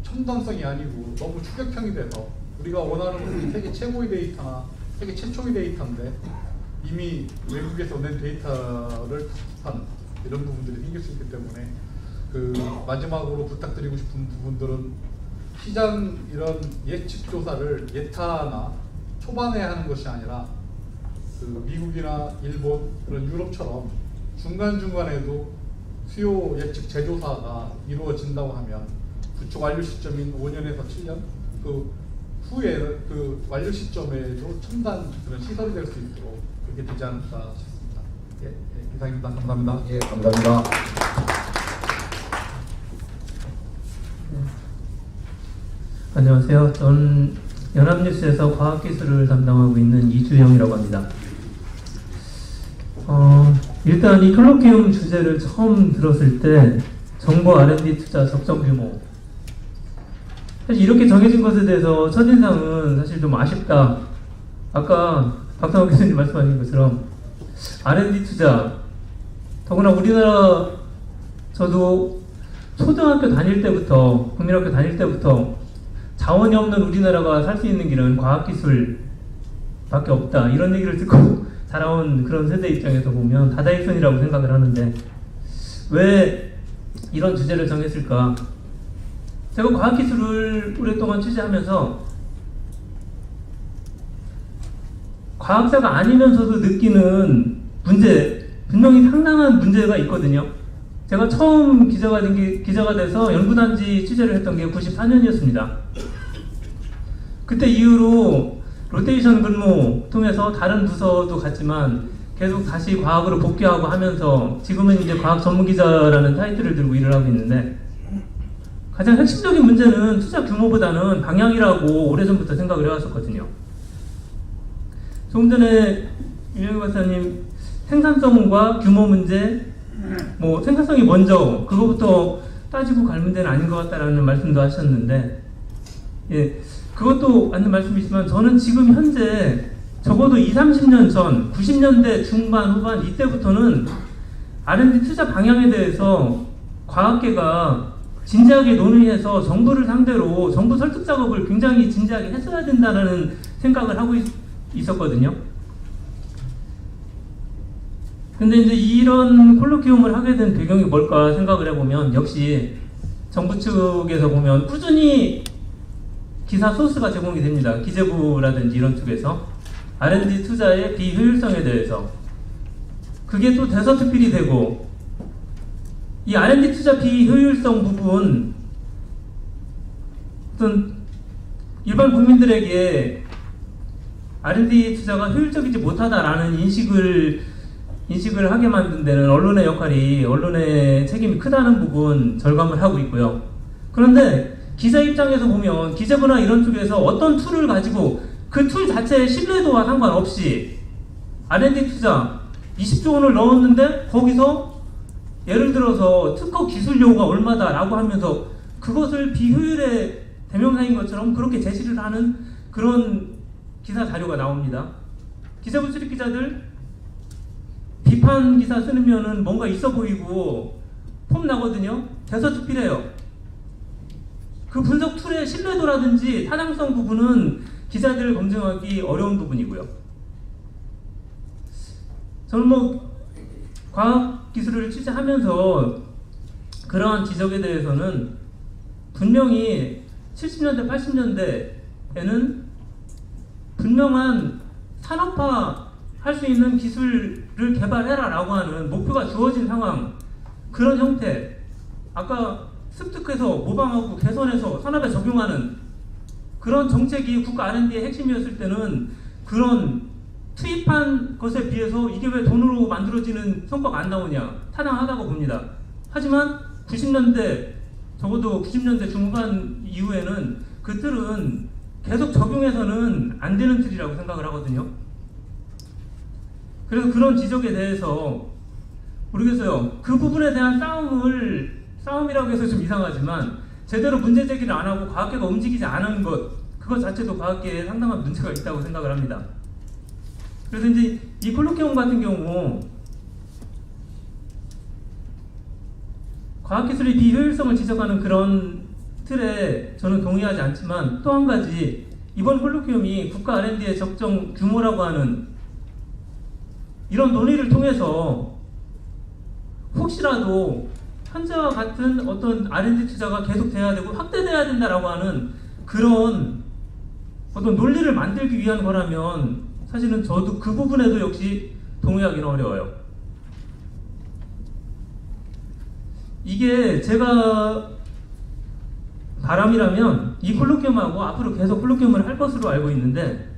첨단성이 아니고 너무 추격형이 돼서 우리가 원하는 것은 세계 최고의 데이터나 세계 최초의 데이터인데 이미 외국에서 낸 데이터를 구축하는 이런 부분들이 생길 수 있기 때문에 마지막으로 부탁드리고 싶은 부분들은 시장 이런 예측 조사를 예타나 초반에 하는 것이 아니라 미국이나 일본 그런 유럽처럼 중간중간에도 수요 예측 재조사가 이루어진다고 하면 구축 완료 시점인 5년에서 7년 후에 완료 시점에도 첨단 그런 시설이 될 수 있도록 그렇게 되지 않을까 싶습니다. 예, 이상입니다. 감사합니다. 예, 감사합니다. 안녕하세요. 저는 연합뉴스에서 과학기술을 담당하고 있는 이주영이라고 합니다. 일단 이 콜로키움 주제를 처음 들었을 때 정보 R&D 투자 적정 규모, 사실 이렇게 정해진 것에 대해서 첫인상은 사실 좀 아쉽다. 아까 박상욱 교수님 말씀하신 것처럼 R&D 투자, 더구나 우리나라 저도 초등학교 다닐 때부터 국민학교 다닐 때부터 자원이 없는 우리나라가 살 수 있는 길은 과학기술밖에 없다, 이런 얘기를 듣고 자라온 그런 세대 입장에서 보면 다다익선이라고 생각을 하는데 왜 이런 주제를 정했을까? 제가 과학기술을 오랫동안 취재하면서 과학자가 아니면서도 느끼는 문제, 분명히 상당한 문제가 있거든요. 제가 처음 기자가 돼서 연구단지 취재를 했던 게 94년이었습니다. 그때 이후로 로테이션 근무 통해서 다른 부서도 갔지만 계속 다시 과학으로 복귀하고 하면서 지금은 이제 과학 전문기자라는 타이틀을 들고 일을 하고 있는데, 가장 핵심적인 문제는 투자 규모보다는 방향이라고 오래전부터 생각을 해왔었거든요. 조금 전에 윤영희 박사님 생산성과 규모 문제, 생산성이 먼저 그거부터 따지고 갈 문제는 아닌 것 같다라는 말씀도 하셨는데, 예, 그것도 맞는 말씀이지만 저는 지금 현재 적어도 20-30년 전 90년대 중반 후반 이때부터는 R&D 투자 방향에 대해서 과학계가 진지하게 논의해서 정부를 상대로 정부 설득 작업을 굉장히 진지하게 했어야 된다는 생각을 하고 있었거든요. 근데 이제 이런 콜로키움을 하게 된 배경이 뭘까 생각을 해보면 역시 정부 측에서 보면 꾸준히 기사 소스가 제공이 됩니다. 기재부라든지 이런 쪽에서 R&D 투자의 비효율성에 대해서 그게 또 대서특필이 되고 이 R&D 투자 비효율성 부분 어떤 일반 국민들에게 R&D 투자가 효율적이지 못하다라는 인식을 하게 만든 데는 언론의 역할이, 언론의 책임이 크다는 부분 절감을 하고 있고요. 그런데 기자 입장에서 보면 기재부나 이런 쪽에서 어떤 툴을 가지고 그 툴 자체의 신뢰도와 상관없이 R&D 투자 20조 원을 넣었는데 거기서 예를 들어서 특허 기술료가 얼마다라고 하면서 그것을 비효율의 대명사인 것처럼 그렇게 제시를 하는 그런 기사 자료가 나옵니다. 기재부 출입 기자들 비판 기사 쓰면은 뭔가 있어 보이고 폼 나거든요. 대서특필해요. 그 분석 툴의 신뢰도라든지 타당성 부분은 기자들을 검증하기 어려운 부분이고요. 저는 뭐 과학기술을 취재하면서 그러한 지적에 대해서는 분명히 70년대, 80년대에는 분명한 산업화 할 수 있는 기술을 개발해라 라고 하는 목표가 주어진 상황, 그런 형태, 아까 습득해서 모방하고 개선해서 산업에 적용하는 그런 정책이 국가 R&D의 핵심이었을 때는 그런 투입한 것에 비해서 이게 왜 돈으로 만들어지는 성과가 안 나오냐, 타당하다고 봅니다. 하지만 90년대, 적어도 90년대 중후반 이후에는 그 틀은 계속 적용해서는 안 되는 틀이라고 생각을 하거든요. 그래서 그런 지적에 대해서 모르겠어요. 그 부분에 대한 싸움이라고 해서 좀 이상하지만 제대로 문제 제기를 안 하고 과학계가 움직이지 않은 것, 그것 자체도 과학계에 상당한 문제가 있다고 생각을 합니다. 그래서 이제 이 콜로키움 같은 경우 과학기술의 비효율성을 지적하는 그런 틀에 저는 동의하지 않지만 또 한 가지, 이번 콜로키움이 국가 R&D의 적정 규모라고 하는 이런 논의를 통해서 혹시라도 현재와 같은 어떤 R&D 투자가 계속돼야 되고 확대돼야 된다라고 하는 그런 어떤 논리를 만들기 위한 거라면 사실은 저도 그 부분에도 역시 동의하기는 어려워요. 이게 제가 바람이라면 이 콜로키움하고 앞으로 계속 콜로키움을 할 것으로 알고 있는데,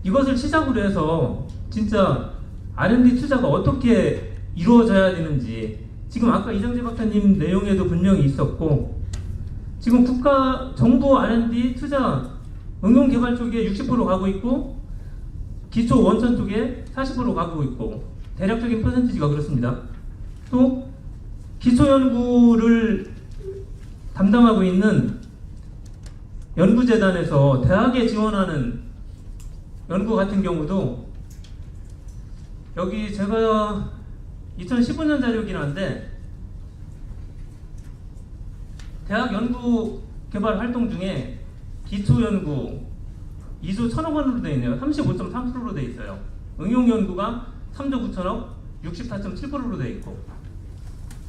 이것을 시작으로 해서 진짜 R&D 투자가 어떻게 이루어져야 되는지, 지금 아까 이정재 박사님 내용에도 분명히 있었고, 지금 정부 R&D 투자 응용 개발 쪽에 60% 가고 있고 기초 원천 쪽에 40% 가고 있고, 대략적인 퍼센티지가 그렇습니다. 또 기초 연구를 담당하고 있는 연구재단에서 대학에 지원하는 연구 같은 경우도, 여기 제가 2015년 자료이긴 한데 대학 연구 개발 활동 중에 기초 연구 2조 1,000억 원으로 되어 있네요. 35.3%로 되어 있어요. 응용 연구가 3조 9천억 64.7%로 되어 있고,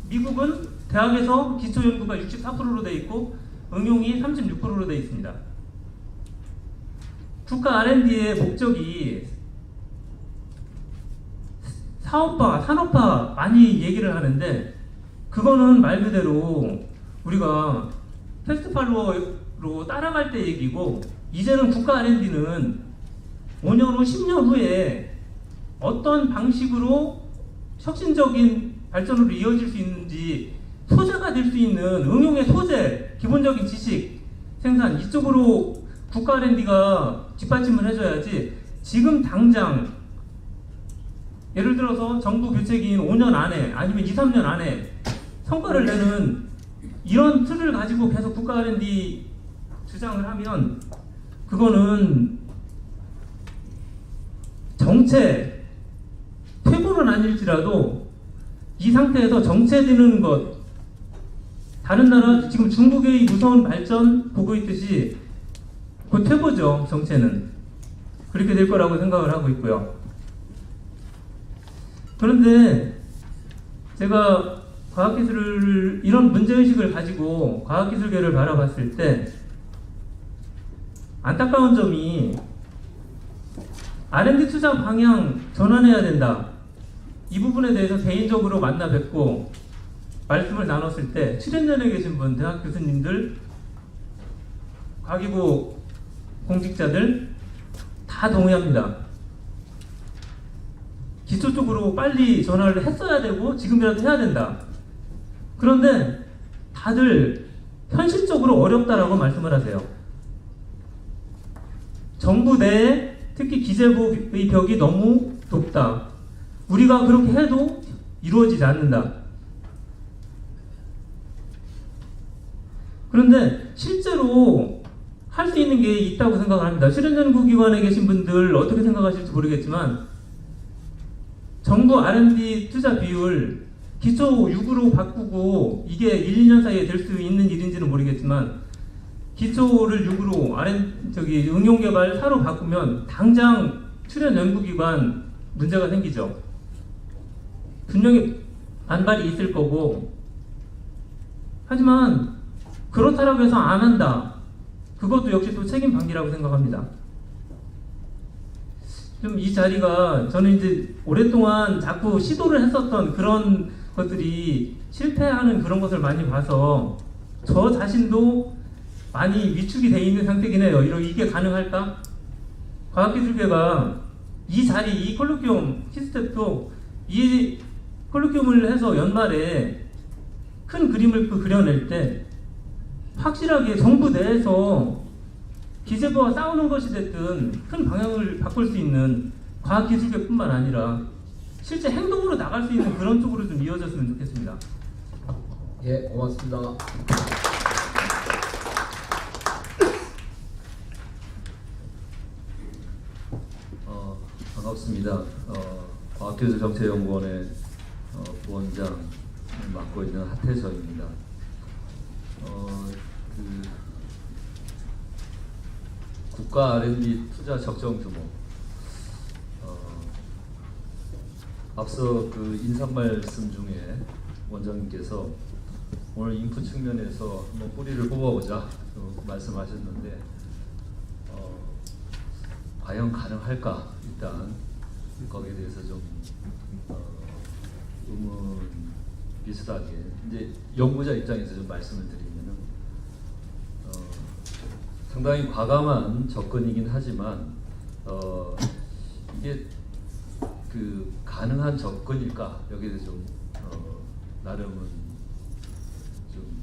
미국은 대학에서 기초 연구가 64%로 되어 있고 응용이 36%로 되어 있습니다. 국가 R&D의 목적이 사업화, 산업화 많이 얘기를 하는데, 그거는 말 그대로 우리가 패스트팔로워로 따라갈 때 얘기고, 이제는 국가 R&D는 5년 후, 10년 후에 어떤 방식으로 혁신적인 발전으로 이어질 수 있는지 소재가 될 수 있는 응용의 소재, 기본적인 지식, 생산, 이쪽으로 국가 R&D가 뒷받침을 해줘야지, 지금 당장 예를 들어서 정부 교체기인 5년 안에 아니면 2, 3년 안에 성과를 내는 이런 틀을 가지고 계속 국가 R&D 주장을 하면 그거는 정체, 퇴보는 아닐지라도 이 상태에서 정체되는 것, 다른 나라, 지금 중국의 무서운 발전 보고 있듯이 그 퇴보죠. 정체는 그렇게 될 거라고 생각을 하고 있고요. 그런데 제가 과학기술을 이런 문제의식을 가지고 과학기술계를 바라봤을 때 안타까운 점이 R&D 투자 방향 전환해야 된다. 이 부분에 대해서 개인적으로 만나 뵙고 말씀을 나눴을 때 출연연에 계신 분, 대학 교수님들, 과기부 공직자들 다 동의합니다. 기초 쪽으로 빨리 전환을 했어야 되고 지금이라도 해야 된다. 그런데 다들 현실적으로 어렵다라고 말씀을 하세요. 정부 내에 특히 기재부의 벽이 너무 높다. 우리가 그렇게 해도 이루어지지 않는다. 그런데 실제로 할 수 있는 게 있다고 생각을 합니다. 실현연구기관에 계신 분들 어떻게 생각하실지 모르겠지만 정부 R&D 투자 비율 기초 6으로 바꾸고 이게 1, 2년 사이에 될 수 있는 일인지는 모르겠지만 기초를 6으로 응용개발 4로 바꾸면 당장 출연연구기관 문제가 생기죠. 분명히 반발이 있을 거고, 하지만 그렇다라고 해서 안 한다. 그것도 역시 또 책임 방기라고 생각합니다. 좀 이 자리가 저는 이제 오랫동안 자꾸 시도를 했었던 그런 것들이 실패하는 그런 것을 많이 봐서 저 자신도 많이 위축이 돼 있는 상태긴 해요. 이게 가능할까? 과학기술계가 이 자리, 이 콜로키움 키스텝도 이 콜로키움을 해서 연말에 큰 그림을 그려낼 때 확실하게 정부 내에서 기재부와 싸우는 것이 됐든 큰 방향을 바꿀 수 있는 과학기술계뿐만 아니라 실제 행동으로 나갈 수 있는 그런 쪽으로 좀 이어졌으면 좋겠습니다. 예, 고맙습니다. 반갑습니다. 과학기술정책연구원의 부원장을 맡고 있는 하태서입니다. 국가 R&D 투자 적정 규모. 앞서 그 인사 말씀 중에 원장님께서 오늘 인풋 측면에서 한번 뿌리를 뽑아보자 말씀하셨는데 과연 가능할까? 일단 거기에 대해서 좀 의문 비슷하게 이제 연구자 입장에서 좀 말씀을 드리면은 상당히 과감한 접근이긴 하지만 이게 그 가능한 접근일까? 여기에 대해서 좀 나름은 좀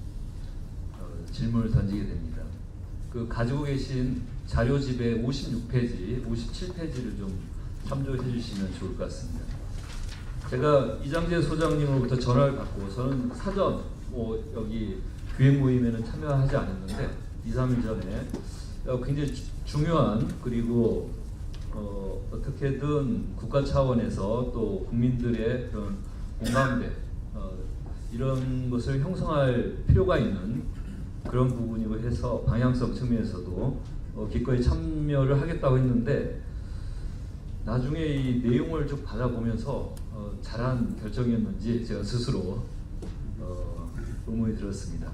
질문을 던지게 됩니다. 그 가지고 계신 자료집의 56페이지, 57페이지를 좀 참조해 주시면 좋을 것 같습니다. 제가 이장재 소장님으로부터 전화를 받고 저는 사전 여기 기획 모임에는 참여하지 않았는데 2, 3일 전에 굉장히 중요한 그리고 어떻게든 국가 차원에서 또 국민들의 그런 공감대 이런 것을 형성할 필요가 있는 그런 부분이고 해서 방향성 측면에서도 기꺼이 참여를 하겠다고 했는데 나중에 이 내용을 쭉 받아보면서 잘한 결정이었는지 제가 스스로 의문이 들었습니다.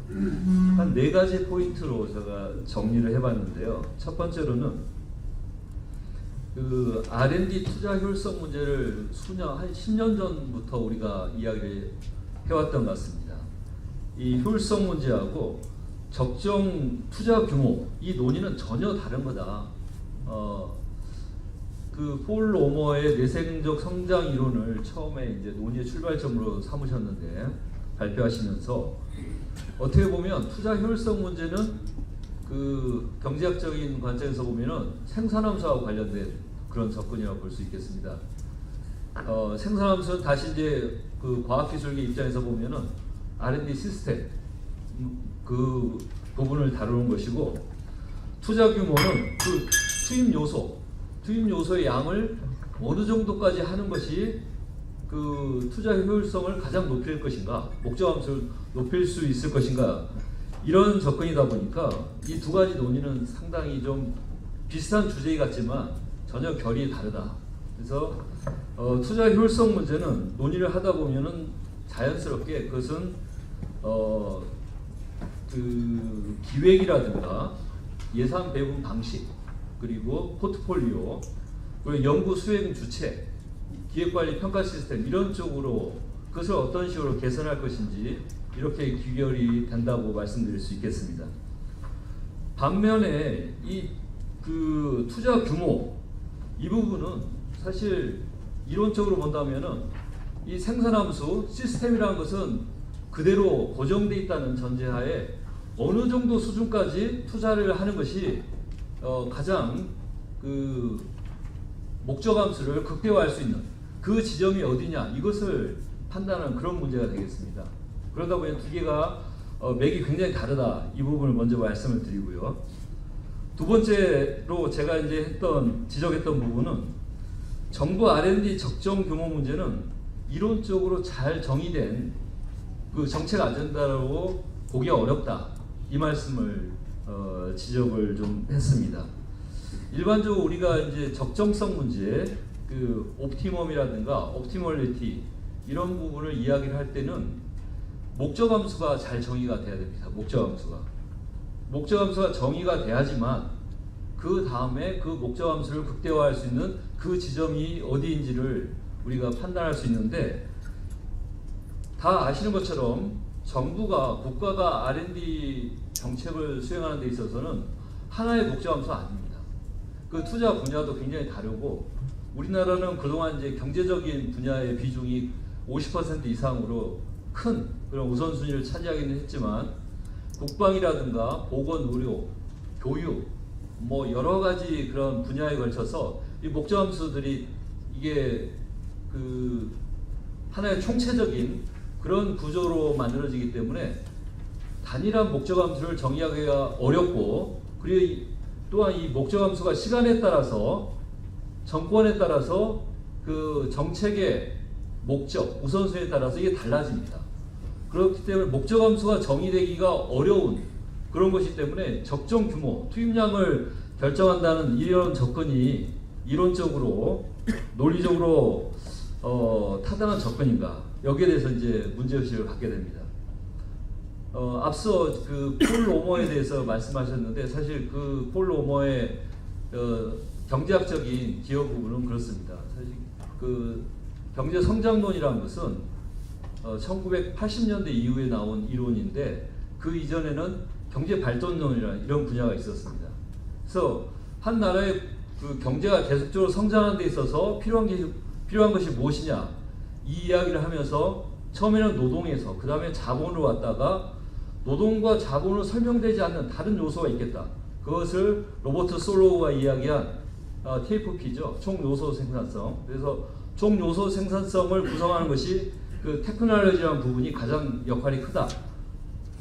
한 4가지 포인트로 제가 정리를 해봤는데요. 첫 번째로는 그 R&D 투자 효율성 문제를 한 10년 전부터 우리가 이야기를 해왔던 것 같습니다. 이 효율성 문제하고 적정 투자 규모 이 논의는 전혀 다른 거다. 그 폴 오머의 내생적 성장 이론을 처음에 이제 논의의 출발점으로 삼으셨는데 발표하시면서 어떻게 보면 투자 효율성 문제는 그 경제학적인 관점에서 보면은 생산함수하고 관련된 그런 접근이라고 볼 수 있겠습니다. 생산함수는 다시 이제 그 과학기술계 입장에서 보면은 R&D 시스템 그 부분을 다루는 것이고 투자 규모는 그 투입 요소의 양을 어느 정도까지 하는 것이 그 투자 효율성을 가장 높일 것인가, 목적함수를 높일 수 있을 것인가 이런 접근이다 보니까 이 두 가지 논의는 상당히 좀 비슷한 주제 같지만 전혀 결이 다르다. 그래서 투자 효율성 문제는 논의를 하다 보면은 자연스럽게 그것은 그 기획이라든가 예산 배분 방식, 그리고 포트폴리오, 그리고 연구 수행 주체, 기획관리 평가 시스템 이런 쪽으로 그것을 어떤 식으로 개선할 것인지 이렇게 귀결이 된다고 말씀드릴 수 있겠습니다. 반면에 이 그 투자 규모 이 부분은 사실 이론적으로 본다면은 이 생산함수 시스템이라는 것은 그대로 고정돼 있다는 전제하에 어느 정도 수준까지 투자를 하는 것이 가장 그 목적함수를 극대화할 수 있는 그 지점이 어디냐 이것을 판단하는 그런 문제가 되겠습니다. 그러다 보니 두 개가 맥이 굉장히 다르다 이 부분을 먼저 말씀을 드리고요. 두 번째로 제가 이제 지적했던 부분은 정부 R&D 적정 규모 문제는 이론적으로 잘 정의된 그 정책 아젠다로 보기 어렵다 이 말씀을 지적을 좀 했습니다. 일반적으로 우리가 이제 적정성 문제, 그 옵티멈이라든가 옵티멀리티 이런 부분을 이야기를 할 때는 목적함수가 잘 정의가 돼야 됩니다. 목적함수가 정의가 돼야지만 그 다음에 그 목적함수를 극대화할 수 있는 그 지점이 어디인지를 우리가 판단할 수 있는데, 다 아시는 것처럼 국가가 R&D 정책을 수행하는 데 있어서는 하나의 목적함수 아닙니다. 그 투자 분야도 굉장히 다르고, 우리나라는 그동안 이제 경제적인 분야의 비중이 50% 이상으로 큰 그런 우선순위를 차지하기는 했지만, 국방이라든가 보건, 의료, 교육, 뭐 여러 가지 그런 분야에 걸쳐서 이 목적함수들이 이게 그 하나의 총체적인 그런 구조로 만들어지기 때문에 단일한 목적함수를 정의하기가 어렵고, 그리고 또한 이 목적함수가 시간에 따라서 정권에 따라서 그 정책의 목적, 우선순위에 따라서 이게 달라집니다. 그렇기 때문에 목적함수가 정의되기가 어려운 그런 것이기 때문에 적정 규모, 투입량을 결정한다는 이런 접근이 이론적으로, 논리적으로 타당한 접근인가, 여기에 대해서 이제 문제의식을 갖게 됩니다. 앞서 그 폴 오머에 대해서 말씀하셨는데, 사실 그 폴 오머의 경제학적인 기여 부분은 그렇습니다. 사실 그 경제 성장론이라는 것은 1980년대 이후에 나온 이론인데, 그 이전에는 경제 발전론이라는 이런 분야가 있었습니다. 그래서 한 나라의 그 경제가 계속적으로 성장하는 데 있어서 필요한 것이 무엇이냐 이 이야기를 하면서 처음에는 노동에서 그 다음에 자본으로 왔다가 노동과 자본으로 설명되지 않는 다른 요소가 있겠다. 그것을 로버트 솔로우가 이야기한 TFP죠. 총요소 생산성. 그래서 총요소 생산성을 구성하는 것이 그 테크놀로지라는 부분이 가장 역할이 크다.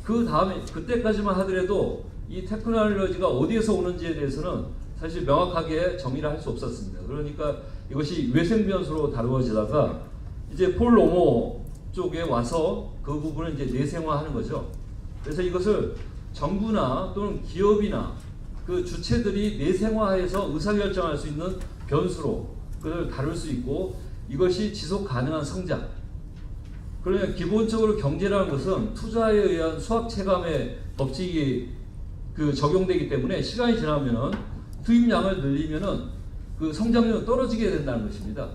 그 다음에 그때까지만 하더라도 이 테크놀로지가 어디에서 오는지에 대해서는 사실 명확하게 정의를 할 수 없었습니다. 그러니까 이것이 외생 변수로 다루어지다가 이제 폴 오머 쪽에 와서 그 부분을 이제 내생화하는 거죠. 그래서 이것을 정부나 또는 기업이나 그 주체들이 내생화해서 의사결정할 수 있는 변수로 그걸 다룰 수 있고, 이것이 지속 가능한 성장. 그러니까 기본적으로 경제라는 것은 투자에 의한 수학 체감의 법칙이 그 적용되기 때문에 시간이 지나면은 투입량을 늘리면은 그 성장률이 떨어지게 된다는 것입니다.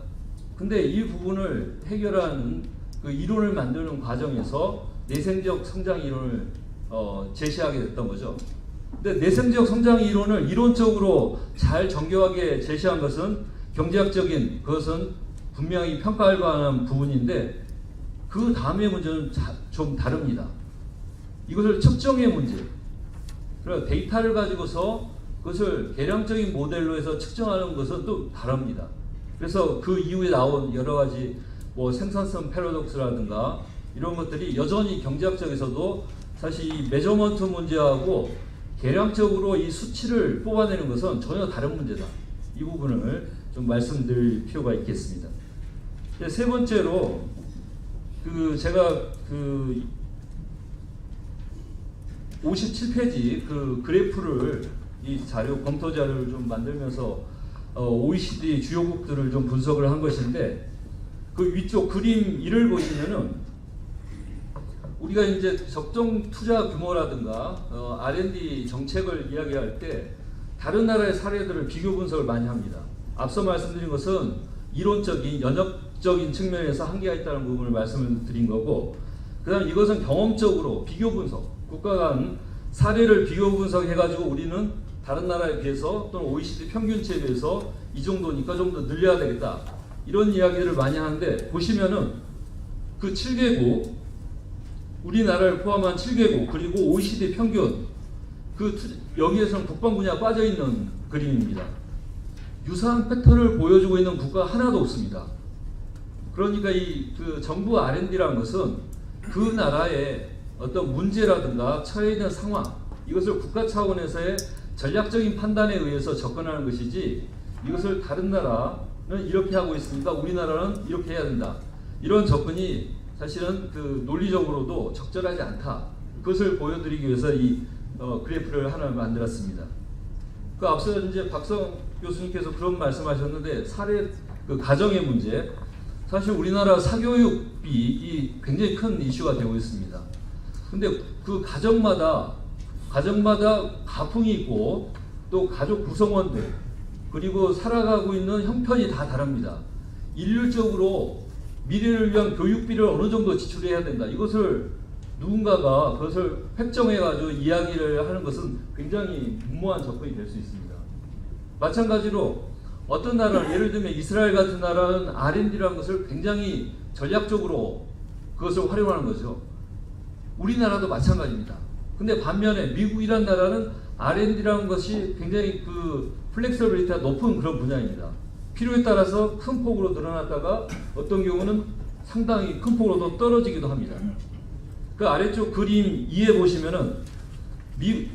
근데 이 부분을 해결하는 그 이론을 만드는 과정에서 내생적 성장 이론을 제시하게 됐던 거죠. 근데 내생적 성장 이론을 이론적으로 잘 정교하게 제시한 것은 경제학적인 그것은 분명히 평가할 만한 부분인데, 그 다음의 문제는 좀 다릅니다. 이것을 측정의 문제. 그러니까 데이터를 가지고서 그것을 계량적인 모델로 해서 측정하는 것은 또 다릅니다. 그래서 그 이후에 나온 여러 가지 뭐 생산성 패러독스라든가 이런 것들이 여전히 경제학적에서도 사실 이 메저먼트 문제하고 계량적으로 이 수치를 뽑아내는 것은 전혀 다른 문제다. 이 부분을 좀 말씀드릴 필요가 있겠습니다. 세 번째로 그 제가 그 57페이지 그 그래프를 이 자료 검토 자료를 좀 만들면서 OECD 주요국들을 좀 분석을 한 것인데, 그 위쪽 그림 1을 보시면은 우리가 이제 적정 투자 규모라든가 R&D 정책을 이야기할 때 다른 나라의 사례들을 비교 분석을 많이 합니다. 앞서 말씀드린 것은 이론적인 연역적인 측면에서 한계가 있다는 부분을 말씀을 드린 거고, 그다음 이것은 경험적으로 비교 분석, 국가 간 사례를 비교 분석해가지고 우리는 다른 나라에 비해서 또는 OECD 평균치에 비해서 이 정도니까 좀 더 늘려야 되겠다, 이런 이야기들을 많이 하는데, 보시면은 그 7개국, 우리나라를 포함한 7개국 그리고 OECD 평균, 여기에서는 국방 분야가 빠져 있는 그림입니다. 유사한 패턴을 보여주고 있는 국가가 하나도 없습니다. 그러니까 그 정부 R&D라는 것은 그 나라의 어떤 문제라든가 처해 있는 상황, 이것을 국가 차원에서의 전략적인 판단에 의해서 접근하는 것이지, 이것을 다른 나라는 이렇게 하고 있으니까 우리나라는 이렇게 해야 된다, 이런 접근이 사실은 그 논리적으로도 적절하지 않다. 그것을 보여드리기 위해서 이 그래프를 하나 만들었습니다. 그 앞서 이제 박성 교수님께서 그런 말씀하셨는데, 사례 그 가정의 문제, 사실 우리나라 사교육비 굉장히 큰 이슈가 되고 있습니다. 근데 그 가정마다 가풍이 있고 또 가족 구성원들 그리고 살아가고 있는 형편이 다 다릅니다. 일률적으로 미래를 위한 교육비를 어느 정도 지출해야 된다, 이것을 누군가가 그것을 획정해가지고 이야기를 하는 것은 굉장히 무모한 접근이 될 수 있습니다. 마찬가지로 어떤 나라는, 예를 들면 이스라엘 같은 나라는 R&D라는 것을 굉장히 전략적으로 그것을 활용하는 거죠. 우리나라도 마찬가지입니다. 근데 반면에 미국이란 나라는 R&D라는 것이 굉장히 그 플렉서빌리티가 높은 그런 분야입니다. 필요에 따라서 큰 폭으로 늘어났다가 어떤 경우는 상당히 큰 폭으로 또 떨어지기도 합니다. 그 아래쪽 그림 2에 보시면은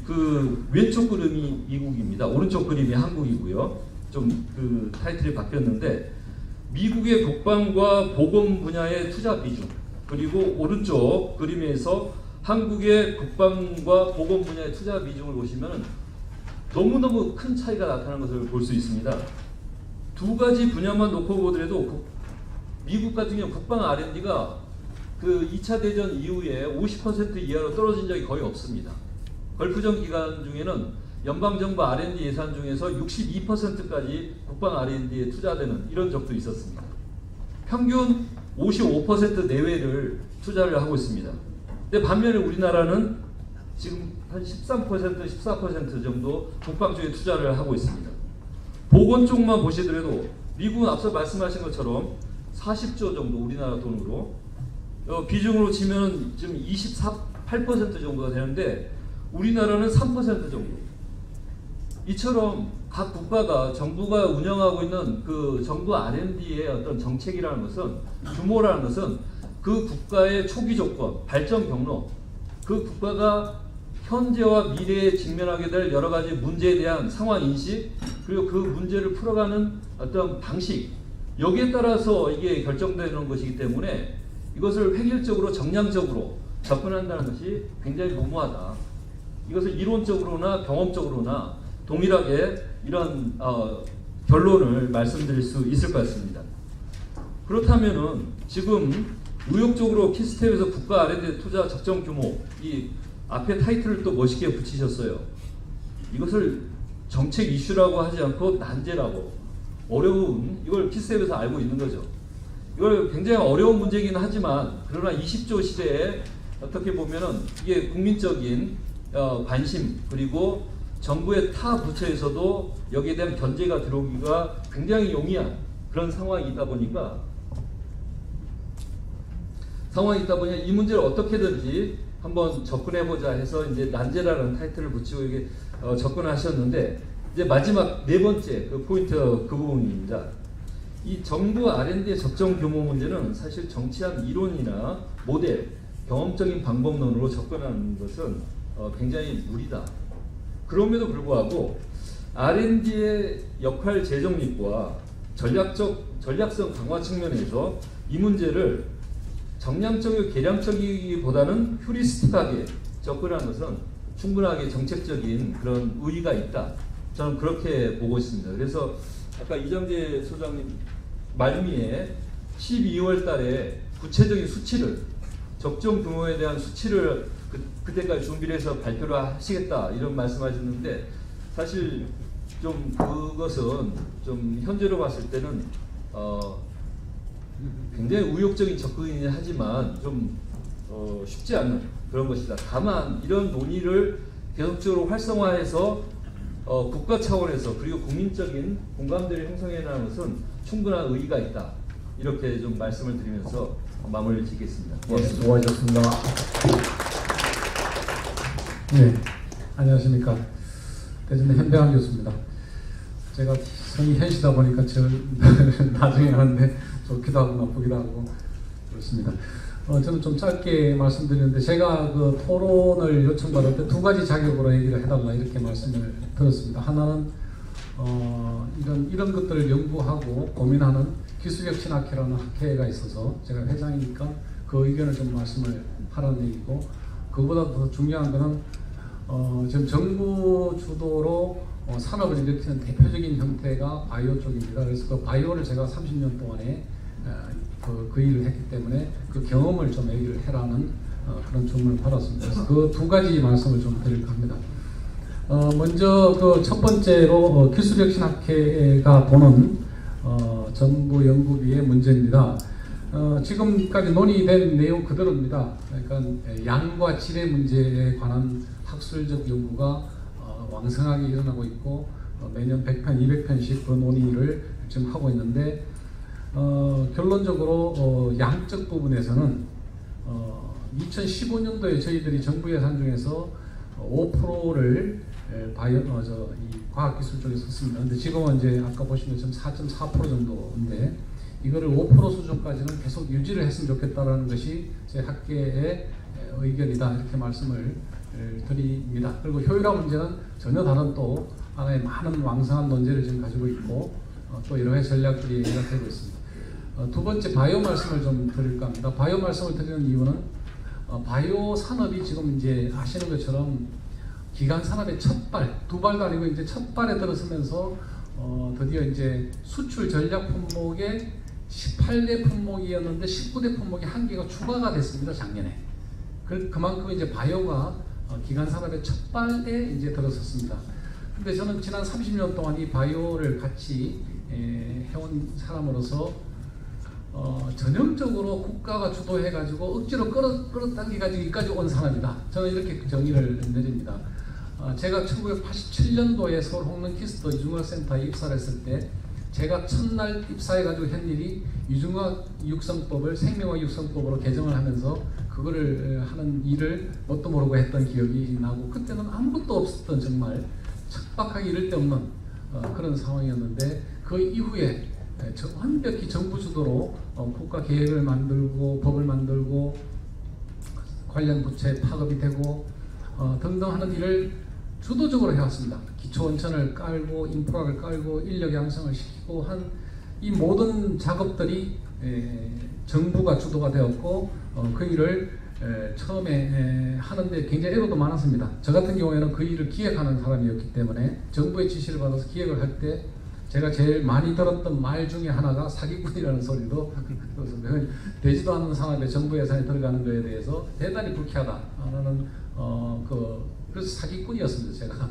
그 왼쪽 그림이 미국입니다. 오른쪽 그림이 한국이고요. 좀 그 타이틀이 바뀌었는데, 미국의 국방과 보건 분야의 투자 비중, 그리고 오른쪽 그림에서 한국의 국방과 보건 분야의 투자 비중을 보시면 너무너무 큰 차이가 나타나는 것을 볼 수 있습니다. 두 가지 분야만 놓고 보더라도 미국 같은 경우 국방 R&D가 그 2차 대전 이후에 50% 이하로 떨어진 적이 거의 없습니다. 걸프전 기간 중에는 연방정부 R&D 예산 중에서 62%까지 국방 R&D에 투자되는 이런 적도 있었습니다. 평균 55% 내외를 투자를 하고 있습니다. 근데 반면에 우리나라는 지금 한 13%, 14% 정도 국방 쪽에 투자를 하고 있습니다. 보건 쪽만 보시더라도 미국은 앞서 말씀하신 것처럼 40조 정도 우리나라 돈으로 비중으로 치면 지금 28% 정도가 되는데, 우리나라는 3% 정도. 이처럼 각 국가가, 정부가 운영하고 있는 그 정부 R&D의 어떤 정책이라는 것은, 규모라는 것은 그 국가의 초기 조건, 발전 경로, 그 국가가 현재와 미래에 직면하게 될 여러 가지 문제에 대한 상황 인식, 그리고 그 문제를 풀어가는 어떤 방식, 여기에 따라서 이게 결정되는 것이기 때문에 이것을 획일적으로 정량적으로 접근한다는 것이 굉장히 무모하다. 이것을 이론적으로나 경험적으로나 동일하게 이런 결론을 말씀드릴 수 있을 것 같습니다. 그렇다면은 지금 의욕적으로 키스텝에서 국가 R&D 투자 적정 규모, 이 앞에 타이틀을 또 멋있게 붙이셨어요. 이것을 정책 이슈라고 하지 않고 난제라고, 어려운, 이걸 키스텝에서 알고 있는 거죠. 이걸 굉장히 어려운 문제이긴 하지만, 그러나 20조 시대에 어떻게 보면은 이게 국민적인 관심, 그리고 정부의 타 부처에서도 여기에 대한 견제가 들어오기가 굉장히 용이한 그런 상황이 있다 보니까 이 문제를 어떻게든지 한번 접근해보자 해서 이제 난제라는 타이틀을 붙이고 이게 접근하셨는데, 이제 마지막 네 번째 그 포인트 그 부분입니다. 이 정부 R&D의 적정 규모 문제는 사실 정치학 이론이나 모델, 경험적인 방법론으로 접근하는 것은 굉장히 무리다. 그럼에도 불구하고 R&D의 역할 재정립과 전략성 강화 측면에서 이 문제를 정량적이고 계량적이기보다는 휴리스틱하게 접근하는 것은 충분하게 정책적인 그런 의의가 있다. 저는 그렇게 보고 있습니다. 그래서 아까 이정재 소장님 말미에 12월 달에 구체적인 수치를 적정 규모에 대한 수치를 그때까지 준비를 해서 발표를 하시겠다 이런 말씀하셨는데 사실 좀 그것은 좀 현재로 봤을 때는 굉장히 우욕적인 접근이긴 하지만 좀 쉽지 않은 그런 것이다. 다만 이런 논의를 계속적으로 활성화해서 국가 차원에서 그리고 국민적인 공감대를 형성해 나가는 것은 충분한 의의가 있다. 이렇게 좀 말씀을 드리면서 마무리를 짓겠습니다. 네, 수고하셨습니다. 네, 안녕하십니까. 대전대 현병환 교수입니다. 제가 성이 현시다 보니까 저 나중에 하는데 좋기도 하고 나쁘기도 하고 그렇습니다. 저는 좀 짧게 말씀드리는데 제가 그 토론을 요청받을 때 두 가지 자격으로 얘기를 해달라 이렇게 말씀을 들었습니다. 하나는 이런 것들을 연구하고 고민하는 기술혁신학회라는 학회가 있어서 제가 회장이니까 그 의견을 좀 말씀을 하라는 얘기고, 그보다 더 중요한 거는 지금 정부 주도로 산업을 일으키는 대표적인 형태가 바이오 쪽입니다. 그래서 그 바이오를 제가 30년 동안에 그 일을 했기 때문에 그 경험을 좀 얘기를 해라는 그런 주문을 받았습니다. 그래서 그 두 가지 말씀을 좀 드릴까 합니다. 먼저 그 첫 번째로 기술혁신학회가 보는 정부 연구비의 문제입니다. 지금까지 논의된 내용 그대로입니다. 그러니까 양과 질의 문제에 관한 학술적 연구가 왕성하게 일어나고 있고 매년 100편, 200편씩 그 논의를 지금 하고 있는데 결론적으로 양적 부분에서는 2015년도에 저희들이 정부 예산 중에서 5%를 이 과학기술 쪽에 썼습니다. 근데 지금은 이제 아까 보신 것처럼 4.4% 정도인데 이거를 5% 수준까지는 계속 유지를 했으면 좋겠다라는 것이 제 학계의 의견이다 이렇게 말씀을 드립니다. 그리고 효율화 문제는 전혀 다른 또 하나의 많은 왕성한 논제를 지금 가지고 있고 또 여러 가지 전략들이 얘기가 되고 있습니다. 두 번째 바이오 말씀을 좀 드릴까 합니다. 바이오 말씀을 드리는 이유는 바이오 산업이 지금 이제 아시는 것처럼 기간 산업의 첫발, 두 발도 아니고 이제 첫 발에 들어서면서 드디어 이제 수출 전략 품목의 18대 품목이었는데 19대 품목이 한 개가 추가가 됐습니다, 작년에. 그만큼 이제 바이오가 기간 산업의 첫 발에 이제 들어섰습니다. 근데 저는 지난 30년 동안 이 바이오를 같이 해온 사람으로서 전형적으로 국가가 주도해가지고 억지로 끌어당겨가지고 여기까지 온 사람이다. 저는 이렇게 정의를 내립니다. 제가 1987년도에 서울 홍릉키스터 이중학센터에 입사를 했을 때 제가 첫날 입사해가지고 한 일이 유중학 육성법을 생명학 육성법으로 개정을 하면서 그거를 하는 일을 뭣도 모르고 했던 기억이 나고, 그때는 아무것도 없었던 정말 척박하게 이를 데 없는 그런 상황이었는데 그 이후에 완벽히 정부 주도로 국가 계획을 만들고 법을 만들고 관련 부처에 파급이 되고 등등 하는 일을 주도적으로 해왔습니다. 기초 원천을 깔고 인프라를 깔고 인력 양성을 시키고 한 이 모든 작업들이 정부가 주도가 되었고 그 일을 처음에 하는데 굉장히 애로도 많았습니다. 저 같은 경우에는 그 일을 기획하는 사람이었기 때문에 정부의 지시를 받아서 기획을 할 때 제가 제일 많이 들었던 말 중에 하나가 사기꾼이라는 소리도 들었습니다. 되지도 않는 산업에 정부 예산이 들어가는 것에 대해서 대단히 불쾌하다라는 그래서 사기꾼이었습니다, 제가.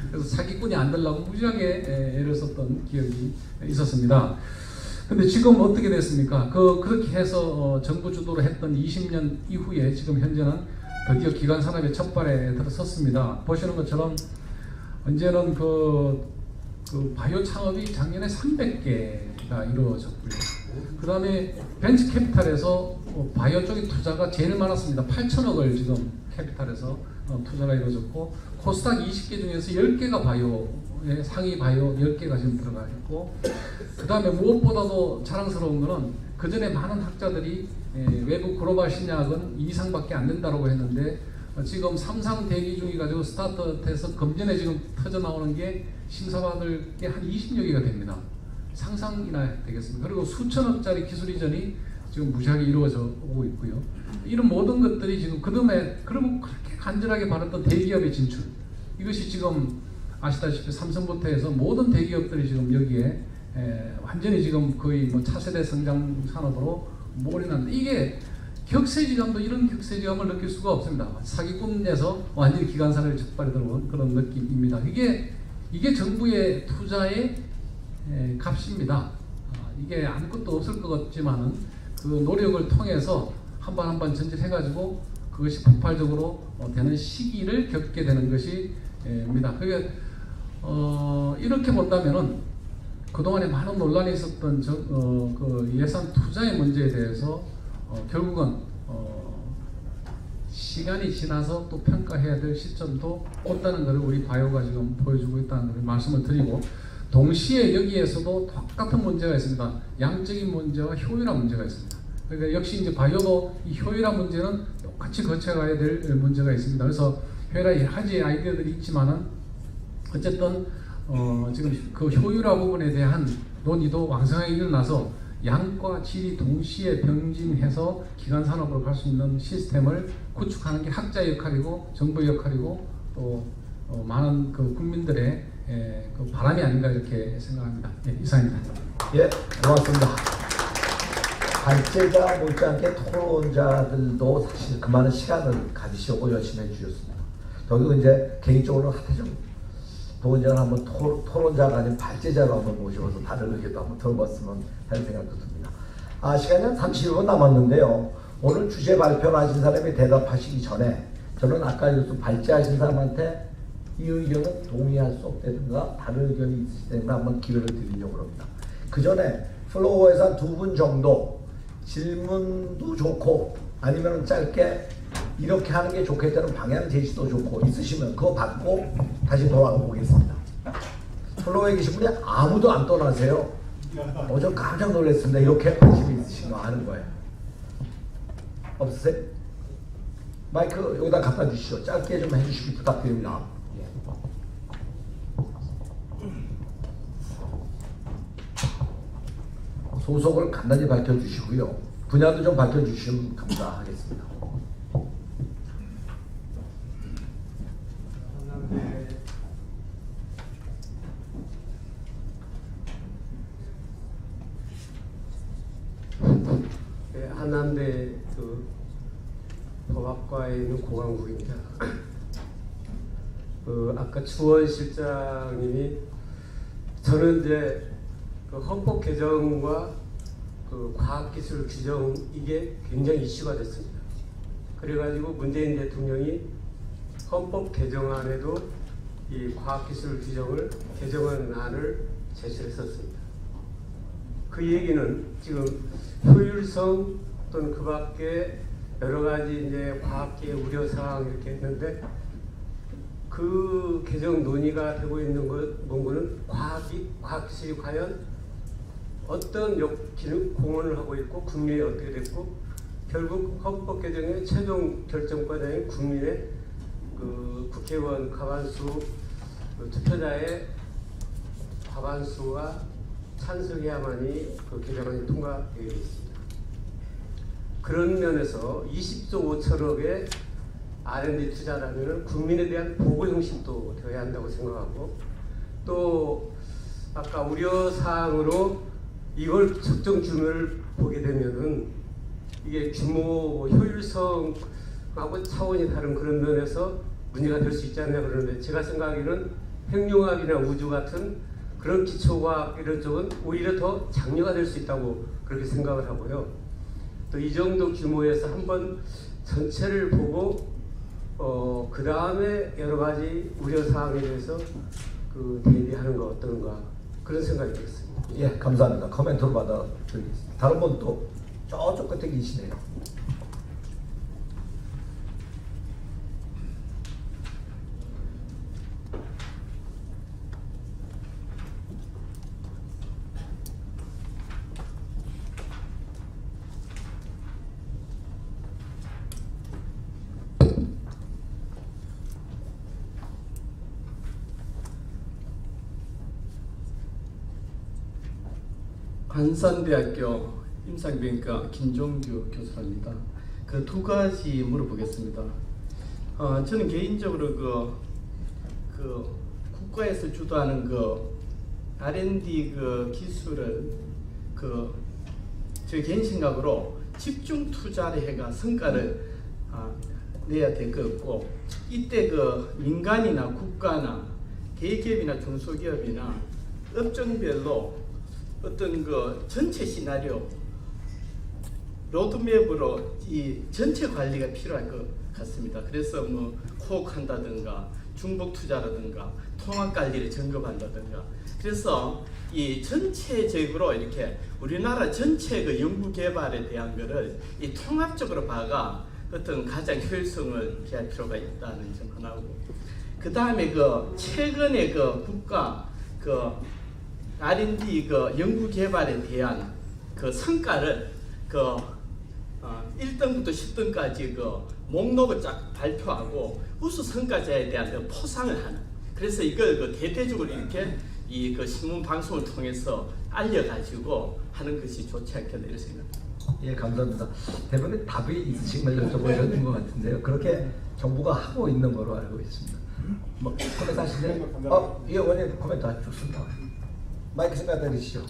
그래서 사기꾼이 안 되려고 무지하게 애를 썼던 기억이 있었습니다. 근데 지금 어떻게 됐습니까? 그렇게 해서 정부 주도로 했던 20년 이후에 지금 현재는 드디어 기간 산업의 첫 발에 들어섰습니다. 보시는 것처럼 이제는 그 바이오 창업이 작년에 300개가 이루어졌고요. 그 다음에 벤처 캐피탈에서 바이오 쪽의 투자가 제일 많았습니다. 8천억을 지금 캐피탈에서 투자가 이루어졌고, 코스닥 20개 중에서 10개가 바이오에 상위 바이오 10개가 지금 들어가 있고, 그 다음에 무엇보다도 자랑스러운 거는 그 전에 많은 학자들이 외부 글로벌 신약은 2상밖에 안 된다고 했는데 지금 3상 대기 중이 가지고 스타트돼서 금전에 지금 터져 나오는 게 심사받을 게 한 20여 개가 됩니다. 상상이나 되겠습니다. 그리고 수천억짜리 기술 이전이 지금 무지하게 이루어져 오고 있고요. 이런 모든 것들이 지금 그동안에 그리고 그렇게 간절하게 바랐던 대기업의 진출, 이것이 지금 아시다시피 삼성부터 해서 모든 대기업들이 지금 여기에 완전히 지금 거의 뭐 차세대 성장 산업으로 몰인한데, 이게 격세지감도 이런 격세지감을 느낄 수가 없습니다. 사기꾼에서 완전히 기관사를 적발해 들어온 그런 느낌입니다. 이게 정부의 투자의 값입니다. 이게 아무것도 없을 것 같지만은 그 노력을 통해서 한 번 한 번 전진해가지고 그것이 폭발적으로 되는 시기를 겪게 되는 것입니다. 그게 이렇게 본다면은 그동안에 많은 논란이 있었던 그 예산 투자의 문제에 대해서 결국은 시간이 지나서 또 평가해야 될 시점도 온다는 것을 우리 바이오가 지금 보여주고 있다는 것을 말씀을 드리고, 동시에 여기에서도 똑같은 문제가 있습니다. 양적인 문제와 효율화 문제가 있습니다. 그러니까 역시 이제 바이오도 이 효율화 문제는 똑같이 거쳐가야 될 문제가 있습니다. 그래서 효율화 여러 가지 아이디어들이 있지만은 어쨌든 지금 그 효율화 부분에 대한 논의도 왕성하게 일어나서 양과 질이 동시에 병진해서 기간 산업으로 갈 수 있는 시스템을 구축하는 게 학자의 역할이고 정부의 역할이고 또 많은 그 국민들의 그 바람이 아닌가 이렇게 생각합니다. 예, 이상입니다. 예, 고맙습니다. 발제자 못지않게 토론자들도 사실 그 많은 시간을 가지시고 열심히 해주셨습니다. 저도 이제 개인적으로 하태정 부원장을 한번 토론자가 아닌 발제자로 한번 모셔서 다른 의견도 한번 들어봤으면 하는 생각도 듭니다. 시간이 한 31분 남았는데요. 오늘 주제 발표를 하신 사람이 대답하시기 전에 저는 아까 발제하신 사람한테 이 의견은 동의할 수 없다든가 다른 의견이 있으시다든가 한번 기회를 드리려고 합니다. 그 전에 플로어에서 한 2분 정도 질문도 좋고 아니면 짧게 이렇게 하는 게 좋겠다는 방향 제시도 좋고 있으시면 그거 받고 다시 돌아가 보겠습니다. 플로어에 계신 분이 아무도 안 떠나세요. 저 깜짝 놀랐습니다. 이렇게 관심이 있으신 거 아는 거예요. 없으세요? 마이크 여기다 갖다 주시죠. 짧게 좀 해주시기 부탁드립니다. 소속을 간단히 밝혀주시고요. 분야도 좀 밝혀주시면 감사하겠습니다. 네, 한남대 그 법학과에 있는 고강국입니다. 아까 주원 실장님이 저는 이제 그 헌법 개정과 그 과학기술 규정 이게 굉장히 이슈가 됐습니다. 그래가지고 문재인 대통령이 헌법 개정안에도 이 과학기술 규정을 개정한 안을 제출했었습니다. 그 얘기는 지금 효율성 또는 그 밖에 여러 가지 이제 과학계의 우려사항 이렇게 했는데 그 개정 논의가 되고 있는 문구는 과학기술이 과연 어떤 기능 공헌을 하고 있고 국민에 어떻게 됐고 결국 헌법 개정의 최종 결정권자인 국민의 그 국회의원 과반수 그 투표자의 과반수가 찬성해야만이 그 개정안이 통과되게 있습니다. 그런 면에서 20조 5천억의 R&D 투자라면 국민에 대한 보고 형식도 되어야 한다고 생각하고 또 아까 우려사항으로 이걸 적정 규모를 보게 되면은 이게 규모 효율성하고 차원이 다른 그런 면에서 문제가 될 수 있지 않나 그러는데 제가 생각하기에는 핵융합이나 우주 같은 그런 기초과학 이런 쪽은 오히려 더 장려가 될 수 있다고 그렇게 생각을 하고요. 또 이 정도 규모에서 한번 전체를 보고 그 다음에 여러 가지 우려사항에 대해서 그 대비하는 거 어떤가 그런 생각이 들었습니다. 예, 감사합니다. 코멘트로 받아드리겠습니다. 다른 분 또 저쪽 끝에 계시네요. 한산대학교 임상병과 김종규 교수입니다. 그 두 가지 물어보겠습니다. 저는 개인적으로 그 국가에서 주도하는 그 R&D 그 기술을 제 개인 생각으로 집중 투자를 해가 성과를 내야 될 것 같고, 이때 그 민간이나 국가나 대기업이나 중소기업이나 업종별로 어떤 그 전체 시나리오 로드맵으로 이 전체 관리가 필요할 것 같습니다. 그래서 뭐 코옥한다든가 중복 투자라든가 통합 관리를 점검한다든가, 그래서 이 전체적으로 이렇게 우리나라 전체 그 연구 개발에 대한 거를 이 통합적으로 봐가 어떤 가장 효율성을 기할 필요가 있다는 점 하나고, 그 다음에 그 최근에 그 국가 그 R&D 그 연구 개발에 대한 그 성과를 그 1등부터 10등까지 그 목록을 쫙 발표하고 우수 성과자에 대한 그 포상을 하는, 그래서 이걸 그 대대적으로 이렇게 이 그 신문 방송을 통해서 알려가지고 하는 것이 좋지 않겠나 이런 생각입니다. 예, 감사합니다. 대부분 답이 있으신 걸 여쭤보셨던 것 같은데요. 그렇게 정부가 하고 있는 거로 알고 있습니다. 뭐 코멘트 하시죠? 이 의원님 코멘트 좋습니다. 마이크 좀 갖다 주시죠.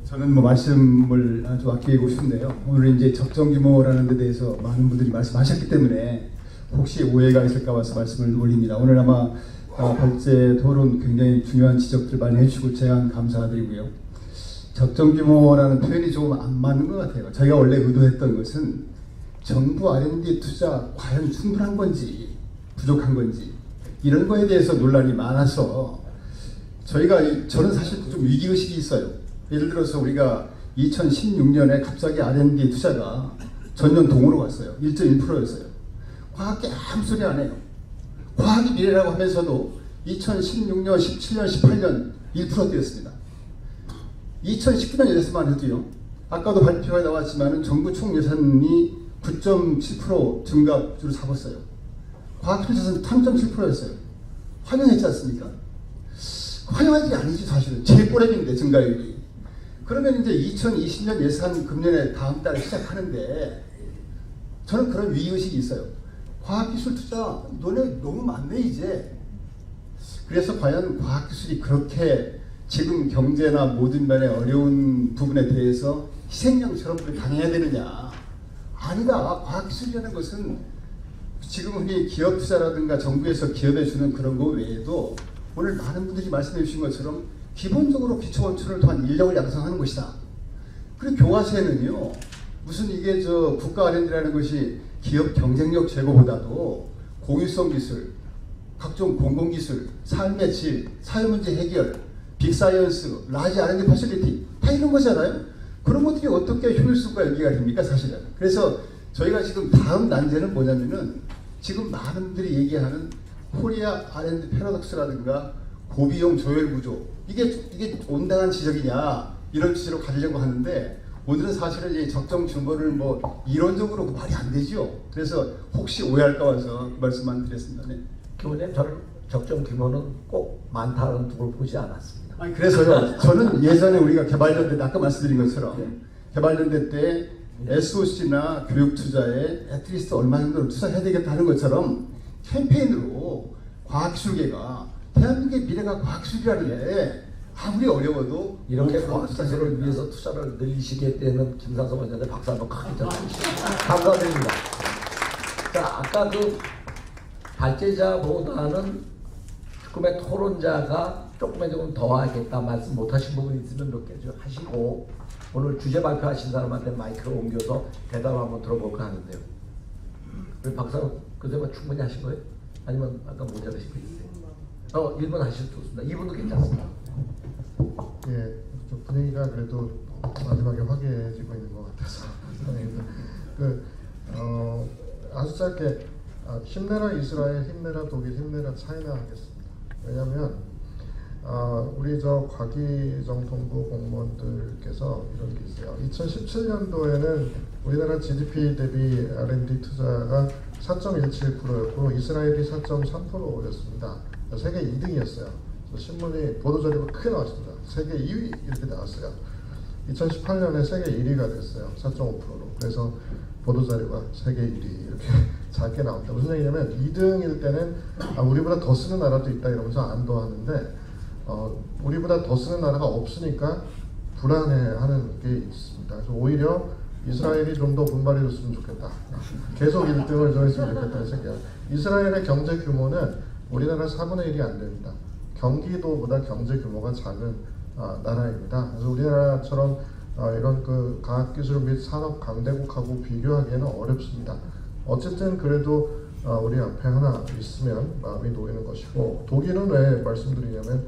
저는 뭐 말씀을 아주 아끼고 싶은데요. 오늘 이제 적정 규모라는 데 대해서 많은 분들이 말씀하셨기 때문에 혹시 오해가 있을까 봐서 말씀을 올립니다. 오늘 아마 발제 토론 굉장히 중요한 지적들 많이 해주시고 제안 감사드리고요. 적정 규모라는 표현이 조금 안 맞는 것 같아요. 저희가 원래 의도했던 것은 정부 R&D 투자 과연 충분한 건지 부족한 건지 이런 거에 대해서 논란이 많아서 저는 사실 좀 위기의식이 있어요. 예를 들어서 우리가 2016년에 갑자기 R&D 투자가 전년 동으로 갔어요. 1.1%였어요. 과학계 아무 소리 안 해요. 과학이 미래라고 하면서도 2016년, 17년, 18년 1% 뛰었습니다. 2019년 예산만 해도요. 아까도 발표가 나왔지만 정부 총 예산이 9.7% 증가주로 잡았어요. 과학투자는 3.7%였어요. 환영했지 않습니까? 환영한 게 아니지 사실은. 제꼬레비인데 증가율이. 그러면 이제 2020년 예산 금년에 다음 달에 시작하는데 저는 그런 위기의식이 있어요. 과학기술 투자 너네 너무 많네 이제. 그래서 과연 과학기술이 그렇게 지금 경제나 모든 면의 어려운 부분에 대해서 희생양처럼 당해야 되느냐. 아니다. 과학기술이라는 것은 지금 흔히 기업 투자라든가 정부에서 기업에 주는 그런 거 외에도 오늘 많은 분들이 말씀해 주신 것처럼 기본적으로 기초원천을 통한 인력을 양성하는 것이다. 그리고 교과서에는요. 무슨 이게 국가 R&D라는 것이 기업 경쟁력 제고보다도 공유성 기술, 각종 공공기술, 삶의 질, 사회문제 해결, 빅사이언스, 라지 R&D 퍼실리티 다 이런 거잖아요. 그런 것들이 어떻게 효율성과 연계가 됩니까 사실은. 그래서 저희가 지금 다음 난제는 뭐냐면은 지금 많은 분들이 얘기하는 코리아 R&D 패러독스라든가 고비용 조율 구조 이게 온당한 지적이냐 이런 취지로 가려고 하는데 오늘은 사실은 이 적정 규모를 뭐 이론적으로 말이 안 되죠. 그래서 혹시 오해할까 봐서 말씀만 드렸습니다. 네. 교수님 저는 적정 규모는 꼭 많다는 걸 보지 않았습니다. 아니 그래서요. 저는 예전에 우리가 개발연대 때 아까 말씀드린 것처럼 개발연대 때 SOC나 교육 투자에 애트리스트 얼마 정도를 투자해야 되겠다는 것처럼 캠페인으로 과학기술계가 대한민국의 미래가 과학기술이라는 게 아무리 어려워도 이렇게 과학기술을 위해서 투자를 늘리시게 되는 김상석 원장님 박수 한번 크게 쳐주십시오. 감사드립니다. 자, 아까 그 발제자보다는 조금의 토론자가 조금 더 하겠다 말씀 못하신 부분이 있으면 몇 개 좀 하시고 오늘 주제 발표하신 사람한테 마이크를 옮겨서 대답을 한번 들어볼까 하는데요. 우리 박사님 그대로 충분히 하신 거예요? 아니면 아까 모자라신 거 있어요? 1분 하셔도 좋습니다. 2분도 괜찮습니다. 예, 좀 분위기가 그래도 마지막에 화기해지고 있는 것 같아서 아주 짧게 힘내라 이스라엘, 힘내라 독일, 힘내라 차이나 하겠습니다. 왜냐하면 우리 과기정통부 공무원들께서 이런 게 있어요. 2017년도에는 우리나라 GDP 대비 R&D 투자가 4.17%였고 이스라엘이 4.3%였습니다. 세계 2등이었어요. 신문이 보도자료가 크게 나왔습니다. 세계 2위 이렇게 나왔어요. 2018년에 세계 1위가 됐어요. 4.5%로. 그래서 보도자료가 세계 1위 이렇게 작게 나옵니다. 무슨 얘기냐면 2등일 때는 우리보다 더 쓰는 나라도 있다 이러면서 안도하는데 우리보다 더 쓰는 나라가 없으니까 불안해하는 게 있습니다. 그래서 오히려 이스라엘이 좀 더 분발해줬으면 좋겠다. 계속 1등을 좀 했으면 좋겠다는 생각. 이스라엘의 경제 규모는 우리나라 4분의 1이 안 됩니다. 경기도보다 경제 규모가 작은 나라입니다. 그래서 우리나라처럼 이런 그 과학기술 및 산업 강대국하고 비교하기에는 어렵습니다. 어쨌든 그래도 우리 앞에 하나 있으면 마음이 놓이는 것이고, 독일은 왜 말씀드리냐면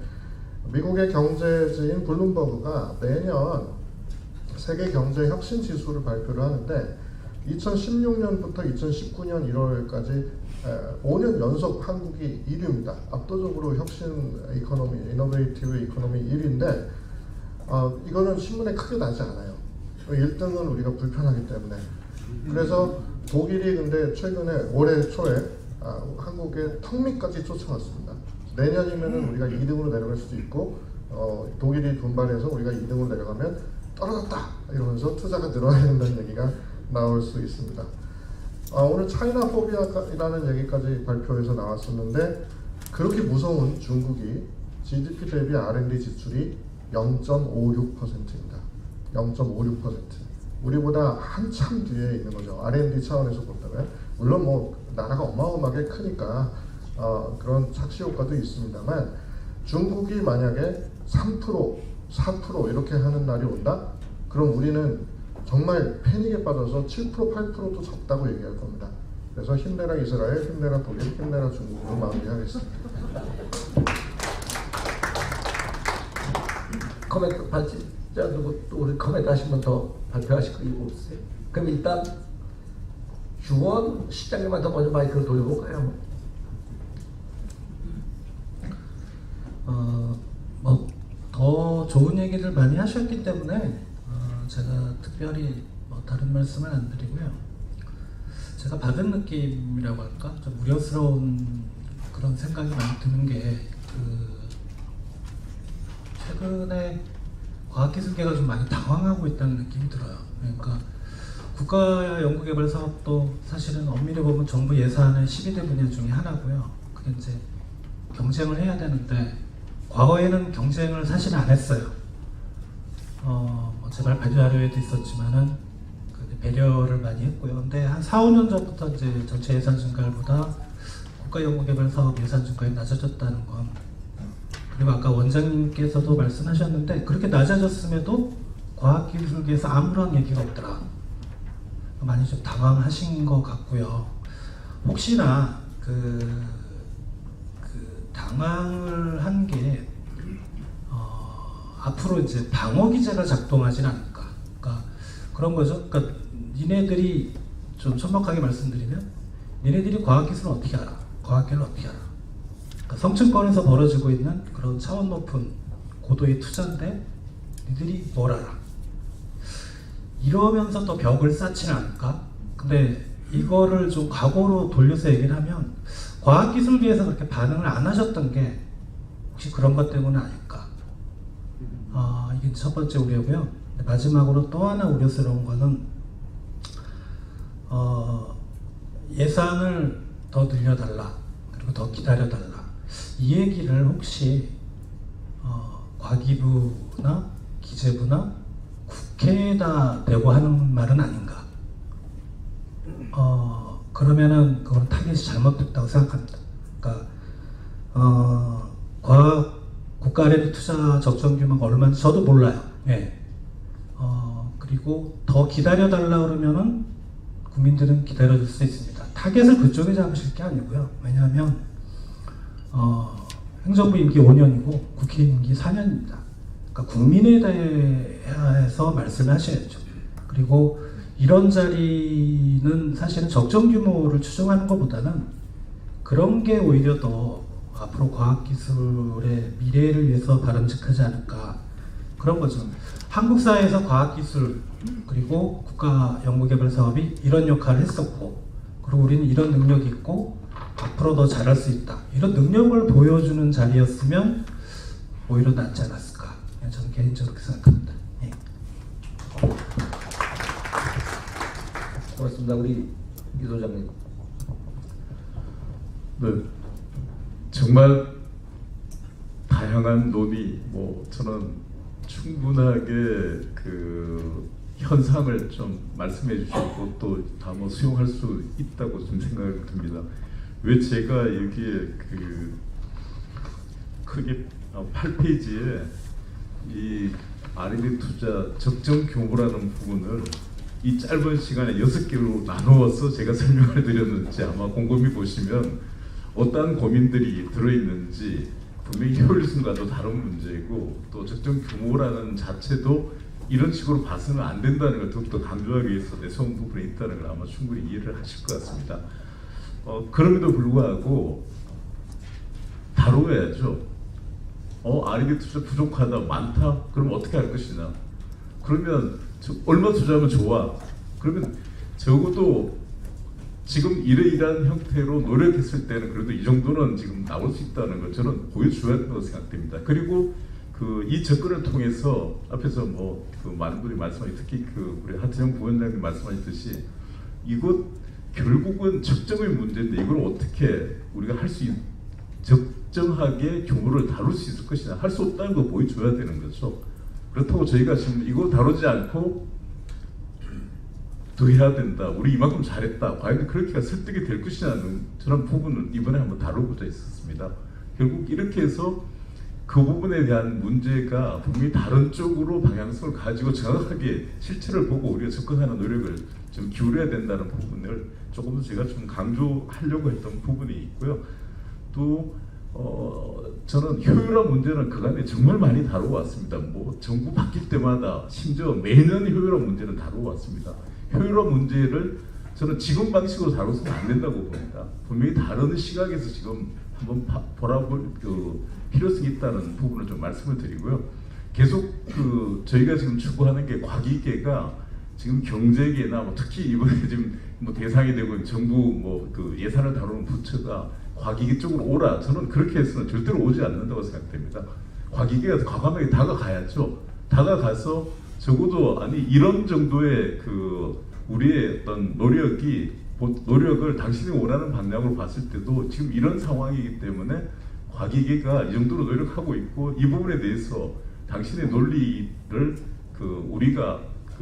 미국의 경제지인 블룸버그가 매년 세계 경제 혁신 지수를 발표를 하는데 2016년부터 2019년 1월까지 5년 연속 한국이 1위입니다. 압도적으로 혁신 이코노미, 이노베이티브 이코노미 1위인데 이거는 신문에 크게 나지 않아요. 1등은 우리가 불편하기 때문에. 그래서 독일이 근데 최근에 올해 초에 한국의 턱밑까지 쫓아왔습니다. 내년이면은 우리가 2등으로 내려갈 수도 있고 독일이 분발해서 우리가 2등으로 내려가면 떨어졌다 이러면서 투자가 늘어나야 된다는 얘기가 나올 수 있습니다. 오늘 차이나 포비아라는 얘기까지 발표에서 나왔었는데, 그렇게 무서운 중국이 GDP 대비 R&D 지출이 0.56%입니다. 0.56%. 우리보다 한참 뒤에 있는 거죠. R&D 차원에서 본다면. 물론 뭐 나라가 어마어마하게 크니까 그런 착시 효과도 있습니다만, 중국이 만약에 3%, 4% 이렇게 하는 날이 온다? 그럼 우리는 정말 패닉에 빠져서 7%, 8%도 적다고 얘기할 겁니다. 그래서 힘내라 이스라엘, 힘내라 독일, 힘내라 중국으로 마무리하겠습니다. 코멘트 받지 않고 또 우리 코멘트 하신 분 더 발표하실 거 이거 없으세요? 그럼 일단 주원 시장님한테 먼저 마이크를 돌려볼까요? 뭐 더 좋은 얘기를 많이 하셨기 때문에 제가 특별히 뭐 다른 말씀을 안 드리고요. 제가 받은 느낌이라고 할까? 좀 우려스러운 그런 생각이 많이 드는 게 최근에 과학기술계가 좀 많이 당황하고 있다는 느낌이 들어요. 그러니까 국가연구개발 사업도 사실은 엄밀히 보면 정부 예산의 12대 분야 중에 하나고요. 그게 이제 경쟁을 해야 되는데 과거에는 경쟁을 사실 안 했어요. 제발 발표 자료에도 있었지만은 배려를 많이 했고요. 근데 한 4, 5년 전부터 이제 전체 예산 증가율보다 국가연구개발 사업 예산 증가율이 낮아졌다는 건, 그리고 아까 원장님께서도 말씀하셨는데 그렇게 낮아졌음에도 과학기술계에서 아무런 얘기가 없더라. 많이 좀 당황하신 것 같고요. 혹시나 당황을 한 게 앞으로 이제 방어 기제가 작동하진 않을까. 그러니까 그런 거죠. 그러니까 니네들이 좀 천박하게 말씀드리면 니네들이 과학기술을 어떻게 알아? 과학계를 어떻게 알아? 그러니까 성층권에서 벌어지고 있는 그런 차원 높은 고도의 투자인데 니들이 뭘 알아? 이러면서 또 벽을 쌓지는 않을까? 근데 이거를 좀 과거로 돌려서 얘기를 하면 과학기술계에서 그렇게 반응을 안 하셨던 게 혹시 그런 것 때문은 아닐까? 이게 첫 번째 우려고요. 마지막으로 또 하나 우려스러운 거는 예산을 더 늘려달라, 그리고 더 기다려달라, 이 얘기를 혹시 과기부나 기재부나 국회에다 대고 하는 말은 아닌가? 그러면은 그건 타겟이 잘못됐다고 생각합니다. 그러니까 국가 R&D 투자 적정 규모가 얼마인지 저도 몰라요. 예. 그리고 더 기다려달라 그러면은 국민들은 기다려줄 수 있습니다. 타겟을 그쪽에 잡으실 게 아니고요. 왜냐하면 행정부 임기 5년이고 국회 임기 4년입니다. 그러니까 국민에 대해서 말씀을 하셔야죠. 그리고 이런 자리는 사실은 적정 규모를 추정하는 것보다는 그런 게 오히려 더 앞으로 과학기술의 미래를 위해서 바람직하지 않을까, 그런 거죠. 한국 사회에서 과학기술 그리고 국가연구개발 사업이 이런 역할을 했었고, 그리고 우리는 이런 능력이 있고 앞으로 더 잘할 수 있다, 이런 능력을 보여주는 자리였으면 오히려 낫지 않았을까, 저는 개인적으로 그렇게 생각합니다. 예. 고맙습니다. 우리 이 소장님. 네, 정말 다양한 논의, 저는 충분하게 그 현상을 좀 말씀해 주시고 또 다 뭐 수용할 수 있다고 좀 생각이 듭니다. 왜 제가 여기에 그 크게 8페이지에 이 R&D 투자 적정 규모라는 부분을 이 짧은 시간에 6개로 나누어서 제가 설명을 드렸는지 아마 곰곰이 보시면 어떠한 고민들이 들어있는지 분명히 효율성과도 다른 문제이고 또 적정 규모라는 자체도 이런 식으로 봐서는 안 된다는 걸 더욱더 강조하기 위해서 내세운 부분이 있다는 걸 아마 충분히 이해를 하실 것 같습니다. 그럼에도 불구하고 다뤄야죠. R&D 투자 부족하다, 많다? 그럼 어떻게 할 것이냐? 그러면 얼마 투자하면 좋아? 그러면 적어도 지금 이러이러한 형태로 노력했을 때는 그래도 이 정도는 지금 나올 수 있다는 걸 저는 보여줘야 된다고 생각됩니다. 그리고 이 접근을 통해서 앞에서 그 많은 분들이 말씀하신 특히 우리 하태영 부원장님 말씀하셨듯이 이것 결국은 적정의 문제인데 이걸 어떻게 우리가 할 수 적정하게 규모를 다룰 수 있을 것이냐 할 수 없다는 거 보여줘야 되는 거죠. 그렇다고 저희가 지금 이거 다루지 않고 더 해야 된다. 우리 이만큼 잘했다. 과연 그렇게가 설득이 될 것이냐는 저런 부분을 이번에 한번 다루고자 했었습니다. 결국 이렇게 해서 그 부분에 대한 문제가 분명히 다른 쪽으로 방향성을 가지고 정확하게 실체를 보고 우리가 접근하는 노력을 좀 기울여야 된다는 부분을 조금 더 제가 좀 강조하려고 했던 부분이 있고요. 또 저는 효율화 문제는 그간에 정말 많이 다뤄왔습니다. 정부 바뀔 때마다 심지어 매년 효율화 문제는 다뤄왔습니다. 효율화 문제를 저는 지금 방식으로 다뤄서는 안 된다고 봅니다. 분명히 다른 시각에서 지금 한번 보라볼 필요성이 있다는 부분을 좀 말씀을 드리고요. 계속 저희가 지금 추구하는 게 과기계가 지금 경제계나 특히 이번에 지금 대상이 되고 있는 정부 예산을 다루는 부처가 과기계 쪽으로 오라. 저는 그렇게 해서는 절대로 오지 않는다고 생각됩니다. 과기계가 과감하게 다가가야죠. 다가가서 적어도 이런 정도의 우리의 어떤 노력을 당신이 원하는 방향으로 봤을 때도 지금 이런 상황이기 때문에 과기계가 이 정도로 노력하고 있고 이 부분에 대해서 당신의 논리를 우리가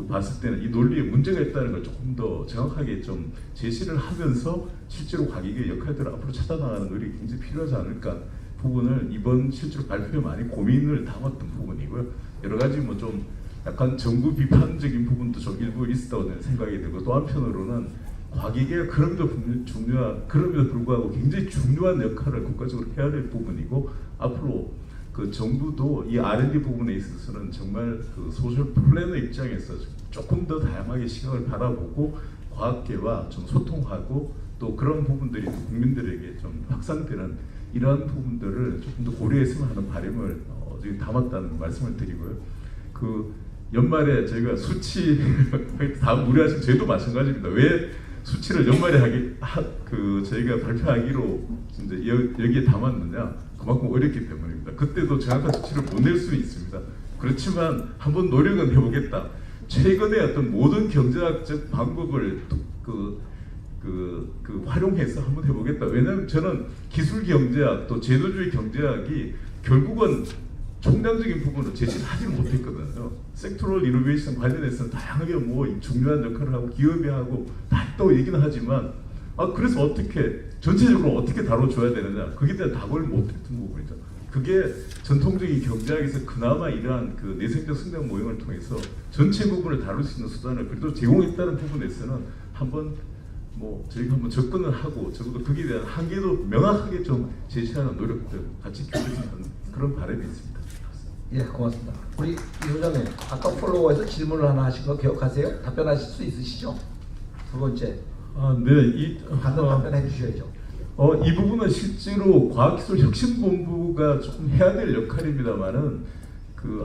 봤을 때는 이 논리에 문제가 있다는 걸 조금 더 정확하게 좀 제시를 하면서 실제로 과기계의 역할들을 앞으로 찾아나가는 노력이 굉장히 필요하지 않을까 부분을 이번 실제로 발표에 많이 고민을 담았던 부분이고요. 여러 가지 좀 약간 정부 비판적인 부분도 좀 일부 있었다고 생각이 들고 또 한편으로는 과기계가 그럼에도 불구하고 굉장히 중요한 역할을 국가적으로 해야 될 부분이고 앞으로 정부도 이 R&D 부분에 있어서는 정말 소셜 플래너 입장에서 조금 더 다양하게 시각을 바라보고 과학계와 좀 소통하고 또 그런 부분들이 국민들에게 좀 확산되는 이러한 부분들을 조금 더 고려했으면 하는 바람을 담았다는 말씀을 드리고요. 연말에 저희가 수치 다 무리하신 저희도 마찬가지입니다. 왜 수치를 연말에 저희가 발표하기로 이제 여기에 담았느냐? 그만큼 어렵기 때문입니다. 그때도 정확한 수치를 못 낼 수 있습니다. 그렇지만 한번 노력은 해보겠다. 최근에 어떤 모든 경제학적 방법을 활용해서 한번 해보겠다. 왜냐하면 저는 기술 경제학 또 제도주의 경제학이 결국은 총량적인 부분을 제시를 하지 못했거든요. 섹토럴 이노베이션 관련해서는 다양하게 중요한 역할을 하고 기업이 하고 다 했다고 얘기는 하지만 그래서 어떻게 전체적으로 어떻게 다뤄줘야 되느냐 그게 대한 답을 못했던 부분이죠. 그게 전통적인 경제학에서 그나마 이러한 내생적 성장 모형을 통해서 전체 부분을 다룰 수 있는 수단을 그래도 제공했다는 부분에서는 한번 저희가 한번 접근을 하고 적어도 거기에 대한 한계도 명확하게 좀 제시하는 노력들 같이 기울이는 그런 바람이 있습니다. 예, 고맙습니다. 우리 이 소장님, 아까 폴로워에서 질문을 하나 하신 거 기억하세요? 답변하실 수 있으시죠? 두 번째. 네. 답변해 주셔야죠. 이 부분은 실제로 과학기술혁신본부가 조금 해야 될 역할입니다만은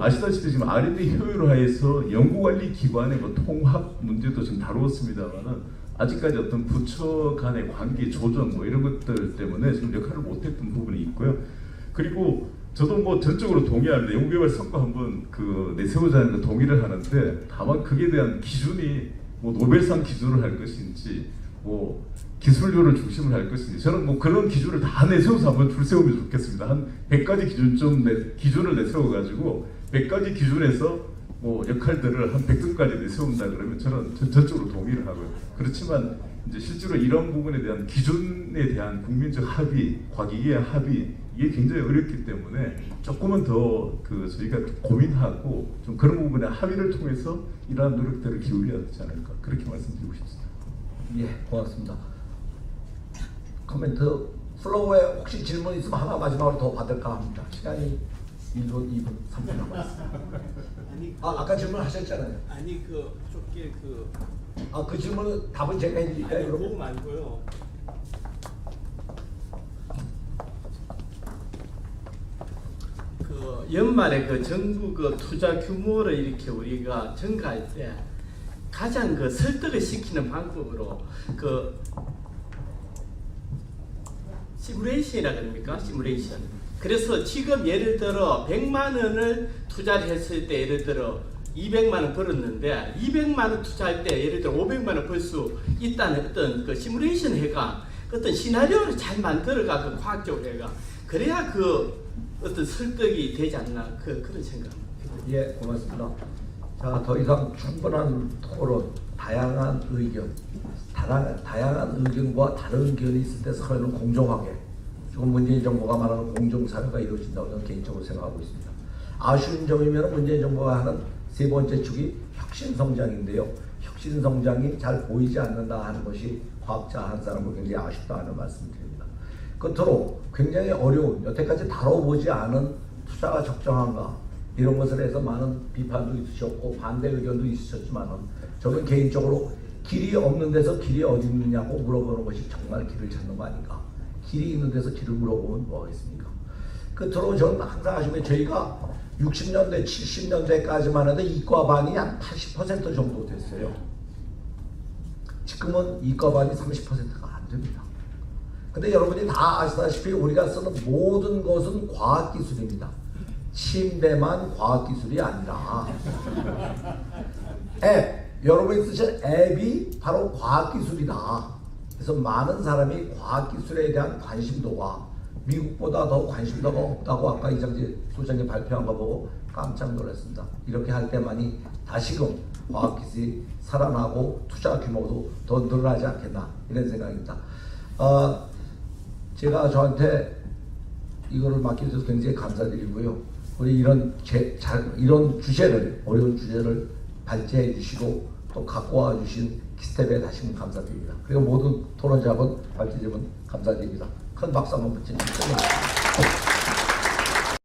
아시다시피 지금 R&D 효율화에서 연구관리기관의 통합 문제도 지금 다루었습니다만은 아직까지 어떤 부처 간의 관계 조정 이런 것들 때문에 지금 역할을 못했던 부분이 있고요. 그리고 저도 전적으로 동의합니다. 연구개발 성과 한번 내세우자는 거 동의를 하는데 다만 그에 대한 기준이 노벨상 기준을 할 것인지 기술료를 중심을 할 것인지 저는 그런 기준을 다 내세워서 한번 줄 세우면 좋겠습니다. 한 100가지 기준을 내세워가지고 100가지 기준에서 뭐 역할들을 한 100등까지 세운다 그러면 저는 전적으로 동의를 하고요. 그렇지만 이제 실제로 이런 부분에 대한 기준에 대한 국민적 합의, 과기계의 합의 이게 굉장히 어렵기 때문에 조금은 더 저희가 고민하고 좀 그런 부분에 합의를 통해서 이러한 노력들을 기울여야 되지 않을까 그렇게 말씀드리고 싶습니다. 예, 고맙습니다. 코멘트 플로우에 혹시 질문 있으면 하나 마지막으로 더 받을까 합니다. 시간이 1분, 2분, 3분 남았습니다. 아까 질문하셨잖아요. 아니 좁게 그 질문은 답은 제가 해드릴까요? 그거 말고요. 연말에 정부 투자 규모를 이렇게 우리가 증가할 때 가장 설득을 시키는 방법으로 시뮬레이션이라 그럽니까? 시뮬레이션. 그래서 지금 예를 들어 100만 원을 투자를 했을 때 예를 들어 200만 원 벌었는데 200만 원 투자할 때 예를 들어 500만 원 벌 수 있다는 어떤 시뮬레이션 해가 어떤 시나리오를 잘 만들어가 과학적으로 해가 그래야 어떤 설득이 되지 않나 그런 생각입니다. 예, 고맙습니다. 자, 더 이상 충분한 토론, 다양한 의견, 다양한 의견과 다른 의견이 있을 때 사회는 공정하게 지금 문재인 정부가 말하는 공정사회가 이루어진다고 저는 개인적으로 생각하고 있습니다. 아쉬운 점이면 문재인 정부가 하는 세 번째 축이 혁신성장인데요. 혁신성장이 잘 보이지 않는다 하는 것이 과학자 한 사람으로 굉장히 아쉽다 하는 말씀드립니다. 끝으로 굉장히 어려운 여태까지 다뤄보지 않은 투자가 적정한가 이런 것을 해서 많은 비판도 있으셨고 반대 의견도 있으셨지만 저는 개인적으로 길이 없는 데서 길이 어디 있느냐고 물어보는 것이 정말 길을 찾는 거 아닌가. 길이 있는 데서 길을 물어보면 뭐가 있습니까? 끝으로 저는 항상 아시면 저희가 60년대, 70년대까지만 해도 이과반이 한 80% 정도 됐어요. 지금은 이과반이 30%가 안 됩니다. 근데 여러분이 다 아시다시피 우리가 쓰는 모든 것은 과학기술입니다. 침대만 과학기술이 아니라 여러분이 쓰신 앱이 바로 과학기술이다. 그래서 많은 사람이 과학기술에 대한 관심도가 미국보다 더 관심도가 없다고 아까 이장재 소장님 발표한 거 보고 깜짝 놀랐습니다. 이렇게 할 때만이 다시금 과학기술이 살아나고 투자 규모도 더 늘어나지 않겠나 이런 생각입니다. 제가 저한테 이거를 맡겨주셔서 굉장히 감사드리고요. 우리 이런 주제를 어려운 주제를 발제해 주시고 또 갖고 와 주신 키스텝에 다시 한번 감사드립니다. 그리고 모든 토론자분 발제자분 감사드립니다. 큰 박수 한번 붙여주시죠.